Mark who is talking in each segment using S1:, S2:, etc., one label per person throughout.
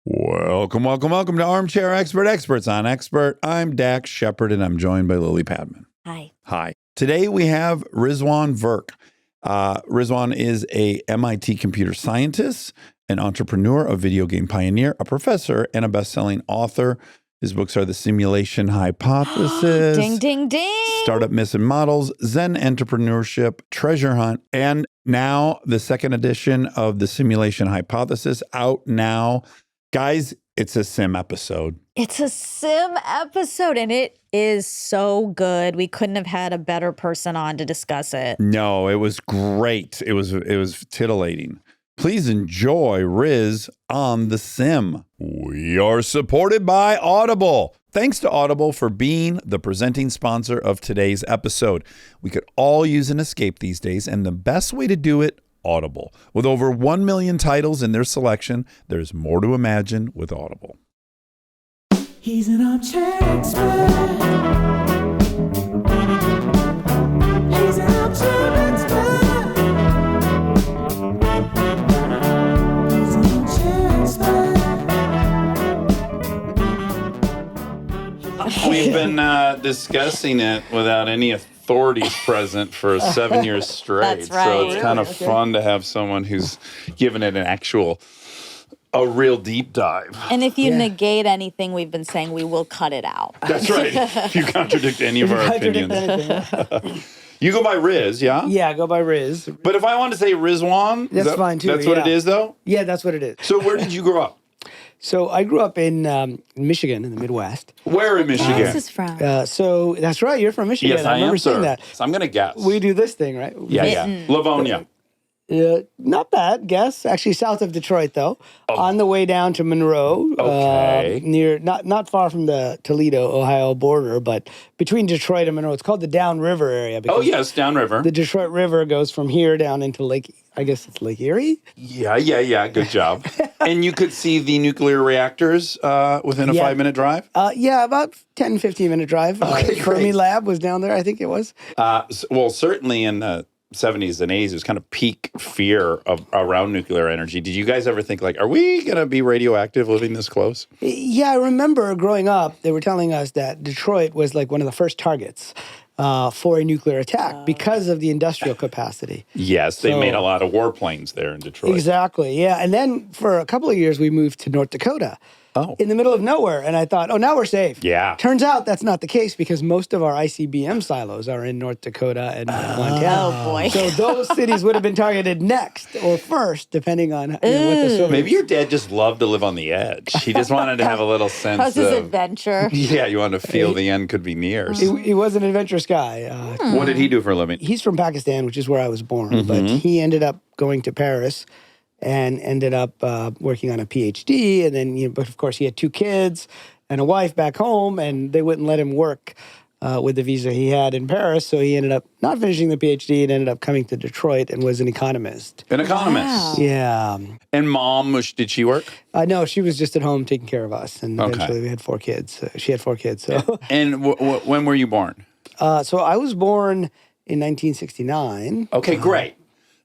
S1: Welcome to Armchair Expert, Experts on Expert. I'm Dax Shepard, and I'm joined by Lily Padman.
S2: Hi.
S1: Today we have Rizwan Virk. Rizwan is a MIT computer scientist, an entrepreneur, a video game pioneer, a professor, and a best-selling author. His books are The Simulation Hypothesis,
S2: Ding, ding, ding.
S1: Startup Myths and Models, Zen Entrepreneurship, Treasure Hunt, and now the second edition of The Simulation Hypothesis out now. Guys, it's a sim episode.
S2: It's a sim episode, and it is so good. We couldn't have had a better person on to discuss it.
S1: No, it was great. It was titillating. Please enjoy Riz on the Sim. We are supported by Audible. Thanks to Audible for being the presenting sponsor of today's episode. We could all use an escape these days, and the best way to do it, Audible. With over 1 million titles in their selection, there's more to imagine with Audible.
S3: He's an armchair expert. He's an armchair expert. He's an armchair expert.
S1: We've been discussing it without any authorities present for 7 years straight.
S2: That's right.
S1: So it's kind of fun to have someone who's given it a real deep dive.
S2: And if you negate anything we've been saying, we will cut it out.
S1: That's right. If you contradict any of our opinions. You go by Riz, yeah?
S4: Yeah, go by Riz.
S1: But if I want to say Rizwan,
S4: That's fine too.
S1: That's what it is, though?
S4: Yeah, that's what it is.
S1: So where did you grow up?
S4: So I grew up in Michigan, in the Midwest.
S1: Where in Michigan?
S2: Where's this from?
S4: So that's right, you're from Michigan.
S1: Yes, I
S4: remember
S1: am,
S4: seeing
S1: sir.
S4: that.
S1: So I'm going to guess.
S4: We do this thing, right?
S1: Yeah. Livonia.
S4: Not bad, guess. Actually, south of Detroit, though. On the way down to Monroe,
S1: Okay.
S4: near not far from the Toledo, Ohio border, but between Detroit and Monroe. It's called the Downriver area.
S1: Oh, yes, downriver.
S4: The Detroit River goes from here down into Lake, I guess it's Lake Erie?
S1: Yeah. Good job. And you could see the nuclear reactors within a 5-minute drive?
S4: Yeah, about 10, 15-minute drive.
S1: Okay,
S4: Fermi
S1: great.
S4: Lab was down there, I think it was.
S1: Well, certainly in the 70s and 80s, it was kind of peak fear around nuclear energy. Did you guys ever think, like, are we going to be radioactive living this close?
S4: Yeah, I remember growing up, they were telling us that Detroit was like one of the first targets for a nuclear attack because of the industrial capacity.
S1: Yes, they made a lot of warplanes there in Detroit.
S4: Exactly, yeah. And then for a couple of years, we moved to North Dakota. In the middle of nowhere. And I thought, now we're safe.
S1: Yeah.
S4: Turns out that's not the case because most of our ICBM silos are in North Dakota and Montana.
S2: Oh, boy.
S4: So those cities would have been targeted next or first, depending on what the Soviets.
S1: Maybe your dad just loved to live on the edge. He just wanted to have a little sense
S2: How's his
S1: of
S2: adventure?
S1: Yeah, you wanted to feel the end could be near.
S4: He was an adventurous guy.
S1: What did he do for a living?
S4: He's from Pakistan, which is where I was born, but he ended up going to Paris and ended up working on a PhD. And then, but of course, he had 2 kids and a wife back home, and they wouldn't let him work with the visa he had in Paris. So he ended up not finishing the PhD and ended up coming to Detroit and was an economist.
S1: An economist.
S2: Wow.
S4: Yeah.
S1: And mom, did she work?
S4: No, she was just at home taking care of us. And eventually we had 4 kids. She had 4 kids. So,
S1: And when were you born?
S4: so I was born in 1969.
S1: Okay, great.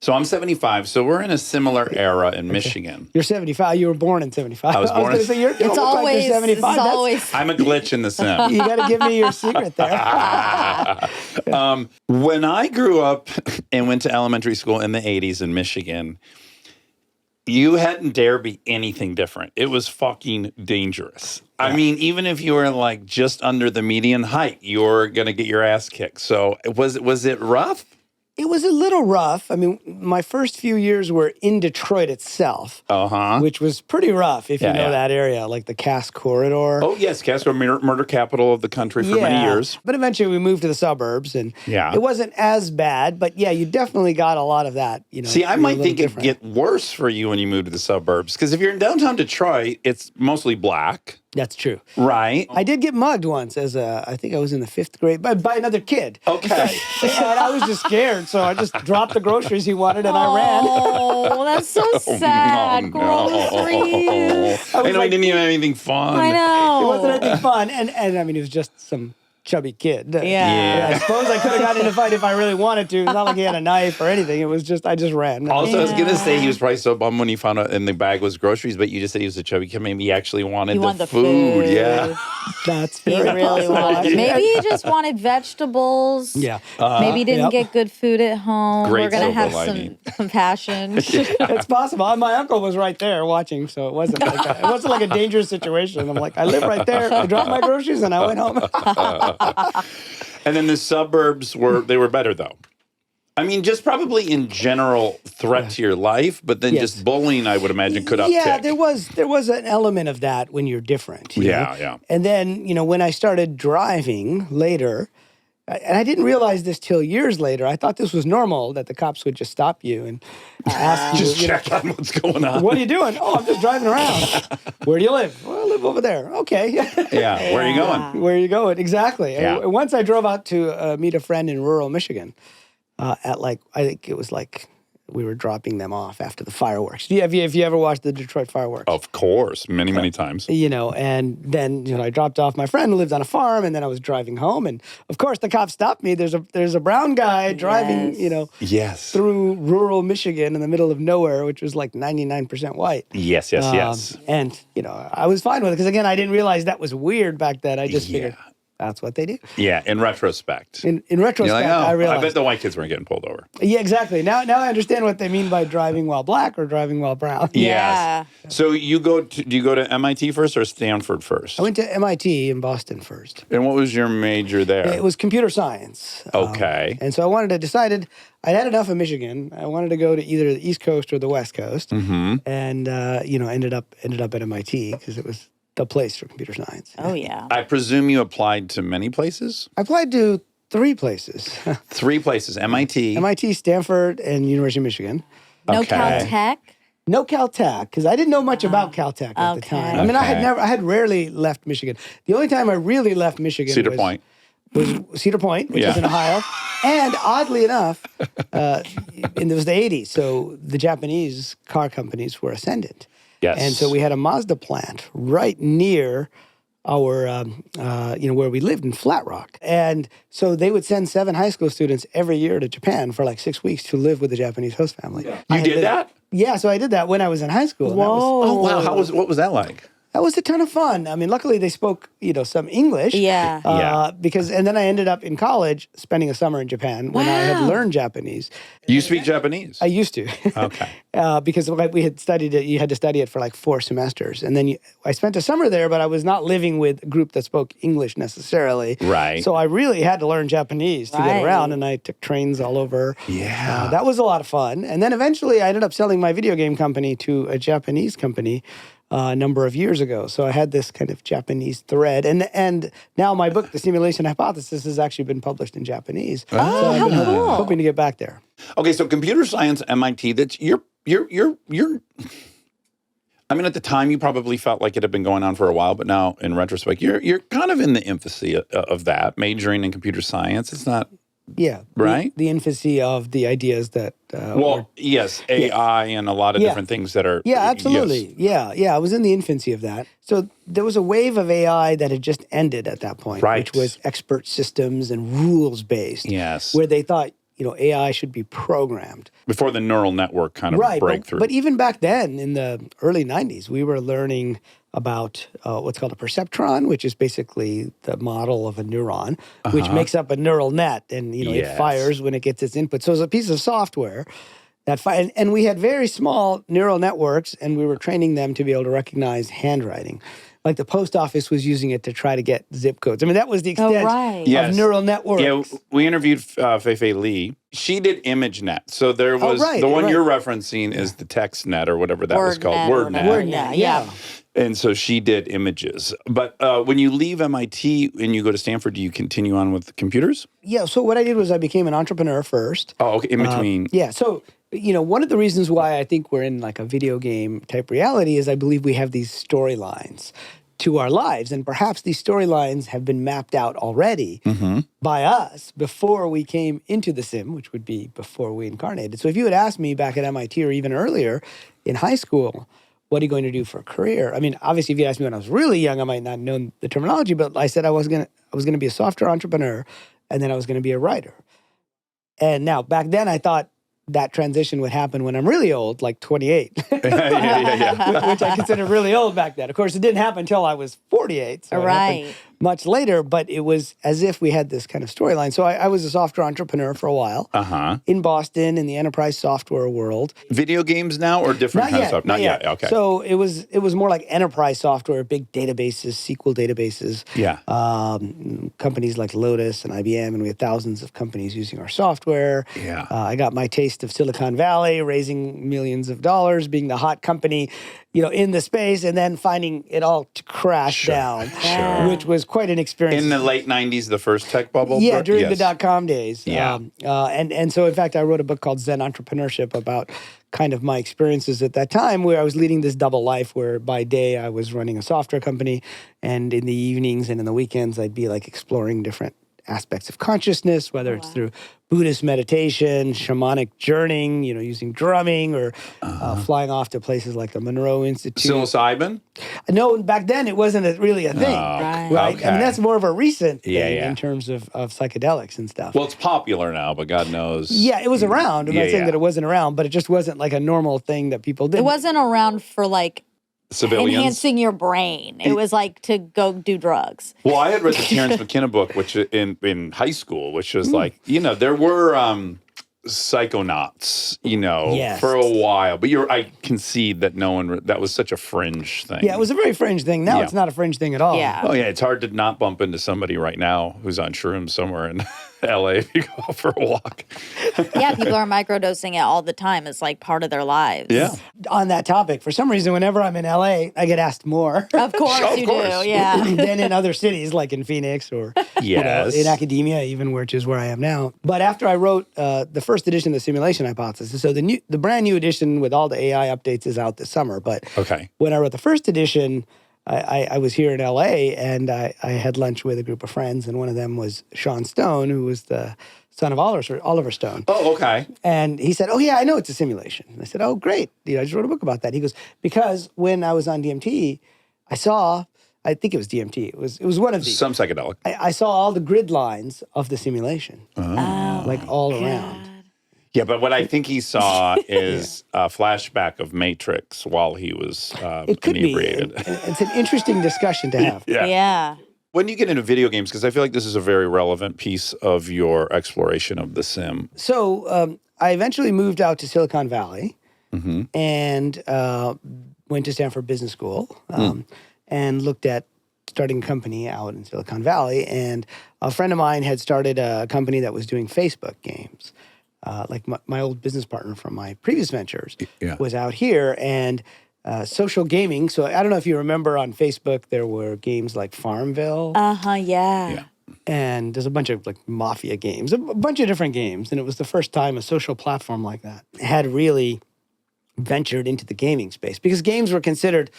S1: So I'm 75, so we're in a similar era in Michigan.
S4: You're 75. You were born in 75.
S1: I was born
S4: going to
S1: in-
S4: say, you don't look like you're 75. That's-
S1: I'm a glitch in the sim.
S4: You got to give me your secret there.
S1: When I grew up and went to elementary school in the 80s in Michigan, you hadn't dare be anything different. It was fucking dangerous. Yeah. I mean, even if you were like just under the median height, you were going to get your ass kicked. So was it rough?
S4: It was a little rough. I mean, my first few years were in Detroit itself, which was pretty rough if you know that area, like the Cass Corridor.
S1: Oh, yes, Cass Corridor, murder capital of the country for many years.
S4: But eventually we moved to the suburbs, and it wasn't as bad. But yeah, you definitely got a lot of that.
S1: See, I might think it'd get worse for you when you move to the suburbs, because if you're in downtown Detroit, it's mostly black.
S4: That's true.
S1: Right.
S4: I did get mugged once I think I was in the 5th grade, by another kid.
S1: Okay.
S4: And I was just scared, so I just dropped the groceries he wanted and I ran.
S2: Oh, that's so sad. Groceries.
S1: I know, I didn't even have anything fun.
S2: I know.
S4: It wasn't anything fun. And I mean, it was just some chubby kid.
S2: Yeah.
S4: I suppose I could have gotten in a fight if I really wanted to. It's not like he had a knife or anything. It was just, I just ran.
S1: Also, I was going to say he
S2: Yeah.
S1: was probably so bummed when he found out in the bag was groceries, but you just said he was a chubby kid. Maybe he actually wanted
S2: He
S1: the
S2: wanted the
S1: food.
S2: food.
S1: Yeah.
S4: That's
S2: He
S4: very
S2: really
S4: possible.
S2: wanted it. Maybe he just wanted vegetables.
S4: Yeah.
S2: Maybe he didn't get good food at home.
S1: Great
S2: We're going to
S1: silver
S2: have
S1: lining.
S2: some compassion.
S4: It's possible. And my uncle was right there watching, so it wasn't like a dangerous situation. I'm like, I live right there. I dropped my groceries and I went home.
S1: And then the suburbs were better though. I mean, just probably in general threat to your life, but then
S4: Yes.
S1: just bullying, I would imagine, could uptick.
S4: Yeah, there was an element of that when you're different. you know?
S1: Yeah.
S4: And then, when I started driving later, and I didn't realize this till years later, I thought this was normal, that the cops would just stop you and ask you,
S1: Just check on what's going on.
S4: what are you doing? Oh, I'm just driving around. Where do you live? Well, I live over there. Okay.
S1: Yeah, where are you going?
S4: Where are you going? Exactly.
S1: Yeah.
S4: And once I drove out to meet a friend in rural Michigan at I think it was we were dropping them off after the fireworks. Have you ever watched the Detroit fireworks?
S1: Of course, many times.
S4: And then I dropped off my friend who lived on a farm, and then I was driving home, and of course the cops stopped me. There's a brown guy driving,
S1: Yes.
S4: through rural Michigan in the middle of nowhere, which was like 99% white.
S1: Yes.
S4: And I was fine with it because again, I didn't realize that was weird back then. I just figured that's what they do.
S1: Yeah, in retrospect.
S4: In retrospect,
S1: You're like,
S4: I realized.
S1: I bet the white kids weren't getting pulled over.
S4: Yeah, exactly. Now I understand what they mean by driving while black or driving while brown.
S2: Yeah.
S1: Yes. So do you go to MIT first or Stanford first?
S4: I went to MIT in Boston first.
S1: And what was your major there?
S4: It was computer science.
S1: Okay.
S4: And so I decided I'd had enough of Michigan. I wanted to go to either the East Coast or the West Coast.
S1: Mm-hmm.
S4: And ended up at MIT because it was the place for computer science.
S2: Oh, yeah.
S1: I presume you applied to many places?
S4: I applied to 3 places.
S1: 3 places. MIT.
S4: MIT, Stanford, and University of Michigan.
S2: No
S1: Okay.
S2: Caltech?
S4: No Caltech, because I didn't know much about Caltech at the
S2: okay.
S4: time. I mean, I had rarely left Michigan. The only time I really left Michigan
S1: Cedar
S4: was
S1: Point.
S4: Cedar Point, which is in Ohio. And oddly enough, it was the 80s, so the Japanese car companies were ascendant.
S1: Yes.
S4: And so we had a Mazda plant right near our, where we lived in Flat Rock. And so they would send 7 high school students every year to Japan for like 6 weeks to live with the Japanese host family.
S1: You did that?
S4: Yeah, so I did that when I was in high school. and that was-
S1: Oh, wow. What was that like?
S4: That was a ton of fun. I mean, luckily they spoke, some English.
S2: Yeah.
S4: And then I ended up in college spending a summer in Japan when I had
S2: Wow.
S4: learned Japanese.
S1: You speak Japanese?
S4: I used to.
S1: Okay.
S4: Because we had studied it, you had to study it for like 4 semesters. And then I spent a summer there, but I was not living with a group that spoke English necessarily.
S1: Right.
S4: So I really had to learn Japanese to get
S2: Right.
S4: around, and I took trains all over.
S1: Yeah.
S4: That was a lot of fun. And then eventually I ended up selling my video game company to a Japanese company a number of years ago. So I had this kind of Japanese thread. And now my book, The Simulation Hypothesis, has actually been published in Japanese.
S2: Oh,
S4: so I've
S2: how
S4: been
S2: cool.
S4: hoping to get back there.
S1: Okay, so computer science, MIT, that's you're I mean, at the time you probably felt like it had been going on for a while, but now in retrospect, you're kind of in the infancy of that, majoring in computer science. It's not
S4: Yeah.
S1: Right?
S4: The infancy of the ideas that.
S1: Yes, AI and a lot of
S4: Yeah.
S1: different things that are.
S4: Yeah, absolutely.
S1: Yes.
S4: Yeah. I was in the infancy of that. So there was a wave of AI that had just ended at that point,
S1: Right.
S4: which was expert systems and rules based.
S1: Yes.
S4: Where they thought, AI should be programmed.
S1: Before the neural network kind of breakthrough.
S4: But even back then, in the early 90s, we were learning about what's called a perceptron, which is basically the model of a neuron, which makes up a neural net, and it
S1: Yes.
S4: fires when it gets its input. So it's a piece of software that and we had very small neural networks, and we were training them to be able to recognize handwriting. Like the post office was using it to try to get zip codes. I mean, that was the extent
S2: right.
S1: Yes.
S4: of neural networks.
S1: Yeah, we interviewed Fei Li. She did ImageNet. So there was
S4: right,
S1: the one
S4: right.
S1: you're referencing is the TextNet or whatever that was called.
S2: WordNet.
S1: WordNet.
S2: Yeah.
S1: And so she did images. But when you leave MIT and you go to Stanford, do you continue on with computers?
S4: Yeah, so what I did was I became an entrepreneur first.
S1: Oh, okay. In between.
S4: Yeah, so one of the reasons why I think we're in like a video game type reality is I believe we have these storylines to our lives, and perhaps these storylines have been mapped out already by us before we came into the sim, which would be before we incarnated. So if you had asked me back at MIT or even earlier in high school, what are you going to do for a career? I mean, obviously, if you asked me when I was really young, I might not have known the terminology, but I said I was gonna be a software entrepreneur, and then I was gonna be a writer. And now, back then, I thought that transition would happen when I'm really old, like 28,
S1: yeah.
S4: which I considered really old back then. Of course, it didn't happen until I was 48, so it happened
S2: Right.
S4: much later, but it was as if we had this kind of storyline. So I was a software entrepreneur for a while in Boston in the enterprise software world.
S1: Video games now or different kind of stuff? Not yet. Okay.
S4: So it was more like enterprise software, big databases, SQL databases.
S1: Yeah.
S4: Companies like Lotus and IBM, and we had thousands of companies using our software.
S1: Yeah.
S4: I got my taste of Silicon Valley, raising millions of dollars, being the hot company, in the space, and then finding it all to crash down, which was quite an experience.
S1: In the late 90s, the first tech bubble?
S4: Yeah, during
S1: Yes.
S4: the dot-com days.
S1: Yeah.
S4: And so, in fact, I wrote a book called Zen Entrepreneurship about kind of my experiences at that time, where I was leading this double life, where by day I was running a software company, and in the evenings and in the weekends I'd be like exploring different aspects of consciousness, whether it's through Buddhist meditation, shamanic journeying, using drumming, or flying off to places like the Monroe Institute.
S1: Psilocybin?
S4: No, back then it wasn't really a thing, right?
S1: Okay.
S4: I mean, that's more of a recent thing
S1: Yeah.
S4: in terms of psychedelics and stuff.
S1: Well, it's popular now, but God knows.
S4: Yeah, it was around. I'm not saying
S1: yeah.
S4: that it wasn't around, but it just wasn't like a normal thing that people did.
S2: It wasn't around for like
S1: Civilians.
S2: enhancing your brain. It was like to go do drugs.
S1: Well, I had read the Terrence McKenna book, which in high school, which was like, there were psychonauts,
S4: Yes.
S1: for a while. But I concede that that was such a fringe thing.
S4: Yeah, it was a very fringe thing. Now
S1: Yeah.
S4: it's not a fringe thing at all.
S2: Yeah.
S1: Oh, yeah. It's hard to not bump into somebody right now who's on shrooms somewhere in LA if you go for a walk.
S2: Yeah, people are microdosing it all the time. It's like part of their lives.
S1: Yeah.
S4: On that topic, for some reason, whenever I'm in LA, I get asked more
S2: Of course
S1: Of
S2: you
S1: course.
S2: do. Yeah.
S4: than in other cities, like in Phoenix or
S1: Yes.
S4: in academia, even which is where I am now. But after I wrote the first edition of the Simulation Hypothesis, so the brand new edition with all the AI updates is out this summer. But
S1: Okay.
S4: when I wrote the first edition, I was here in LA, and I had lunch with a group of friends, and one of them was Sean Stone, who was the son of Oliver Stone.
S1: Oh, okay.
S4: And he said, "Oh yeah, I know it's a simulation." And I said, "Oh great, I just wrote a book about that." He goes, "Because when I was on DMT, I think it was DMT. It was one of these.
S1: Some psychedelic.
S4: I saw all the grid lines of the simulation, like all around."
S1: Yeah, but what I think he saw is a flashback of Matrix while he was
S4: It could
S1: inebriated.
S4: be. And it's an interesting discussion to have.
S2: Yeah.
S1: When you get into video games, because I feel like this is a very relevant piece of your exploration of the sim.
S4: So I eventually moved out to Silicon Valley and went to Stanford Business School and looked at starting a company out in Silicon Valley. And a friend of mine had started a company that was doing Facebook games. Like my old business partner from my previous ventures was out here, and social gaming. So I don't know if you remember on Facebook, there were games like Farmville.
S2: Yeah.
S4: And there's a bunch of like mafia games, a bunch of different games. And it was the first time a social platform like that had really ventured into the gaming space, because games were considered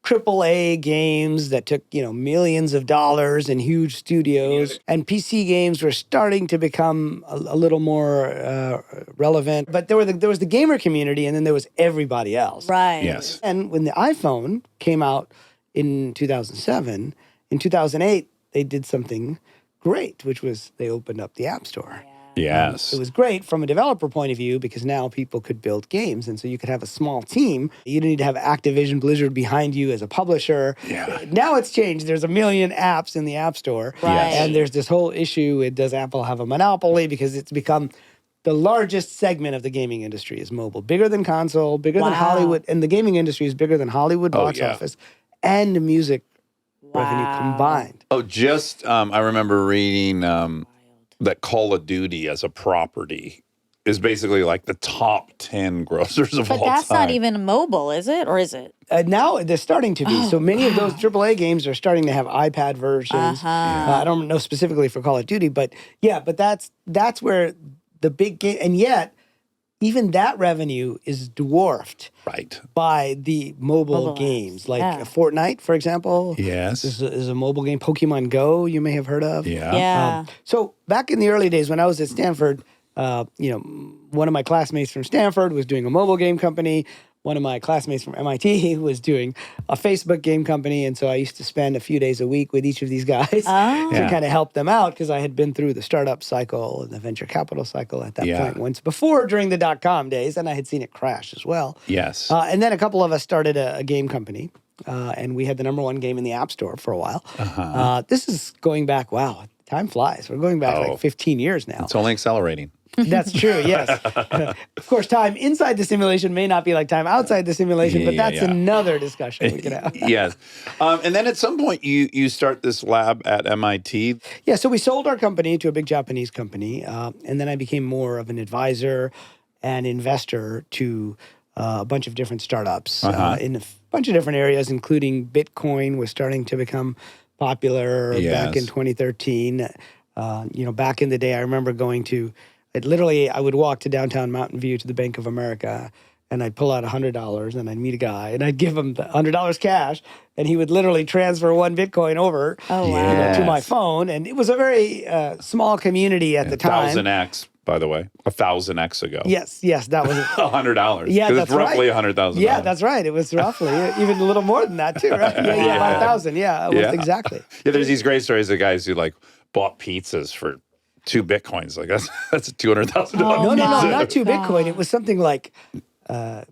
S4: AAA games that took, millions of dollars in huge studios. And PC games were starting to become a little more relevant. But there was the gamer community, and then there was everybody else.
S2: Right.
S1: Yes.
S4: And when the iPhone came out in 2007, in 2008, they did something great, which was they opened up the App Store.
S1: Yes.
S4: It was great from a developer point of view, because now people could build games. And so you could have a small team. You didn't need to have Activision Blizzard behind you as a publisher.
S1: Yeah.
S4: Now it's changed. There's a million apps in the App Store.
S2: Right.
S4: And there's this whole issue, does Apple have a monopoly? Because it's become the largest segment of the gaming industry is mobile. Bigger than console, bigger than Hollywood. And the gaming industry is bigger than Hollywood box office and the music revenue combined.
S1: Oh, I remember reading that Call of Duty as a property is basically like the top 10 grossers of all time.
S2: But that's not even mobile, is it? Or is it?
S4: Now they're starting to be. So many of those AAA games are starting to have iPad versions. I don't know specifically for Call of Duty, but that's where the big game, and yet even that revenue is dwarfed by the mobile games. Like Fortnite, for example.
S1: Yes.
S4: Is a mobile game. Pokemon Go, you may have heard of.
S2: Yeah.
S4: So back in the early days when I was at Stanford, one of my classmates from Stanford was doing a mobile game company. one of my classmates from MIT was doing a Facebook game company. And so I used to spend a few days a week with each of these guys to kind of help them out because I had been through the startup cycle and the venture capital cycle at that point once before during the dot-com days, and I had seen it crash as well.
S1: Yes.
S4: And then a couple of us started a game company, and we had the number one game in the App Store for a while. This is going back, wow, time flies. We're going back like 15 years now.
S1: It's only accelerating.
S4: That's true, yes. Of course, time inside the simulation may not be like time outside the simulation, but that's another discussion we could have.
S1: Yes. And then at some point, you start this lab at MIT.
S4: Yeah, so we sold our company to a big Japanese company, and then I became more of an advisor and investor to a bunch of different startups in a bunch of different areas, including Bitcoin was starting to become popular back in 2013. Back in the day, I remember going to I would walk to downtown Mountain View to the Bank of America, and I'd pull out $100, and I'd meet a guy, and I'd give him the $100 cash, and he would literally transfer one Bitcoin over to my phone. And it was a very small community at the time.
S1: 1,000x, by the way, 1,000x ago.
S4: Yes, that was
S1: $100.
S4: Yeah, that's
S1: it's roughly
S4: right.
S1: $100,000.
S4: Yeah, that's right. It was roughly even a little more than that too, right? Yeah, 5,000. Yeah, almost exactly.
S1: Yeah, there's these great stories of guys who like bought pizzas for 2 Bitcoins. Like that's a $200,000.
S4: No, not 2 Bitcoin. It was something like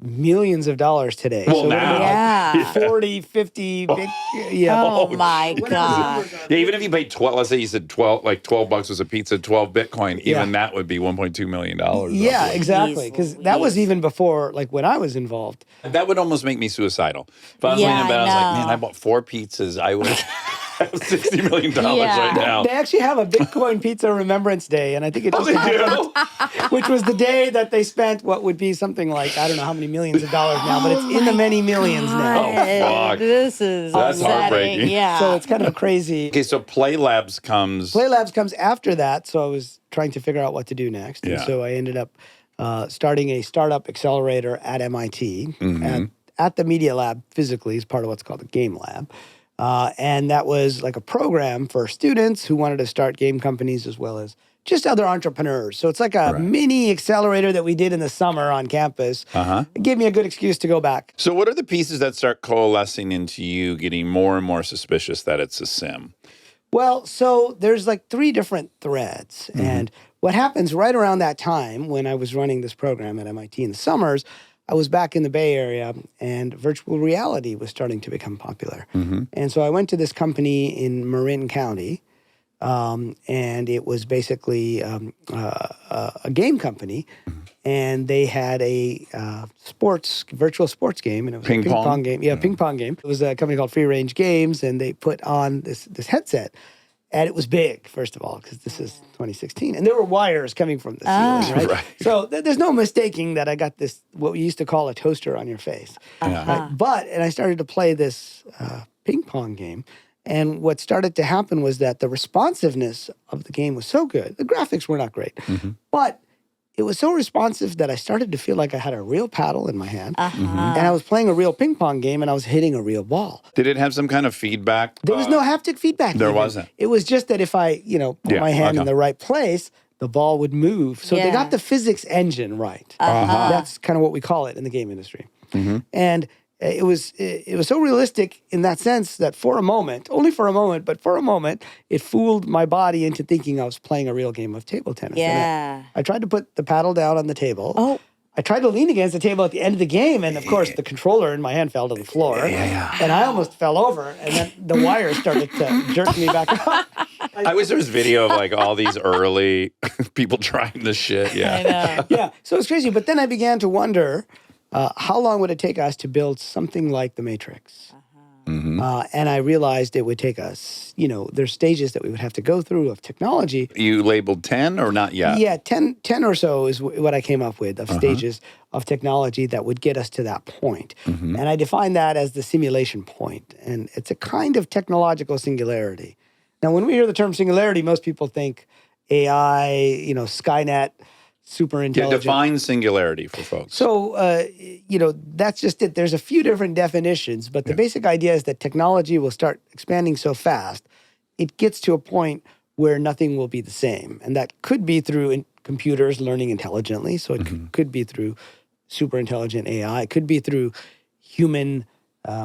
S4: millions of dollars today.
S1: Well,
S4: so
S1: now.
S4: Like 40, 50.
S2: Oh my God.
S1: Yeah, even if you paid 12, let's say you said 12, like $12 was a pizza, 12 Bitcoin, even that would be $1.2 million.
S4: Yeah, exactly. Because that was even before, like when I was involved.
S1: That would almost make me suicidal. If I was laying in bed, I was like, man, I bought 4 pizzas. I would have $60 million right now.
S4: They actually have a Bitcoin Pizza Remembrance Day, and I think it just happened, which was the day that they spent what would be something like, I don't know how many millions of dollars now, but it's in the many millions now.
S1: Oh, fuck.
S2: This is
S1: That's heartbreaking.
S2: Yeah.
S4: So it's kind of crazy.
S1: Okay, so Play Labs comes
S4: After that, so I was trying to figure out what to do next. And so I ended up starting a startup accelerator at MIT, at the Media Lab physically as part of what's called the Game Lab. And that was like a program for students who wanted to start game companies as well as just other entrepreneurs. So it's like a mini accelerator that we did in the summer on campus. It gave me a good excuse to go back.
S1: So what are the pieces that start coalescing into you getting more and more suspicious that it's a sim?
S4: Well, so there's like 3 different threads. And what happens right around that time when I was running this program at MIT in the summers, I was back in the Bay Area, and virtual reality was starting to become popular. And so I went to this company in Marin County, and it was basically a game company, and they had a virtual sports game, and it was a ping pong game. Yeah, ping pong game. It was a company called Free Range Games, and they put on this headset. And it was big, first of all, because this is 2016. And there were wires coming from the ceiling, right? So there's no mistaking that I got this, what we used to call a toaster on your face. And I started to play this ping pong game. And what started to happen was that the responsiveness of the game was so good. The graphics were not great. But it was so responsive that I started to feel like I had a real paddle in my hand. And I was playing a real ping pong game, and I was hitting a real ball.
S1: Did it have some kind of feedback?
S4: There was no haptic feedback.
S1: There wasn't.
S4: It was just that if I, put my hand in the right place, the ball would move. So they got the physics engine right. That's kind of what we call it in the game industry. And it was so realistic in that sense that for a moment, only for a moment, but for a moment, it fooled my body into thinking I was playing a real game of table tennis.
S2: Yeah.
S4: I tried to put the paddle down on the table. I tried to lean against the table at the end of the game, and of course, the controller in my hand fell to the floor. And I almost fell over, and then the wire started to jerk me back up.
S1: I wish there was video of like all these early people trying this shit.
S2: I know.
S4: So it's crazy. But then I began to wonder, how long would it take us to build something like the Matrix? And I realized it would take us, there's stages that we would have to go through of technology.
S1: You labeled 10 or not yet?
S4: Yeah, 10 or so is what I came up with of stages of technology that would get us to that point. And I define that as the simulation point. And it's a kind of technological singularity. Now, when we hear the term singularity, most people think AI, Skynet, super intelligent.
S1: Yeah, define singularity for folks.
S4: So, that's just it. There's a few different definitions, but the basic idea is that technology will start expanding so fast, it gets to a point where nothing will be the same. And that could be through computers learning intelligently. So it could be through super intelligent AI. It could be through human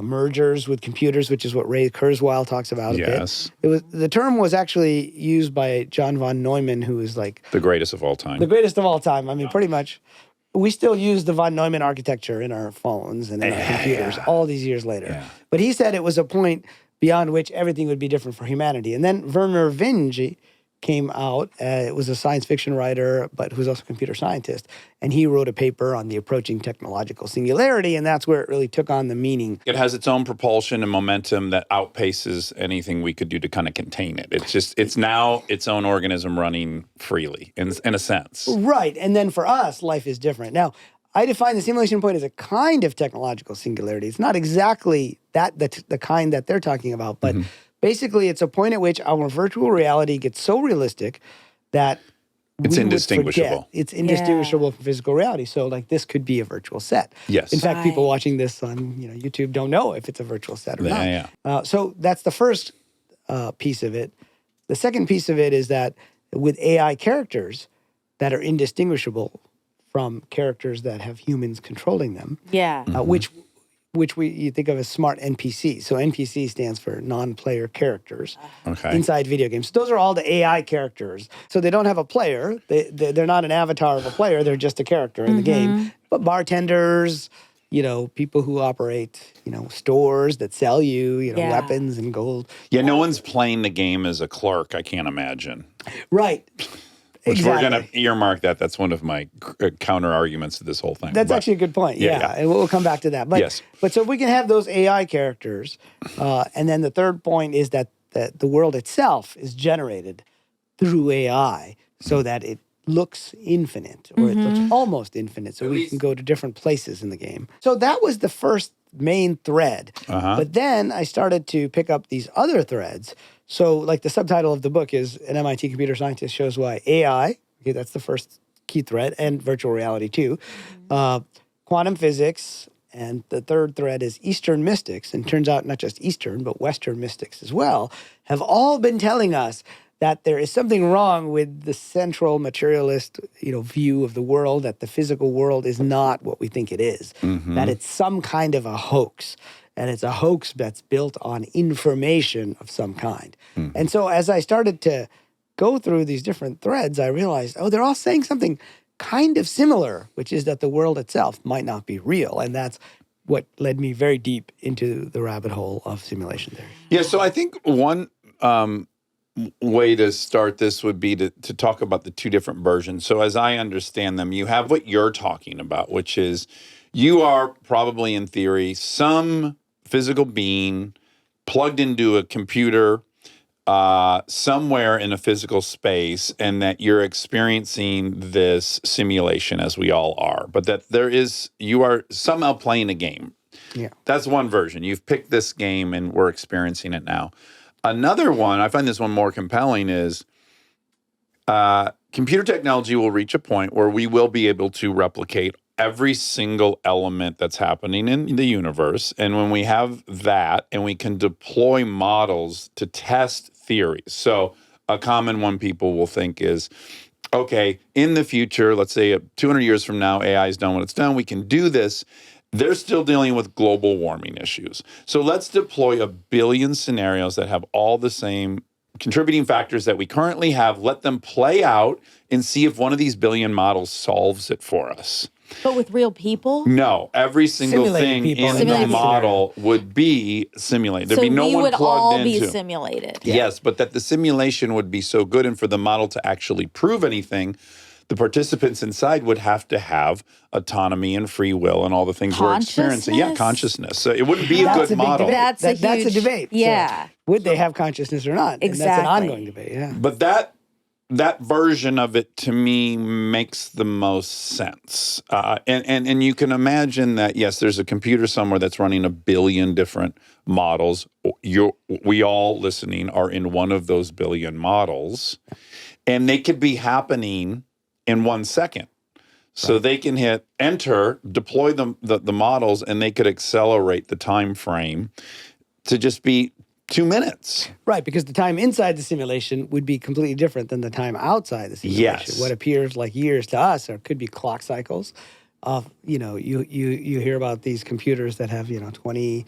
S4: mergers with computers, which is what Ray Kurzweil talks about
S1: Yes.
S4: a bit. The term was actually used by John von Neumann, who is like
S1: The greatest of all time.
S4: the greatest of all time. I mean, pretty much, we still use the von Neumann architecture in our phones and in our computers all these years later.
S1: Yeah.
S4: But he said it was a point beyond which everything would be different for humanity. And then Werner Vinge came out. It was a science fiction writer, but who's also a computer scientist. And he wrote a paper on the approaching technological singularity, and that's where it really took on the meaning.
S1: It has its own propulsion and momentum that outpaces anything we could do to kind of contain it. It's now its own organism running freely, in a sense.
S4: Right. And then for us, life is different. Now, I define the simulation point as a kind of technological singularity. It's not exactly the kind that they're talking about, but basically it's a point at which our virtual reality gets so realistic that
S1: It's
S4: we would
S1: indistinguishable.
S4: forget. It's indistinguishable from physical reality. So like this could be a virtual set.
S1: Yes.
S4: In fact, people
S2: Right.
S4: watching this on YouTube don't know if it's a virtual set or not.
S1: Yeah.
S4: So that's the first piece of it. The second piece of it is that with AI characters that are indistinguishable from characters that have humans controlling them,
S2: Yeah.
S4: which you think of as smart NPCs. So NPC stands for non-player characters
S1: Okay.
S4: inside video games. Those are all the AI characters. So they don't have a player. They're not an avatar of a player. They're just a character in the game. But bartenders, people who operate, stores that sell you,
S2: Yeah.
S4: weapons and gold.
S1: Yeah, no one's playing the game as a clerk, I can't imagine.
S4: Right.
S1: Which
S4: Exactly.
S1: we're going to earmark that. That's one of my counter arguments to this whole thing.
S4: That's
S1: But-
S4: actually a good point.
S1: Yeah,
S4: Yeah,
S1: yeah.
S4: and we'll come back to that. But,
S1: Yes.
S4: but so if we can have those AI characters, and then the third point is that the world itself is generated through AI so that it looks infinite, or it looks almost infinite, so we can go to different places in the game. So that was the first main thread. But then I started to pick up these other threads. So like the subtitle of the book is An MIT Computer Scientist Shows Why AI, okay, that's the first key thread, and virtual reality too, quantum physics, and the third thread is Eastern mystics. And turns out not just Eastern, but Western mystics as well, have all been telling us that there is something wrong with the central materialist, view of the world, that the physical world is not what we think it is, that it's some kind of a hoax. And it's a hoax that's built on information of some kind. And so as I started to go through these different threads, I realized, they're all saying something kind of similar, which is that the world itself might not be real. And that's what led me very deep into the rabbit hole of simulation theory.
S1: Yeah, so I think one way to start this would be to talk about the two different versions. So as I understand them, you have what you're talking about, which is you are probably in theory some physical being plugged into a computer somewhere in a physical space, and that you're experiencing this simulation as we all are, but that you are somehow playing a game.
S4: Yeah.
S1: That's one version. You've picked this game and we're experiencing it now. Another one, I find this one more compelling, is computer technology will reach a point where we will be able to replicate every single element that's happening in the universe. And when we have that, and we can deploy models to test theories. So a common one people will think is, okay, in the future, let's say 200 years from now, AI has done what it's done. We can do this. They're still dealing with global warming issues. So let's deploy 1 billion scenarios that have all the same contributing factors that we currently have. Let them play out and see if one of these billion models solves it for us.
S2: But with real people?
S1: No, every single
S4: Simulated
S1: thing
S4: people
S1: in
S2: in
S1: the
S2: that
S1: model would be simulated. There'd
S2: So
S1: be no
S2: we
S1: one
S2: would
S1: plugged
S2: all
S1: into.
S2: be simulated.
S1: Yes, but that the simulation would be so good, and for the model to actually prove anything, the participants inside would have to have autonomy and free will and all the things we're experiencing. Yeah, consciousness. So it wouldn't be a
S4: That's
S1: good
S4: a big
S1: model.
S4: debate.
S2: That's a
S4: That's a
S2: huge-
S4: debate. So
S2: yeah.
S4: would they have consciousness or not? And that's an
S2: Exactly.
S4: ongoing debate, yeah.
S1: But that version of it to me makes the most sense. And you can imagine that, yes, there's a computer somewhere that's running 1 billion different models. We all listening are in one of those billion models, and they could be happening in 1 second. So they can hit enter, deploy the models, and they could accelerate the time frame to just be 2 minutes.
S4: Right, because the time inside the simulation would be completely different than the time outside the simulation.
S1: Yes.
S4: What appears like years to us or could be clock cycles. You hear about these computers that have 20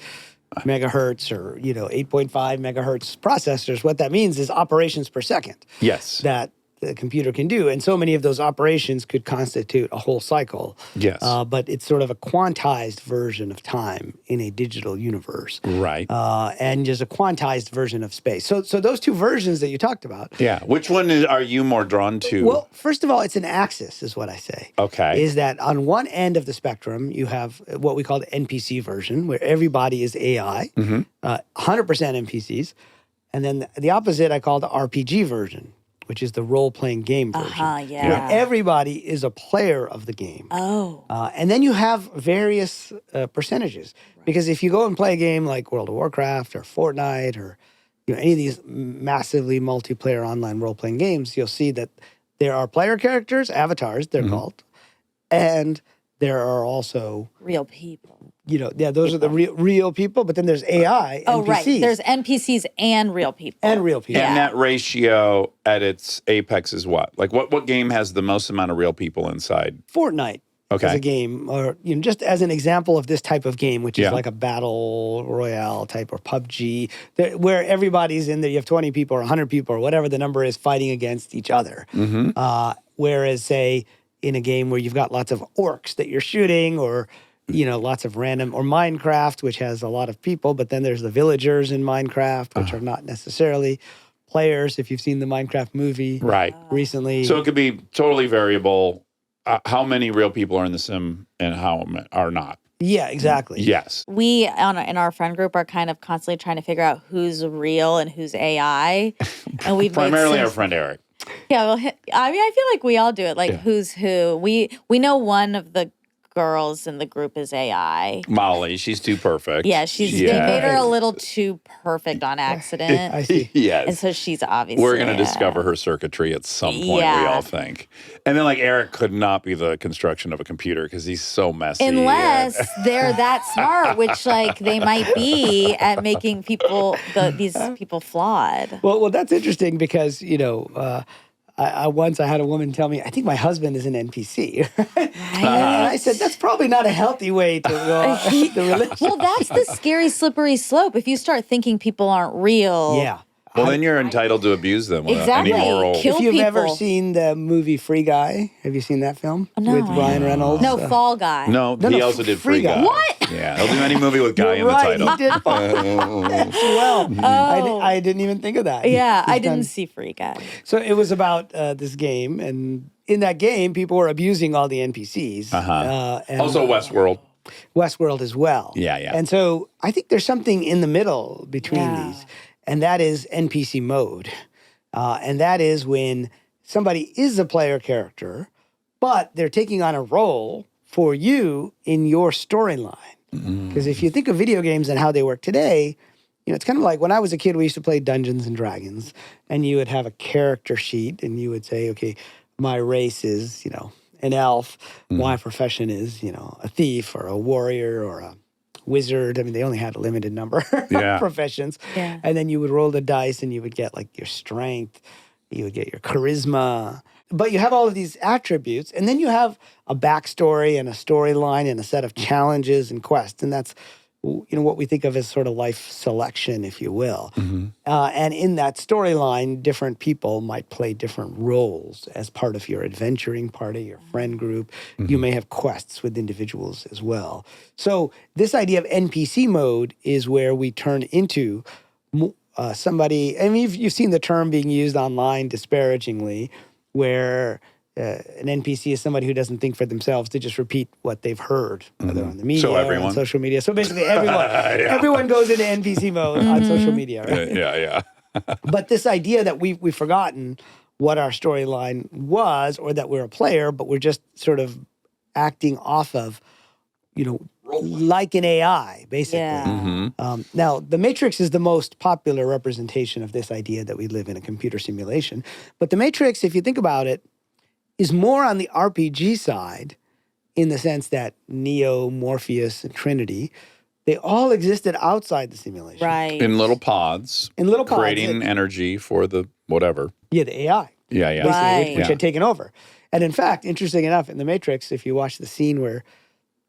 S4: megahertz or 8.5 megahertz processors. What that means is operations per second.
S1: Yes.
S4: That the computer can do. And so many of those operations could constitute a whole cycle.
S1: Yes.
S4: But it's sort of a quantized version of time in a digital universe.
S1: Right.
S4: And just a quantized version of space. So those two versions that you talked about.
S1: Yeah. Which one are you more drawn to?
S4: Well, first of all, it's an axis is what I say.
S1: Okay.
S4: Is that on one end of the spectrum, you have what we call the NPC version, where everybody is AI, 100% NPCs. And then the opposite I call the RPG version, which is the role-playing game version.
S2: Yeah.
S4: Where everybody is a player of the game.
S2: Oh.
S4: And then you have various percentages. Because if you go and play a game like World of Warcraft or Fortnite or any of these massively multiplayer online role-playing games, you'll see that there are player characters, avatars, they're called, and there are also
S2: Real people.
S4: Those are the real people, but then there's AI,
S2: Oh,
S4: NPCs.
S2: right. There's NPCs and real people.
S4: And real people.
S1: And that ratio at its apex is what? Like what game has the most amount of real people inside?
S4: Fortnite as a game, or just as an example of this type of game, which is like a battle royale type or PUBG, where everybody's in there. You have 20 people or 100 people or whatever the number is fighting against each other. Whereas, say, in a game where you've got lots of orcs that you're shooting or lots of random, or Minecraft, which has a lot of people, but then there's the villagers in Minecraft, which are not necessarily players, if you've seen the Minecraft movie recently.
S1: So it could be totally variable. How many real people are in the sim and how are not?
S4: Yeah, exactly.
S1: Yes.
S2: We, in our friend group, are kind of constantly trying to figure out who's real and who's AI. And we've
S1: Primarily our friend Eric.
S2: Yeah, well, I mean, I feel like we all do it. Like, who's who? We know one of the girls in the group is AI.
S1: Molly, she's too perfect.
S2: Yeah, they made her a little too perfect on accident.
S4: I see.
S1: Yes.
S2: And so she's obviously
S1: We're going to discover her circuitry at some point, we all think. And then, like, Eric could not be the construction of a computer because he's so messy.
S2: Unless they're that smart, which, like, they might be at making these people flawed.
S4: Well, that's interesting because, I once had a woman tell me, I think my husband is an NPC. And I said, that's probably not a healthy way to go the relationship.
S2: Well, that's the scary slippery slope. If you start thinking people aren't real.
S4: Yeah.
S1: Well, then you're entitled to abuse them without
S2: Exactly.
S1: any moral.
S2: Kill
S4: If you've ever
S2: people.
S4: seen the movie Free Guy, have you seen that film?
S2: No,
S4: With Ryan Reynolds?
S2: No, Fall Guy.
S1: No, he also did Free Guy.
S2: What?
S1: Yeah, he'll do any movie with Guy in the
S4: right,
S1: title.
S4: he did well. I didn't even think of that.
S2: Yeah,
S4: He's
S2: I didn't
S4: done-
S2: see Free Guy.
S4: So it was about this game, and in that game, people were abusing all the NPCs. And
S1: Also Westworld.
S4: Westworld as well.
S1: Yeah, yeah.
S4: And so I think there's something in the middle between these, and that is NPC mode. And that is when somebody is a player character, but they're taking on a role for you in your storyline. Because if you think of video games and how they work today, it's kind of like when I was a kid, we used to play Dungeons and Dragons, and you would have a character sheet, and you would say, okay, my race is, an elf. My profession is, a thief or a warrior or a wizard. I mean, they only had a limited number of professions.
S2: Yeah.
S4: And then you would roll the dice and you would get like your strength, you would get your charisma. But you have all of these attributes, and then you have a backstory and a storyline and a set of challenges and quests. And that's, what we think of as sort of life selection, if you will. And in that storyline, different people might play different roles as part of your adventuring party, your friend group. You may have quests with individuals as well. So this idea of NPC mode is where we turn into somebody. I mean, you've seen the term being used online disparagingly, where an NPC is somebody who doesn't think for themselves, to just repeat what they've heard, whether on the media or on social media. So basically everyone goes into NPC mode on social media, right?
S1: Yeah.
S4: But this idea that we've forgotten what our storyline was, or that we're a player, but we're just sort of acting off of, like an AI, basically.
S2: Yeah.
S4: Now, The Matrix is the most popular representation of this idea that we live in a computer simulation. But The Matrix, if you think about it, is more on the RPG side, in the sense that Neo, Morpheus, and Trinity, they all existed outside the simulation.
S2: Right.
S1: In little pods.
S4: In little pods.
S1: Creating energy for the whatever.
S4: Yeah, the AI.
S1: Yeah.
S4: Basically, which had taken over. And in fact, interesting enough, in The Matrix, if you watch the scene where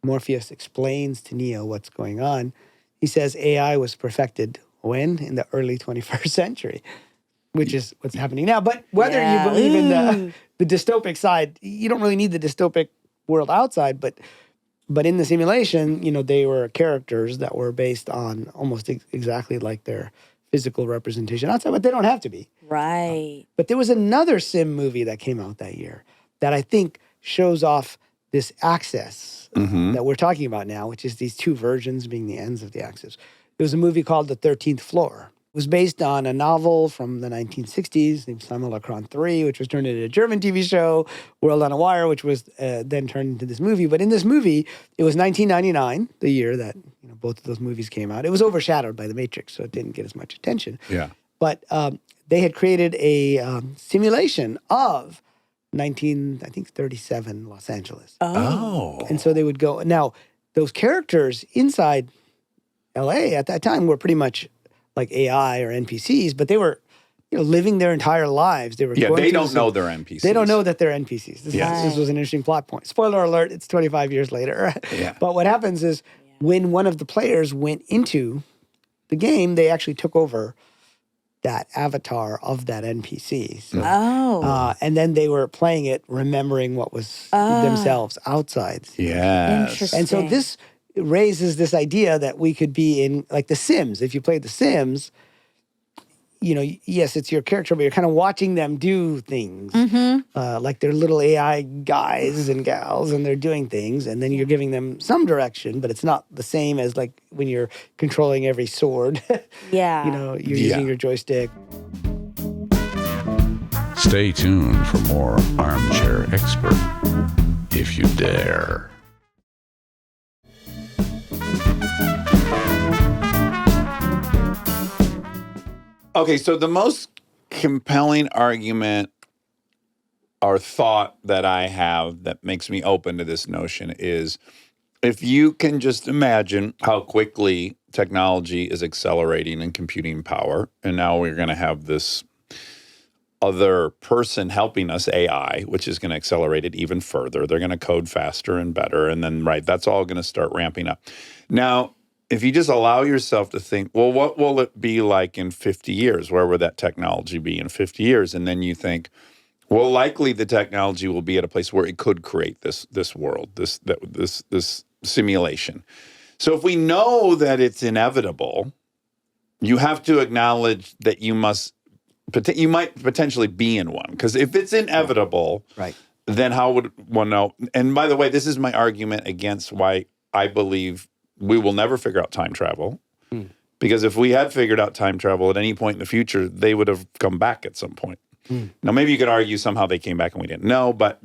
S4: Morpheus explains to Neo what's going on, he says AI was perfected when? In the early 21st century, which is what's happening now. But whether you believe in the dystopic side, you don't really need the dystopic world outside, but in the simulation, they were characters that were based on almost exactly like their physical representation outside, but they don't have to be.
S2: Right.
S4: But there was another sim movie that came out that year that I think shows off this axis that we're talking about now, which is these two versions being the ends of the axis. There was a movie called The 13th Floor. It was based on a novel from the 1960s named Simulacron 3, which was turned into a German TV show, World on a Wire, which was then turned into this movie. But in this movie, it was 1999, the year that both of those movies came out. It was overshadowed by The Matrix, so it didn't get as much attention.
S1: Yeah.
S4: But they had created a simulation of 1937 Los Angeles.
S1: Oh.
S4: And so they would go. Now, those characters inside LA at that time were pretty much like AI or NPCs, but they were, living their entire lives. They were
S1: They don't know they're NPCs.
S4: They don't know that they're NPCs. This was an interesting plot point. Spoiler alert, it's 25 years later.
S1: Yeah.
S4: But what happens is when one of the players went into the game, they actually took over that avatar of that NPC. So, and then they were playing it, remembering what was themselves outside.
S1: Yes.
S2: Interesting.
S4: And so this raises this idea that we could be in, like, The Sims. If you played The Sims, yes, it's your character, but you're kind of watching them do things. Like they're little AI guys and gals, and they're doing things, and then you're giving them some direction, but it's not the same as like when you're controlling every sword.
S2: Yeah.
S4: You're using your joystick.
S5: Stay tuned for more Armchair Expert, if you dare.
S1: Okay, so the most compelling argument or thought that I have that makes me open to this notion is if you can just imagine how quickly technology is accelerating in computing power, and now we're going to have this other person helping us, AI, which is going to accelerate it even further. They're going to code faster and better, and then, that's all going to start ramping up. Now, if you just allow yourself to think, well, what will it be like in 50 years? Where will that technology be in 50 years? And then you think, well, likely the technology will be at a place where it could create this world, this simulation. So if we know that it's inevitable, you have to acknowledge that you might potentially be in one. Because if it's inevitable, then how would one know? And by the way, this is my argument against why I believe we will never figure out time travel. Because if we had figured out time travel at any point in the future, they would have come back at some point. Now, maybe you could argue somehow they came back and we didn't know, but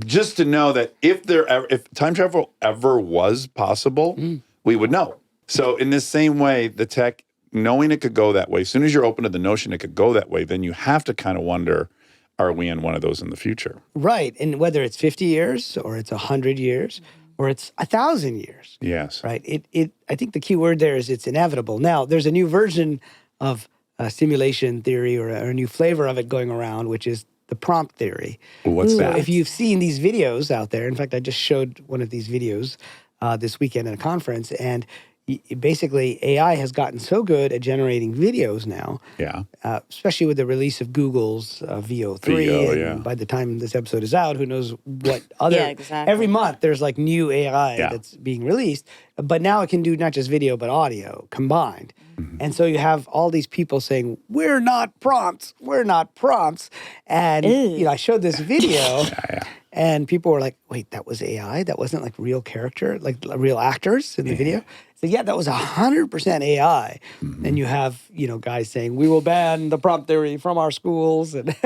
S1: just to know that if time travel ever was possible, we would know. So in this same way, the tech, knowing it could go that way, as soon as you're open to the notion it could go that way, then you have to kind of wonder, are we in one of those in the future?
S4: Right. And whether it's 50 years or it's 100 years or it's 1,000 years.
S1: Yes.
S4: Right. I think the key word there is it's inevitable. Now, there's a new version of simulation theory or a new flavor of it going around, which is the prompt theory.
S1: What's that?
S4: If you've seen these videos out there, in fact, I just showed one of these videos this weekend at a conference, and basically AI has gotten so good at generating videos now, especially with the release of Google's VO3. And by the time this episode is out, who knows what other... Every month there's like new AI that's being released, but now it can do not just video, but audio combined. And so you have all these people saying, we're not prompts. And, I showed this video and people were like, wait, that was AI? That wasn't like real character, like real actors in the video? So that was 100% AI. And you have, guys saying, we will ban the prompt theory from our schools and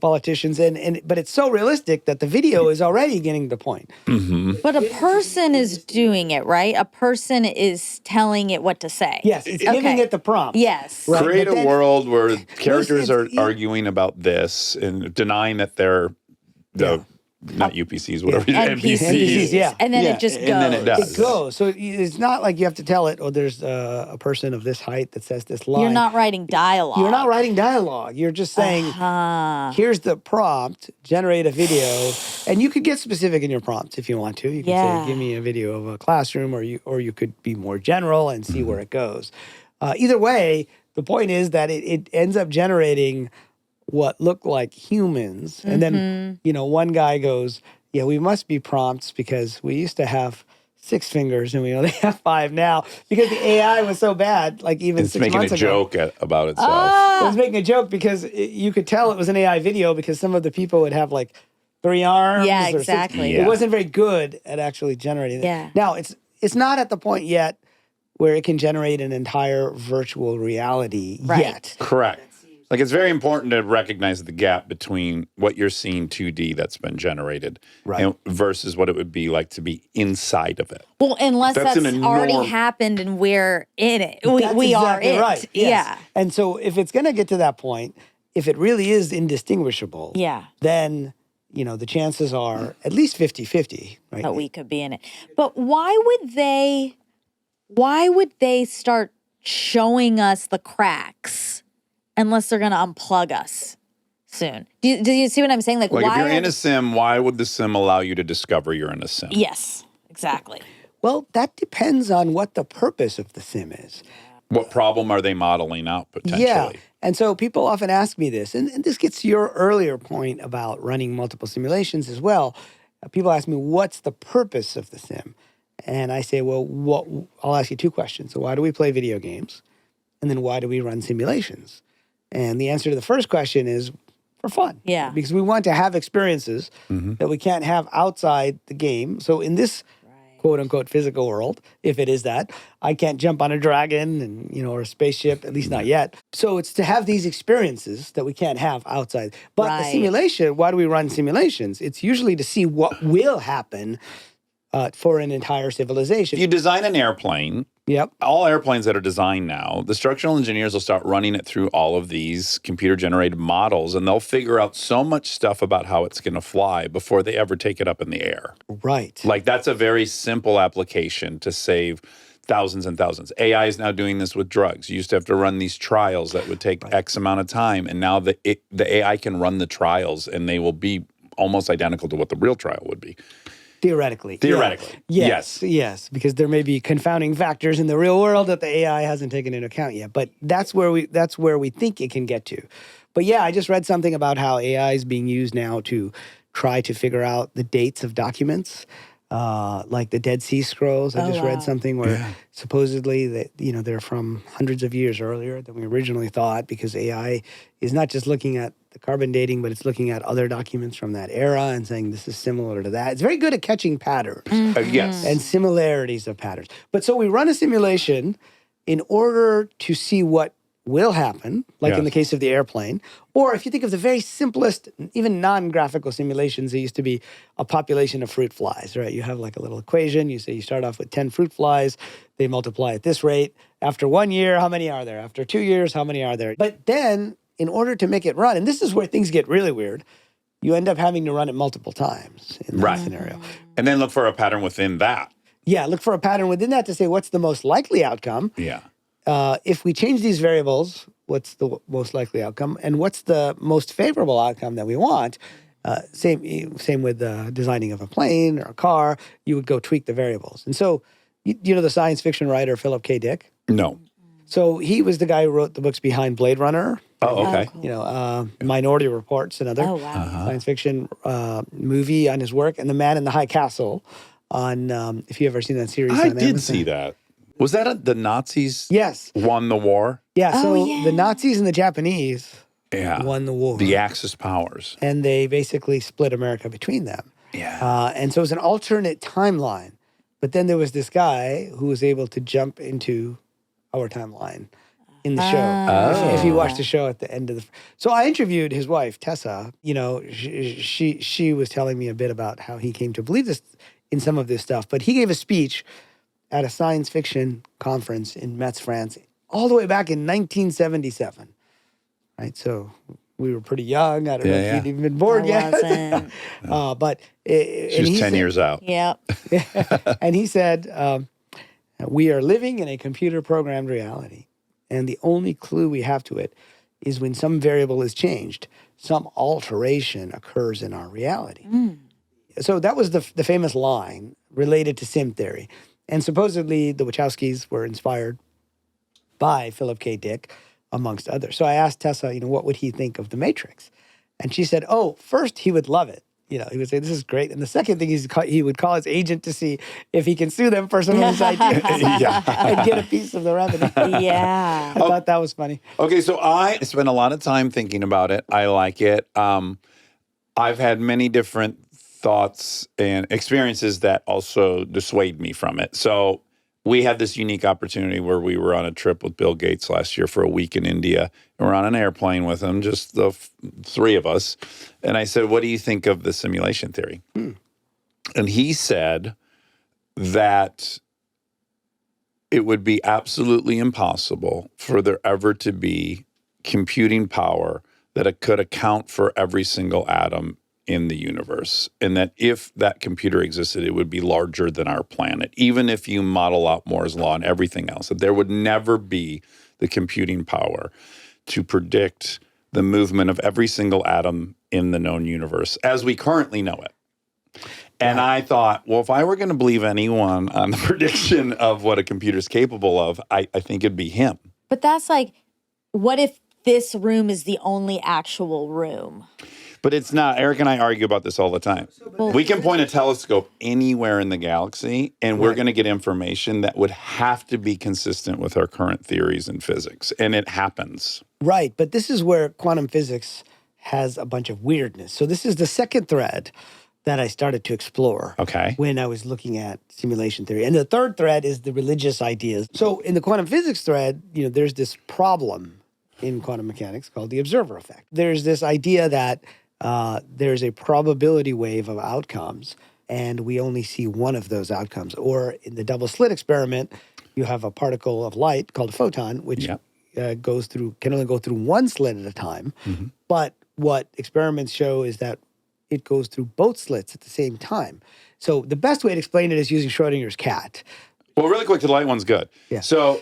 S4: politicians. But it's so realistic that the video is already getting the point.
S2: But a person is doing it, right? A person is telling it what to say.
S4: Yes, it's giving it the prompt.
S2: Yes.
S4: Right,
S1: Create a world where characters are arguing about this and denying that they're the not UPCs, whatever,
S2: NPCs.
S1: NPCs.
S4: Yeah.
S2: And then
S1: Yeah,
S2: it just goes.
S1: and then it does.
S4: It goes. So it's not like you have to tell it, oh, there's a person of this height that says this line.
S2: You're not writing dialogue.
S4: You're not writing dialogue. You're just saying, here's the prompt, generate a video. And you could get specific in your prompts if you want to. You can say, give me a video of a classroom, or you could be more general and see where it goes. Either way, the point is that it ends up generating what look like humans. And then, one guy goes, yeah, we must be prompts because we used to have 6 fingers and we only have 5 now because the AI was so bad, like even
S1: It's
S4: 6
S1: making
S4: months
S1: a
S4: ago.
S1: joke about itself.
S4: It was making a joke because you could tell it was an AI video because some of the people would have like 3 arms.
S2: Yeah,
S4: or 6.
S2: exactly.
S1: Yeah.
S4: It wasn't very good at actually generating it.
S2: Yeah.
S4: Now, it's not at the point yet where it can generate an entire virtual reality yet.
S1: Correct. Like, it's very important to recognize the gap between what you're seeing 2D that's been generated versus what it would be like to be inside of it.
S2: Well, unless
S1: That's
S2: that's
S1: an
S2: already
S1: enorm-
S2: happened and we're in it.
S4: That's
S2: We are
S4: exactly
S2: it.
S4: right. Yes.
S2: Yeah.
S4: And so if it's going to get to that point, if it really is indistinguishable,
S2: Yeah.
S4: then, the chances are at least 50-50, right?
S2: But we could be in it. But why would they start showing us the cracks unless they're going to unplug us soon? Do you see what I'm saying? Like
S1: Like,
S2: why
S1: if you're
S2: are
S1: in a sim, why would the sim allow you to discover you're in a sim?
S2: Yes, exactly.
S4: Well, that depends on what the purpose of the sim is.
S1: What problem are they modeling out potentially?
S4: Yeah. And so people often ask me this, and this gets to your earlier point about running multiple simulations as well. People ask me, what's the purpose of the sim? And I say, well, I'll ask you 2 questions. So why do we play video games? And then why do we run simulations? And the answer to the first question is for fun.
S2: Yeah.
S4: Because we want to have experiences that we can't have outside the game. So in this quote unquote physical world, if it is that, I can't jump on a dragon and, or a spaceship, at least not yet. So it's to have these experiences that we can't have outside. But the simulation, why do we run simulations? It's usually to see what will happen for an entire civilization.
S1: If you design an airplane, all airplanes that are designed now, the structural engineers will start running it through all of these computer-generated models, and they'll figure out so much stuff about how it's going to fly before they ever take it up in the air.
S4: Right.
S1: Like, that's a very simple application to save thousands and thousands. AI is now doing this with drugs. You used to have to run these trials that would take X amount of time, and now the AI can run the trials, and they will be almost identical to what the real trial would be.
S4: Theoretically.
S1: Yes.
S4: Yes, because there may be confounding factors in the real world that the AI hasn't taken into account yet. But that's where we think it can get to. But yeah, I just read something about how AI is being used now to try to figure out the dates of documents, like the Dead Sea Scrolls. I just read something where supposedly that they're from hundreds of years earlier than we originally thought, because AI is not just looking at the carbon dating, but it's looking at other documents from that era and saying this is similar to that. It's very good at catching patterns.
S1: Yes.
S4: And similarities of patterns. But so we run a simulation in order to see what will happen, like in the case of the airplane. Or if you think of the very simplest, even non-graphical simulations, there used to be a population of fruit flies, right? You have like a little equation. You say you start off with 10 fruit flies. They multiply at this rate. After 1 year, how many are there? After 2 years, how many are there? But then, in order to make it run, and this is where things get really weird, you end up having to run it multiple times in that scenario.
S1: And then look for a pattern within that.
S4: Yeah, look for a pattern within that to say what's the most likely outcome.
S1: Yeah.
S4: If we change these variables, what's the most likely outcome, and what's the most favorable outcome that we want? Same with designing of a plane or a car. You would go tweak the variables. And so, you know the science fiction writer Philip K. Dick?
S1: No.
S4: So he was the guy who wrote the books behind Blade Runner.
S1: Oh, okay.
S2: Cool.
S4: Minority Report's another science fiction movie on his work, and The Man in the High Castle on, if you ever seen that series
S1: I
S4: on
S1: did
S4: Amazon.
S1: see that. Was that the Nazis won the war?
S4: Yeah, so the Nazis and the Japanese won the war.
S1: The Axis powers.
S4: And they basically split America between them.
S1: Yeah.
S4: And so it was an alternate timeline. But then there was this guy who was able to jump into our timeline in the show. If you watch the show at the end of the... So I interviewed his wife, Tessa. She was telling me a bit about how he came to believe this in some of this stuff. But he gave a speech at a science fiction conference in Metz, France, all the way back in 1977. Right? So we were pretty young. I don't know
S1: Yeah,
S4: if you'd even been born
S2: I
S4: yet.
S2: wasn't.
S4: But
S1: She was 10 years out.
S2: Yep.
S4: and he said, we are living in a computer-programmed reality, and the only clue we have to it is when some variable is changed, some alteration occurs in our reality. So that was the famous line related to sim theory. And supposedly the Wachowskis were inspired by Philip K. Dick, amongst others. So I asked Tessa, what would he think of The Matrix? And she said, first he would love it. He would say, this is great. And the second thing is he would call his agent to see if he can sue them for some of his ideas and get a piece of the revenue.
S2: Yeah.
S4: I thought that was funny.
S1: Okay, so I spent a lot of time thinking about it. I like it. I've had many different thoughts and experiences that also dissuade me from it. So we had this unique opportunity where we were on a trip with Bill Gates last year for a week in India. And we're on an airplane with him, just the three of us. And I said, what do you think of the simulation theory? And he said that it would be absolutely impossible for there ever to be computing power that it could account for every single atom in the universe. And that if that computer existed, it would be larger than our planet, even if you model out Moore's law and everything else, that there would never be the computing power to predict the movement of every single atom in the known universe as we currently know it. And I thought, well, if I were going to believe anyone on the prediction of what a computer's capable of, I think it'd be him.
S2: But that's like, what if this room is the only actual room?
S1: But it's not. Eric and I argue about this all the time. We can point a telescope anywhere in the galaxy, and we're going to get information that would have to be consistent with our current theories in physics. And it happens.
S4: Right. But this is where quantum physics has a bunch of weirdness. So this is the second thread that I started to explore when I was looking at simulation theory. And the third thread is the religious ideas. So in the quantum physics thread, there's this problem in quantum mechanics called the observer effect. There's this idea that there's a probability wave of outcomes, and we only see one of those outcomes. Or in the double slit experiment, you have a particle of light called a photon, which can only go through one slit at a time. But what experiments show is that it goes through both slits at the same time. So the best way to explain it is using Schrödinger's cat.
S1: Well, really quick, the light one's good.
S4: Yeah.
S1: So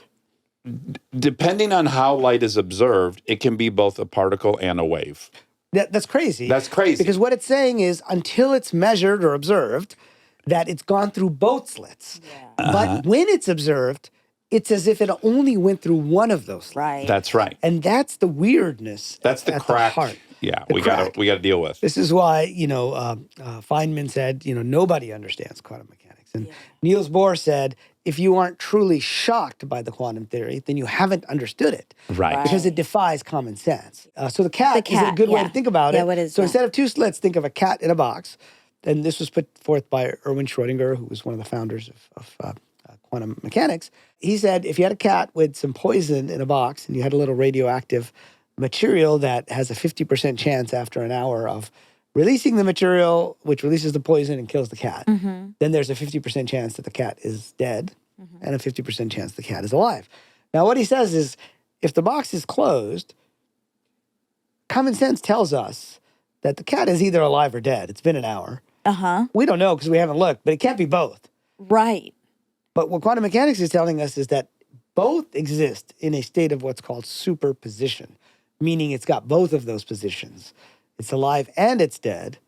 S1: depending on how light is observed, it can be both a particle and a wave.
S4: That's crazy.
S1: That's crazy.
S4: Because what it's saying is until it's measured or observed, that it's gone through both slits. Yeah. But when it's observed, it's as if it only went through one of those slits.
S2: Right.
S1: That's right.
S4: And that's the weirdness.
S1: That's the
S4: at
S1: crack.
S4: The heart.
S1: Yeah,
S4: the
S1: we got to deal with.
S4: This is why, Feynman said, nobody understands quantum mechanics. And Niels Bohr said, if you aren't truly shocked by the quantum theory, then you haven't understood it.
S1: Right.
S4: Because it defies common sense. So the cat is a good way to think about it.
S2: What is
S4: so
S2: that?
S4: instead of two slits, think of a cat in a box. And this was put forth by Erwin Schrödinger, who was one of the founders of quantum mechanics. He said, if you had a cat with some poison in a box and you had a little radioactive material that has a 50% chance after an hour of releasing the material, which releases the poison and kills the cat, then there's a 50% chance that the cat is dead and a 50% chance the cat is alive. Now, what he says is, if the box is closed, common sense tells us that the cat is either alive or dead. It's been an hour. We don't know because we haven't looked, but it can't be both.
S2: Right.
S4: But what quantum mechanics is telling us is that both exist in a state of what's called superposition, meaning it's got both of those positions. It's alive and it's dead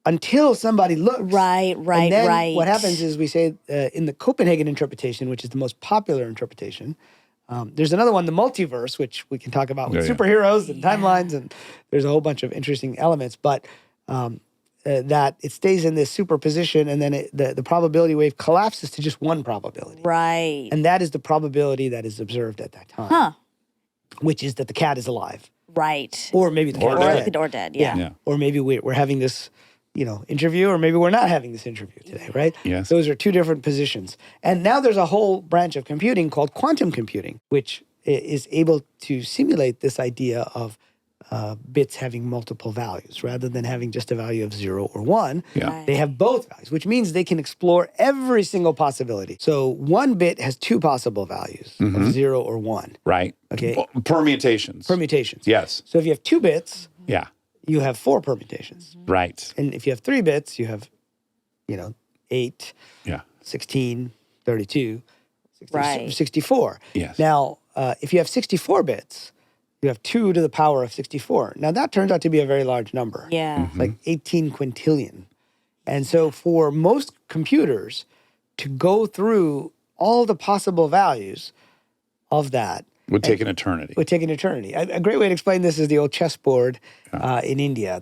S4: until somebody looks.
S2: Right.
S4: And then what happens is we say in the Copenhagen interpretation, which is the most popular interpretation, there's another one, the multiverse, which we can talk about with superheroes and timelines, and there's a whole bunch of interesting elements, but that it stays in this superposition, and then the probability wave collapses to just one probability.
S2: Right.
S4: And that is the probability that is observed at that time, which is that the cat is alive.
S2: Right.
S4: Or maybe the cat is dead.
S2: Or dead, yeah.
S4: Or maybe we're having this, interview, or maybe we're not having this interview today, right?
S1: Yes.
S4: Those are two different positions. And now there's a whole branch of computing called quantum computing, which is able to simulate this idea of bits having multiple values rather than having just a value of 0 or 1.
S1: Yeah.
S2: Right.
S4: They have both values, which means they can explore every single possibility. So one bit has two possible values of 0 or 1.
S1: Right.
S4: Okay.
S1: Well, permutations.
S4: Permutations.
S1: Yes.
S4: So if you have 2 bits,
S1: Yeah.
S4: you have 4 permutations.
S1: Right.
S4: And if you have 3 bits, you have, 8,
S1: Yeah.
S4: 16, 32, 60,
S2: Right.
S4: 64.
S1: Yes.
S4: Now, if you have 64 bits, you have 2 to the power of 64. Now, that turns out to be a very large number.
S2: Yeah.
S4: It's like 18 quintillion. And so for most computers to go through all the possible values of that
S1: Would take an eternity.
S4: would take an eternity. A great way to explain this is the old chessboard in India,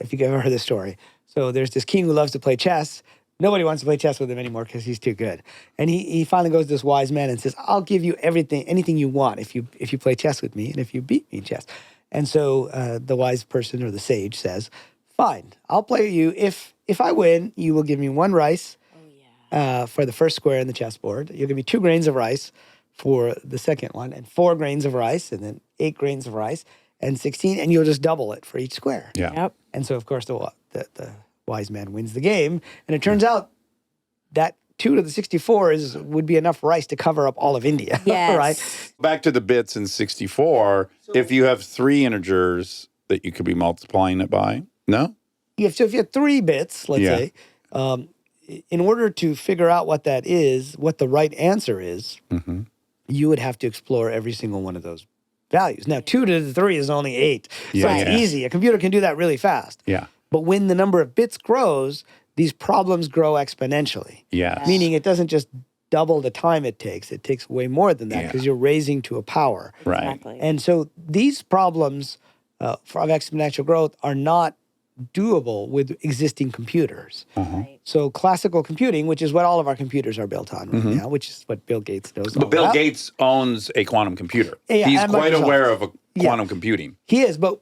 S4: if you've ever heard this story. So there's this king who loves to play chess. Nobody wants to play chess with him anymore because he's too good. And he finally goes to this wise man and says, I'll give you anything you want if you play chess with me and if you beat me in chess. And so the wise person or the sage says, fine, I'll play you. If I win, you will give me 1 rice for the first square in the chessboard. You'll give me 2 grains of rice for the second one, and 4 grains of rice, and then 8 grains of rice, and 16, and you'll just double it for each square.
S1: Yeah.
S2: Yep.
S4: And so, of course, the wise man wins the game. And it turns out that 2 to the 64 would be enough rice to cover up all of India.
S2: Yes.
S4: Right?
S1: Back to the bits in 64. If you have 3 integers that you could be multiplying it by, no?
S4: So if you have 3 bits, let's
S1: Yeah.
S4: say, in order to figure out what that is, what the right answer is, you would have to explore every single one of those values. Now, 2 to the 3 is only 8. So
S1: Yeah,
S4: it's
S1: yeah.
S4: easy. A computer can do that really fast.
S1: Yeah.
S4: But when the number of bits grows, these problems grow exponentially.
S1: Yes.
S4: Meaning it doesn't just double the time it takes way more than that
S1: Yeah.
S4: because you're raising to a power.
S1: Right.
S2: Exactly.
S4: And so these problems of exponential growth are not doable with existing computers.
S2: Right.
S4: So classical computing, which is what all of our computers are built on right now, which is what Bill Gates knows all
S1: But Bill
S4: about.
S1: Gates owns a quantum computer.
S4: Yeah,
S1: He's
S4: and
S1: quite
S4: Microsoft.
S1: aware of quantum computing.
S4: He is, but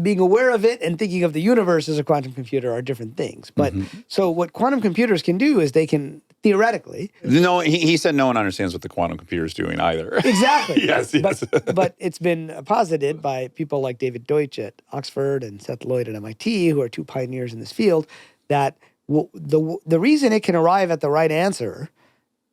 S4: being aware of it and thinking of the universe as a quantum computer are different things. But so what quantum computers can do is they can theoretically.
S1: No, he said no one understands what the quantum computer is doing either.
S4: Exactly.
S1: Yes, yes.
S4: But it's been posited by people like David Deutsch at Oxford and Seth Lloyd at MIT, who are 2 pioneers in this field, that the reason it can arrive at the right answer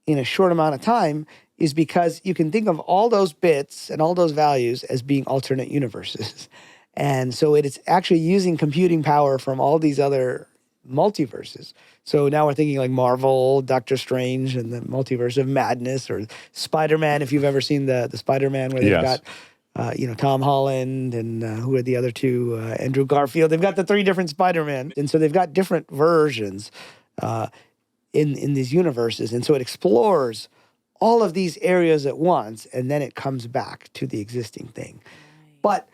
S4: in a short amount of time is because you can think of all those bits and all those values as being alternate universes. And so it is actually using computing power from all these other multiverses. So now we're thinking like Marvel, Doctor Strange, and the multiverse of madness, or Spider-Man, if you've ever seen the Spider-Man where they've
S1: Yes.
S4: got Tom Holland and who are the other 2? Andrew Garfield. They've got the 3 different Spider-Man. And so they've got different versions in these universes. And so it explores all of these areas at once, and then it comes back to the existing thing. But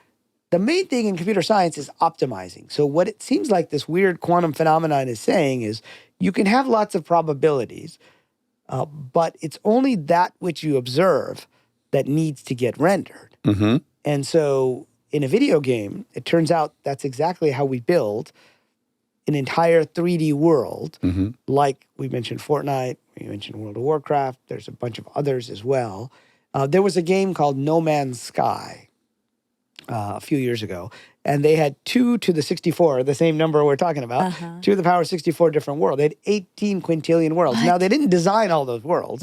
S4: the main thing in computer science is optimizing. So what it seems like this weird quantum phenomenon is saying is you can have lots of probabilities, but it's only that which you observe that needs to get rendered. And so in a video game, it turns out that's exactly how we build an entire 3D world. Like we mentioned Fortnite, we mentioned World of Warcraft, there's a bunch of others as well. There was a game called No Man's Sky a few years ago, and they had 2 to the 64, the same number we're talking about, 2 to the power of 64 different worlds. They had 18 quintillion worlds. Now, they didn't design all those worlds.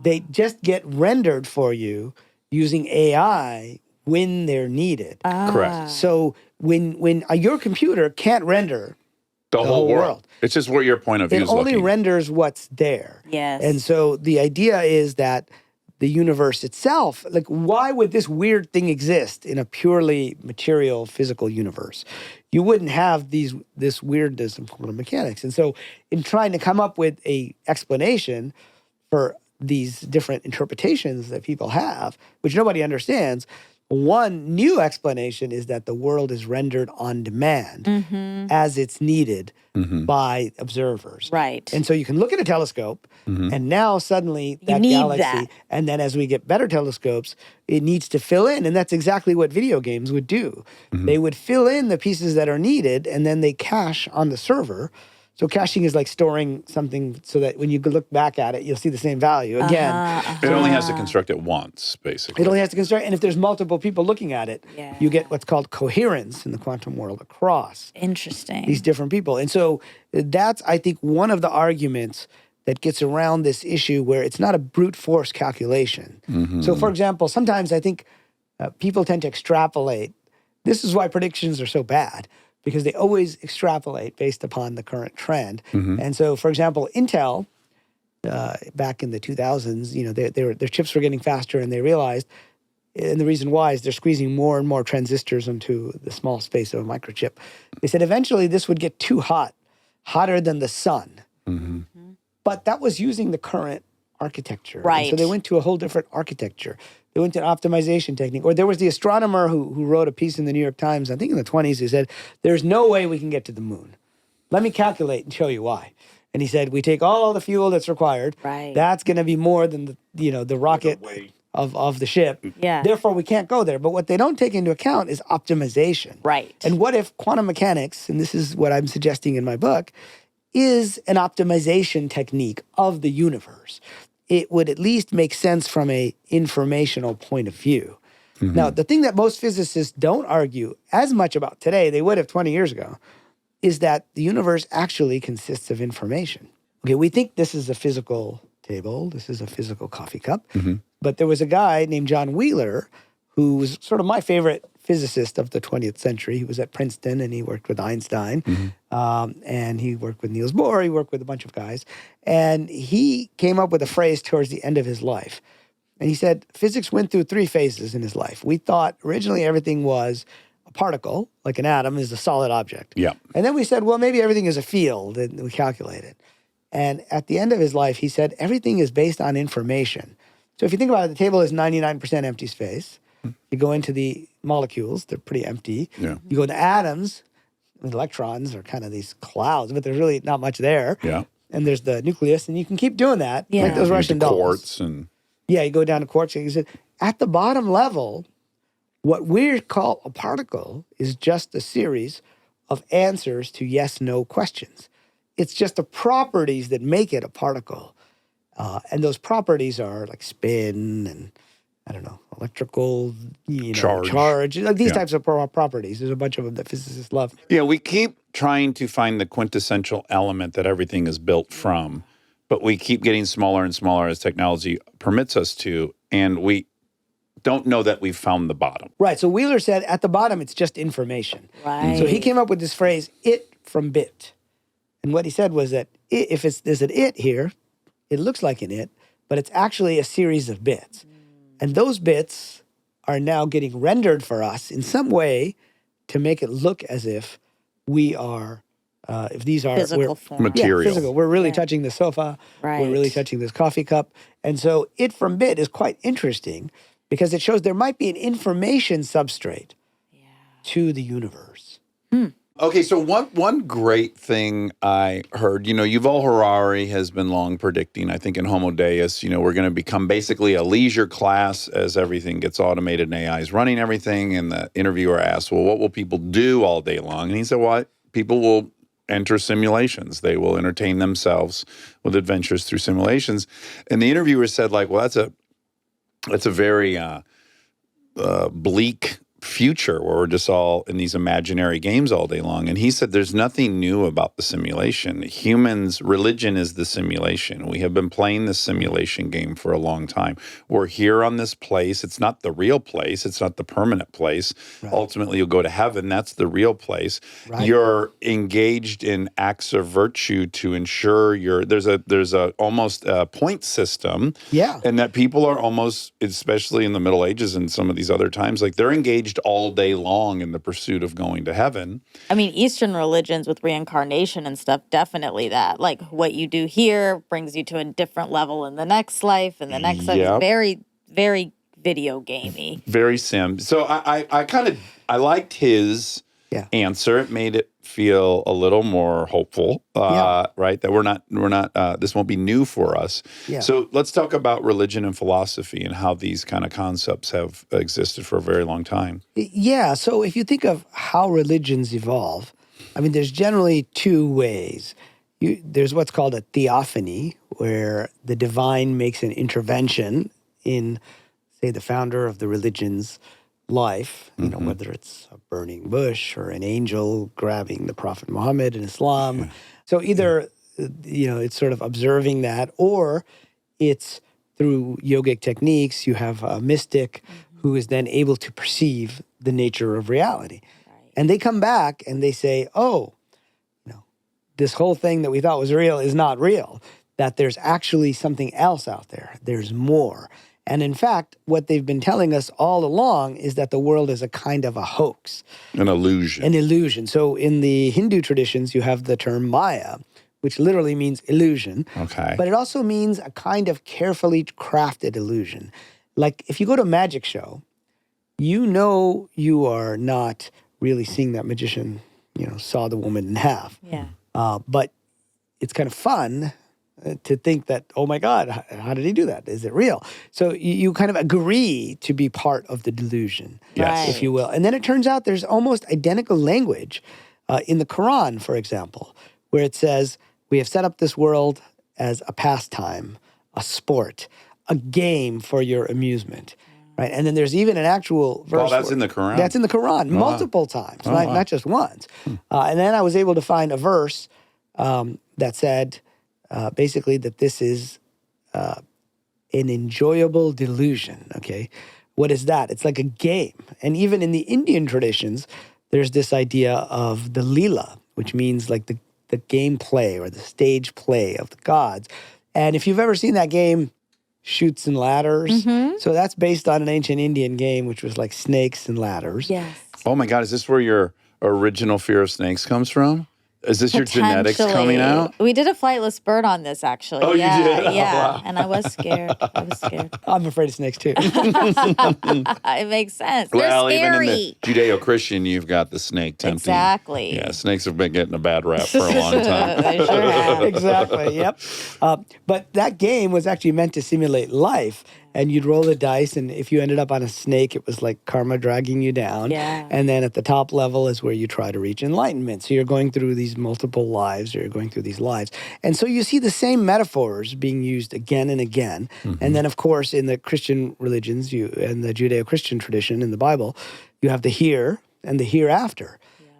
S4: They just get rendered for you using AI when they're needed.
S1: Correct.
S4: So when your computer can't render
S1: The whole
S4: world.
S1: world. It's just what your point of view
S4: it
S1: is
S4: only
S1: looking.
S4: renders what's there.
S2: Yes.
S4: And so the idea is that the universe itself, like, why would this weird thing exist in a purely material, physical universe? You wouldn't have this weirdness in quantum mechanics. And so in trying to come up with a explanation for these different interpretations that people have, which nobody understands, one new explanation is that the world is rendered on demand as it's needed by observers.
S2: Right.
S4: And so you can look at a telescope, and now suddenly that
S2: need
S4: galaxy,
S2: that.
S4: and then as we get better telescopes, it needs to fill in. And that's exactly what video games would do. They would fill in the pieces that are needed, and then they cache on the server So caching is like storing something so that when you look back at it, you'll see the same value. Again,
S1: It only has to construct it once, basically.
S4: it only has to construct, and if there's multiple people looking at it,
S2: Yeah.
S4: you get what's called coherence in the quantum world across
S2: Interesting.
S4: these different people. And so that's, I think, one of the arguments that gets around this issue where it's not a brute force calculation. So, for example, sometimes I think people tend to extrapolate. This is why predictions are so bad, because they always extrapolate based upon the current trend. And so, for example, Intel, back in the 2000s, their chips were getting faster, and they realized, and the reason why is they're squeezing more and more transistors into the small space of a microchip. They said eventually this would get too hot, hotter than the sun. But that was using the current architecture. And
S2: Right.
S4: so they went to a whole different architecture. They went to an optimization technique. Or there was the astronomer who wrote a piece in the New York Times, I think in the 20s, he said, there's no way we can get to the moon. Let me calculate and show you why. And he said, we take all the fuel that's required.
S2: Right.
S4: That's going to be more than the rocket of the ship.
S2: Yeah.
S4: Therefore, we can't go there. But what they don't take into account is optimization.
S2: Right.
S4: And what if quantum mechanics, and this is what I'm suggesting in my book, is an optimization technique of the universe? It would at least make sense from a informational point of view. Now, the thing that most physicists don't argue as much about today, they would have 20 years ago, is that the universe actually consists of information. Okay, we think this is a physical table, this is a physical coffee cup, but there was a guy named John Wheeler who was sort of my favorite physicist of the 20th century. He was at Princeton, and he worked with Einstein, and he worked with Niels Bohr, he worked with a bunch of guys, and he came up with a phrase towards the end of his life. And he said, physics went through 3 phases in his life. We thought originally everything was a particle, like an atom is a solid object.
S1: Yeah.
S4: And then we said, well, maybe everything is a field, and we calculated. And at the end of his life, he said, everything is based on information. So if you think about it, the table is 99% empty space. You go into the molecules, they're pretty empty.
S1: Yeah.
S4: You go into atoms, the electrons are kind of these clouds, but there's really not much there.
S1: Yeah.
S4: And there's the nucleus, and you can keep doing that,
S2: Yeah.
S4: like those Russian dolls.
S1: Quartz and
S4: Yeah, you go down to quartz. He said, at the bottom level, what we call a particle is just a series of answers to yes/no questions. It's just the properties that make it a particle. And those properties are like spin and, I don't know, electrical, charge, like these types of properties. There's a bunch of them that physicists love.
S1: Yeah, we keep trying to find the quintessential element that everything is built from, but we keep getting smaller and smaller as technology permits us to, and we don't know that we've found the bottom.
S4: Right. So Wheeler said at the bottom, it's just information.
S2: Right.
S4: So he came up with this phrase, it from bit. And what he said was that if there's an it here, it looks like an it, but it's actually a series of bits. And those bits are now getting rendered for us in some way to make it look as if we are, if these are
S2: Physical form.
S1: Material.
S4: Yeah, physical. We're really
S2: Yeah.
S4: touching the sofa.
S2: Right.
S4: We're really touching this coffee cup. And so it from bit is quite interesting because it shows there might be an information substrate to the universe.
S1: Okay, so one great thing I heard, Yuval Harari has been long predicting, I think in Homo Deus, we're going to become basically a leisure class as everything gets automated and AI is running everything. And the interviewer asked, well, what will people do all day long? And he said, well, people will enter simulations. They will entertain themselves with adventures through simulations. And the interviewer said, like, well, that's a very bleak future where we're just all in these imaginary games all day long. And he said there's nothing new about the simulation. Religion is the simulation. We have been playing this simulation game for a long time. We're here on this place. It's not the real place. It's not the permanent place. Right. Ultimately, you'll go to heaven. That's the real place. Right. You're engaged in acts of virtue to ensure there's a almost a point system.
S4: Yeah.
S1: And that people are almost, especially in the Middle Ages and some of these other times, like they're engaged all day long in the pursuit of going to heaven.
S2: I mean, Eastern religions with reincarnation and stuff, definitely that. Like what you do here brings you to a different level in the next life, and the next life is very, very video gamey. Very sim.
S1: So I liked his answer. It made it feel a little more hopeful, right? That we're not, this won't be new for us. Yeah. So let's talk about religion and philosophy and how these kind of concepts have existed for a very long time.
S4: Yeah. So if you think of how religions evolve, I mean, there's generally 2 ways. there's what's called a theophany, where the divine makes an intervention in, say, the founder of the religion's life, whether it's a burning bush or an angel grabbing the Prophet Muhammad in Islam. So either, it's sort of observing that, or it's through yogic techniques, you have a mystic who is then able to perceive the nature of reality. Right. And they come back and they say, this whole thing that we thought was real is not real, that there's actually something else out there. There's more. And in fact, what they've been telling us all along is that the world is a kind of a hoax.
S1: An illusion.
S4: An illusion. So in the Hindu traditions, you have the term Maya, which literally means illusion.
S1: Okay.
S4: But it also means a kind of carefully crafted illusion. Like if you go to a magic show, you are not really seeing that magician, saw the woman in half.
S2: Yeah.
S4: But it's kind of fun to think that, oh my God, how did he do that? Is it real? So you kind of agree to be part of the delusion,
S1: Yes.
S4: if you will. And then it turns out there's almost identical language in the Quran, for example, where it says, we have set up this world as a pastime, a sport, a game for your amusement. Right. And then there's even an actual verse.
S1: Oh, that's in the Quran?
S4: That's in the Quran multiple times, not just once. And then I was able to find a verse that said basically that this is an enjoyable delusion. Okay. What is that? It's like a game. And even in the Indian traditions, there's this idea of the Leela, which means like the game play or the stage play of the gods. And if you've ever seen that game, Chutes and Ladders. So that's based on an ancient Indian game, which was like snakes and ladders.
S2: Yes.
S1: Oh my God, is this where your original fear of snakes comes from? Is this your genetics coming out?
S2: We did a flightless bird on this, actually.
S1: Oh,
S2: yeah,
S1: you did?
S2: Yeah,
S1: Oh, wow.
S2: And I was scared.
S4: I'm afraid of snakes too.
S2: It makes sense. They're scary.
S1: Even in the Judeo-Christian, you've got the snake tempting.
S2: Exactly.
S1: Yeah, snakes have been getting a bad rap for a long time.
S2: They sure have.
S4: Exactly, yep. But that game was actually meant to simulate life. And you'd roll the dice, and if you ended up on a snake, it was like karma dragging you down.
S2: Yeah.
S4: And then at the top level is where you try to reach enlightenment. So you're going through these multiple lives, or you're going through these lives. And so you see the same metaphors being used again and again. And then, of course, in the Christian religions, in the Judeo-Christian tradition, in the Bible, you have the here and the hereafter.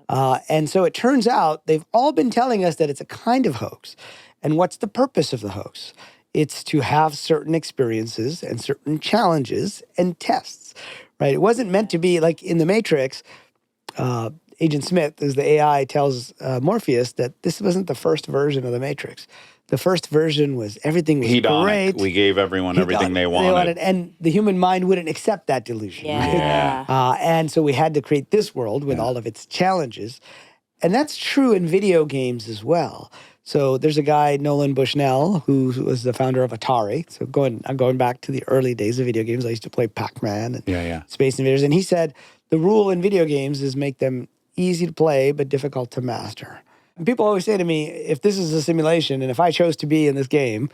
S4: And so it turns out they've all been telling us that it's a kind of hoax. And what's the purpose of the hoax? It's to have certain experiences and certain challenges and tests, right? It wasn't meant to be like in the Matrix. Agent Smith, as the AI, tells Morpheus that this wasn't the first version of the Matrix. The first version was everything was great.
S1: We gave everyone everything they wanted.
S4: And the human mind wouldn't accept that delusion.
S2: Yeah.
S4: And so we had to create this world with all of its challenges. And that's true in video games as well. So there's a guy, Nolan Bushnell, who was the founder of Atari. So I'm going back to the early days of video games. I used to play Pac-Man and Space Invaders. And he said the rule in video games is make them easy to play but difficult to master. And people always say to me, if this is a simulation and if I chose to be in this game,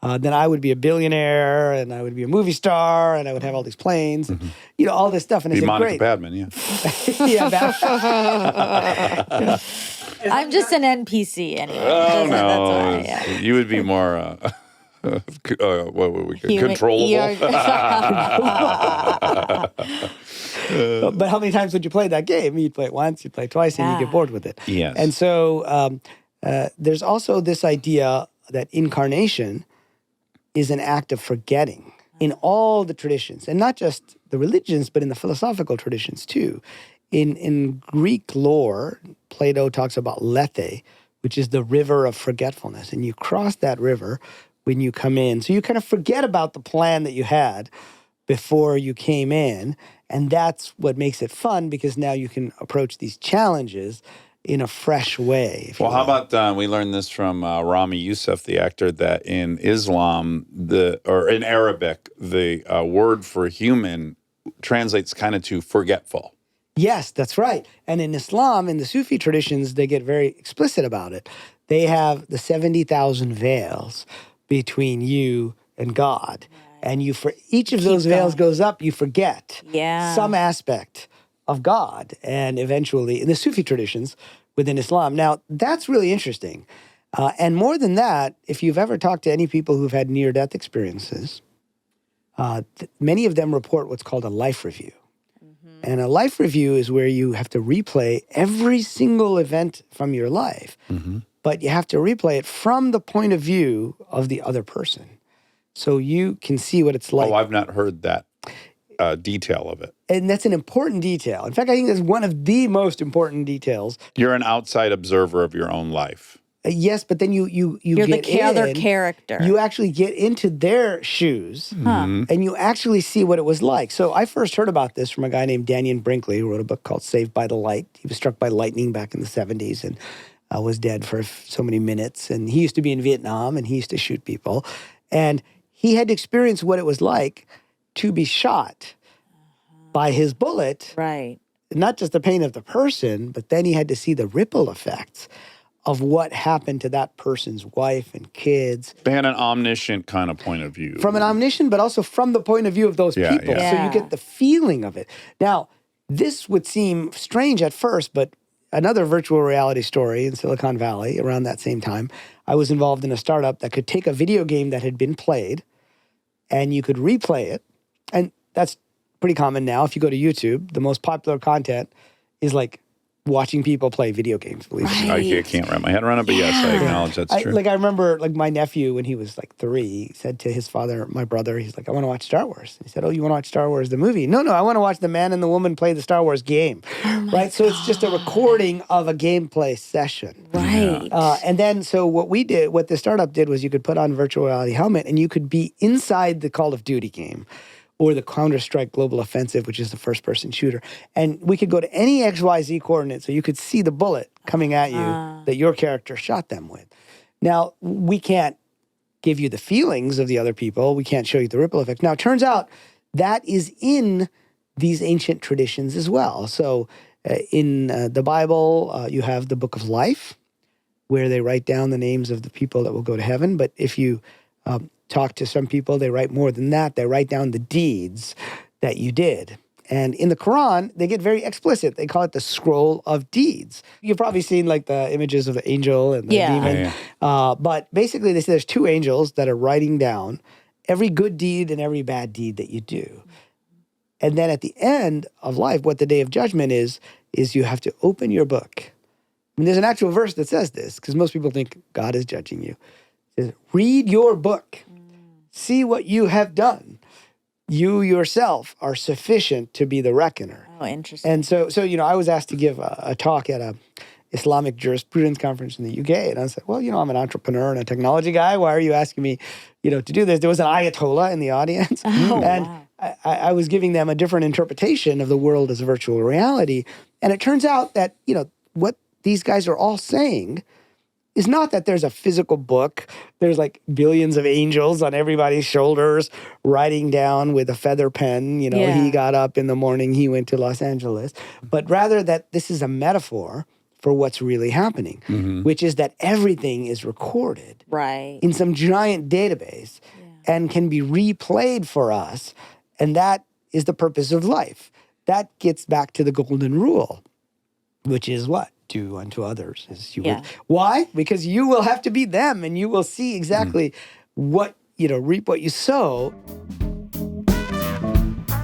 S4: then I would be a billionaire and I would be a movie star and I would have all these planes and all this stuff. And I said,
S1: Monica
S4: great.
S1: Badman,
S4: Yeah,
S2: I'm just an NPC anyway.
S1: Oh, no.
S2: That's why,
S1: You would be more, what would we call controllable?
S4: But how many times would you play that game? You'd play it once, you'd play it twice, and you get bored with it.
S1: Yes.
S4: And so there's also this idea that incarnation is an act of forgetting in all the traditions, and not just the religions, but in the philosophical traditions too. In Greek lore, Plato talks about Lethe, which is the river of forgetfulness. And you cross that river when you come in. So you kind of forget about the plan that you had before you came in. And that's what makes it fun, because now you can approach these challenges in a fresh way.
S1: Well, how about we learned this from Rami Youssef, the actor, that in Islam, or in Arabic, the word for human translates kind of to forgetful.
S4: Yes, that's right. And in Islam, in the Sufi traditions, they get very explicit about it. They have the 70,000 veils between you and God. And for each of those veils goes up, you forget some aspect of God. And eventually, in the Sufi traditions within Islam. Now, that's really interesting And more than that, if you've ever talked to any people who've had near-death experiences, many of them report what's called a life review. And a life review is where you have to replay every single event from your life, but you have to replay it from the point of view of the other person. So you can see what it's like.
S1: Oh, I've not heard that detail of it.
S4: And that's an important detail. In fact, I think that's one of the most important details.
S1: You're an outside observer of your own life.
S4: Yes, but then you're
S2: the
S4: get
S2: other
S4: in,
S2: character.
S4: You actually get into their shoes, and you actually see what it was like. So I first heard about this from a guy named Daniel Brinkley, who wrote a book called Saved by the Light. He was struck by lightning back in the 70s and was dead for so many minutes. And he used to be in Vietnam, and he used to shoot people. And he had to experience what it was like to be shot by his bullet.
S2: Right.
S4: Not just the pain of the person, but then he had to see the ripple effects of what happened to that person's wife and kids.
S1: They had an omniscient kind of point of view.
S4: From an omniscient, but also from the point of view of those people.
S1: Yeah.
S4: So you get the feeling of it. Now, this would seem strange at first, but another virtual reality story in Silicon Valley around that same time, I was involved in a startup that could take a video game that had been played and you could replay it. And that's pretty common now. If you go to YouTube, the most popular content is like watching people play video games, believe it or not.
S1: I can't wrap my head around it, but yes, I acknowledge that's true.
S4: I remember my nephew, when he was like 3, he said to his father, my brother, he's like, I want to watch Star Wars. He said, oh, you want to watch Star Wars, the movie? No, I want to watch the man and the woman play the Star Wars game. Right? So it's just a recording of a gameplay session.
S2: Right.
S4: And then, so what the startup did was you could put on virtual reality helmet and you could be inside the Call of Duty game, or the Counter-Strike Global Offensive, which is the first-person shooter. And we could go to any XYZ coordinate so you could see the bullet coming at you that your character shot them with. Now, we can't give you the feelings of the other people. We can't show you the ripple effect. Now, it turns out that is in these ancient traditions as well. So in the Bible, you have the Book of Life, where they write down the names of the people that will go to heaven. But if you talk to some people, they write more than that. They write down the deeds that you did. And in the Quran, they get very explicit. They call it the scroll of deeds. You've probably seen like the images of the angel and the demon. But basically, they say there's 2 angels that are writing down every good deed and every bad deed that you do. And then at the end of life, what the day of judgment is you have to open your book. And there's an actual verse that says this, because most people think God is judging you. It says, read your book. See what you have done. You yourself are sufficient to be the reckoner.
S2: Oh, interesting.
S4: And so I was asked to give a talk at a Islamic jurisprudence conference in the UK. And I said, well, I'm an entrepreneur and a technology guy. Why are you asking me, to do this? There was an Ayatollah in the audience.
S2: Wow.
S4: I was giving them a different interpretation of the world as virtual reality. And it turns out that, what these guys are all saying is not that there's a physical book. There's like billions of angels on everybody's shoulders writing down with a feather pen, he got up in the morning, he went to Los Angeles. But rather that this is a metaphor for what's really happening, which is that everything is recorded in some giant database and can be replayed for us. And that is the purpose of life. That gets back to the golden rule, which is what? Do unto others as you would. Why? Because you will have to be them and you will see exactly what, reap what you sow.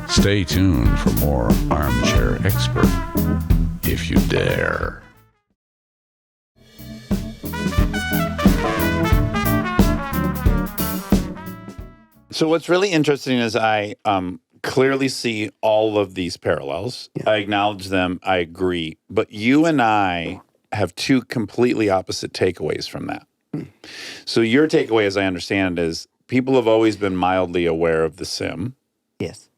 S5: Stay tuned for more Armchair Expert, if you dare.
S1: So what's really interesting is I clearly see all of these parallels. I acknowledge them. I agree. But you and I have 2 completely opposite takeaways from that. So your takeaway, as I understand it, is people have always been mildly aware of the sim.
S4: Yes.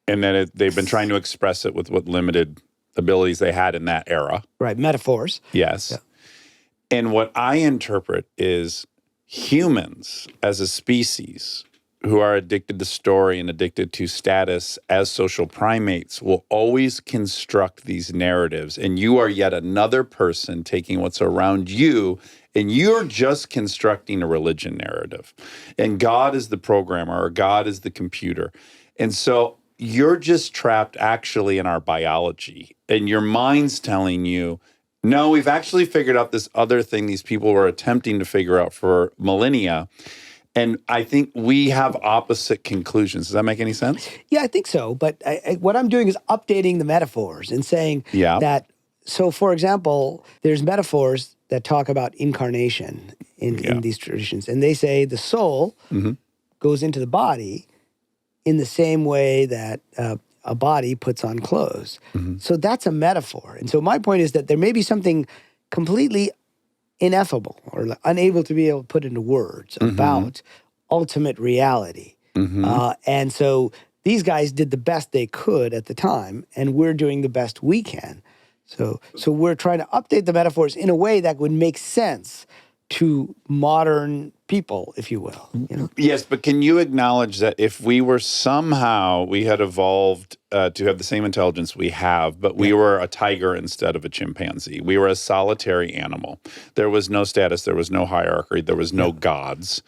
S1: And that they've been trying to express it with what limited abilities they had in that era.
S4: Right. Metaphors.
S1: Yes.
S4: Yeah.
S1: And what I interpret is humans as a species who are addicted to story and addicted to status as social primates will always construct these narratives. And you are yet another person taking what's around you, and you're just constructing a religion narrative. And God is the programmer, or God is the computer. And so you're just trapped actually in our biology. And your mind's telling you, No, we've actually figured out this other thing these people were attempting to figure out for millennia. And I think we have opposite conclusions. Does that make any sense?
S4: Yeah, I think so. But what I'm doing is updating the metaphors and saying that, so for example, there's metaphors that talk about incarnation in these traditions. And they say the soul goes into the body in the same way that a body puts on clothes. So that's a metaphor. And so my point is that there may be something completely ineffable or unable to be able to put into words about ultimate reality. And so these guys did the best they could at the time, and we're doing the best we can. So we're trying to update the metaphors in a way that would make sense to modern people, if you will. You know?
S1: Yes, but can you acknowledge that if we were somehow, we had evolved to have the same intelligence we have, but we were a tiger instead of a chimpanzee. We were a solitary animal. There was no status, there was no hierarchy, there was no gods.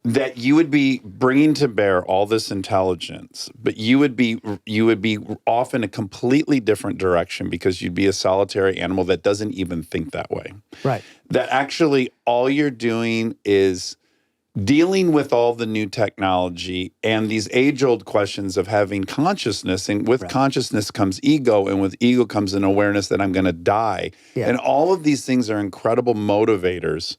S1: That you would be bringing to bear all this intelligence, but you would be off in a completely different direction because you'd be a solitary animal that doesn't even think that way.
S4: Right.
S1: That actually all you're doing is dealing with all the new technology and these age-old questions of having consciousness, and with consciousness comes ego, and with ego comes an awareness that I'm going to die. And all of these things are incredible motivators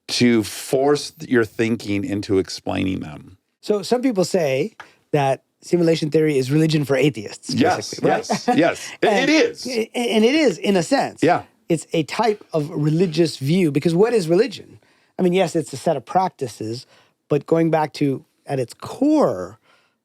S1: to force your thinking into explaining them.
S4: So some people say that simulation theory is religion for atheists.
S1: Yes,
S4: right?
S1: yes. It is.
S4: And it is, in a sense.
S1: Yeah.
S4: It's a type of religious view, because what is religion? I mean, yes, it's a set of practices, but going back to, at its core,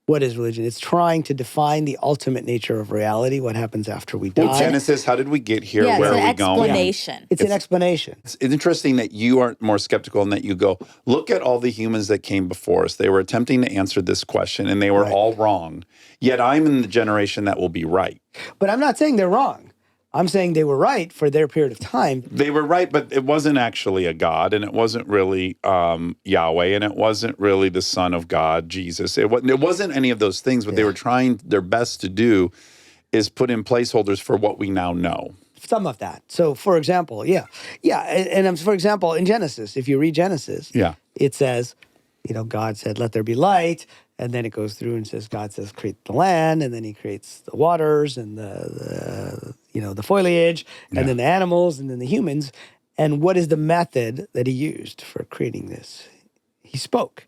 S4: what is religion? It's trying to define the ultimate nature of reality, what happens after we die.
S1: Well, Genesis, how did we get here?
S2: Yeah,
S1: Where
S2: it's
S1: are we
S2: an
S1: going?
S2: explanation.
S4: It's an explanation.
S1: It's interesting that you aren't more skeptical and that you go, look at all the humans that came before us. They were attempting to answer this question and they were all wrong. Yet I'm in the generation that will be right.
S4: But I'm not saying they're wrong. I'm saying they were right for their period of time.
S1: They were right, but it wasn't actually a God, and it wasn't really Yahweh, and it wasn't really the Son of God, Jesus. It wasn't any of those things. What they were trying their best to do is put in placeholders for what we now know.
S4: Some of that. So, for example, and for example, in Genesis, if you read Genesis, it says, God said, "Let there be light." And then it goes through and says, God says, create the land, and then he creates the waters and the foliage, and then the animals, and then the humans. And what is the method that he used for creating this? He spoke.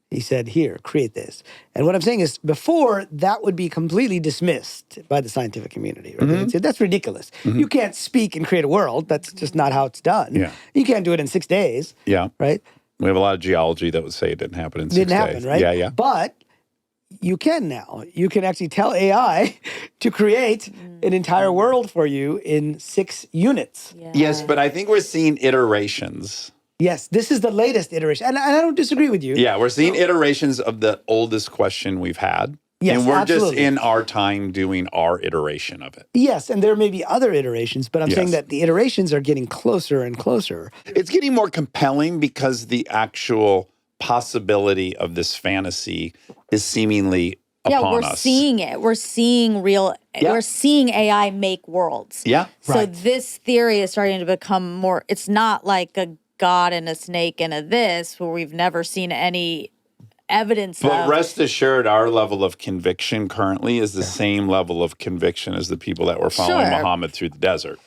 S4: He said, here, create this. And what I'm saying is, before, that would be completely dismissed by the scientific community. Right? They'd say, that's ridiculous. You can't speak and create a world. That's just not how it's done. You can't do it in 6 days. Right?
S1: We have a lot of geology that would say it didn't happen in 6 days.
S4: Didn't happen, right?
S1: Yeah.
S4: But you can now. You can actually tell AI to create an entire world for you in 6 units.
S1: Yes, but I think we're seeing iterations.
S4: Yes, this is the latest iteration. And I don't disagree with you.
S1: Yeah, we're seeing iterations of the oldest question we've had.
S4: Yes,
S1: and we're
S4: absolutely.
S1: just in our time doing our iteration of it.
S4: Yes, and there may be other iterations, but I'm saying that the iterations are getting closer and closer.
S1: It's getting more compelling because the actual possibility of this fantasy is seemingly upon us.
S2: We're seeing it. We're seeing we're seeing AI make worlds. So this theory is starting to become more, it's not like a God and a snake and a this, where we've never seen any evidence
S1: But
S2: of.
S1: rest assured, our level of conviction currently is the same level of conviction as the people that were following Muhammad through the desert.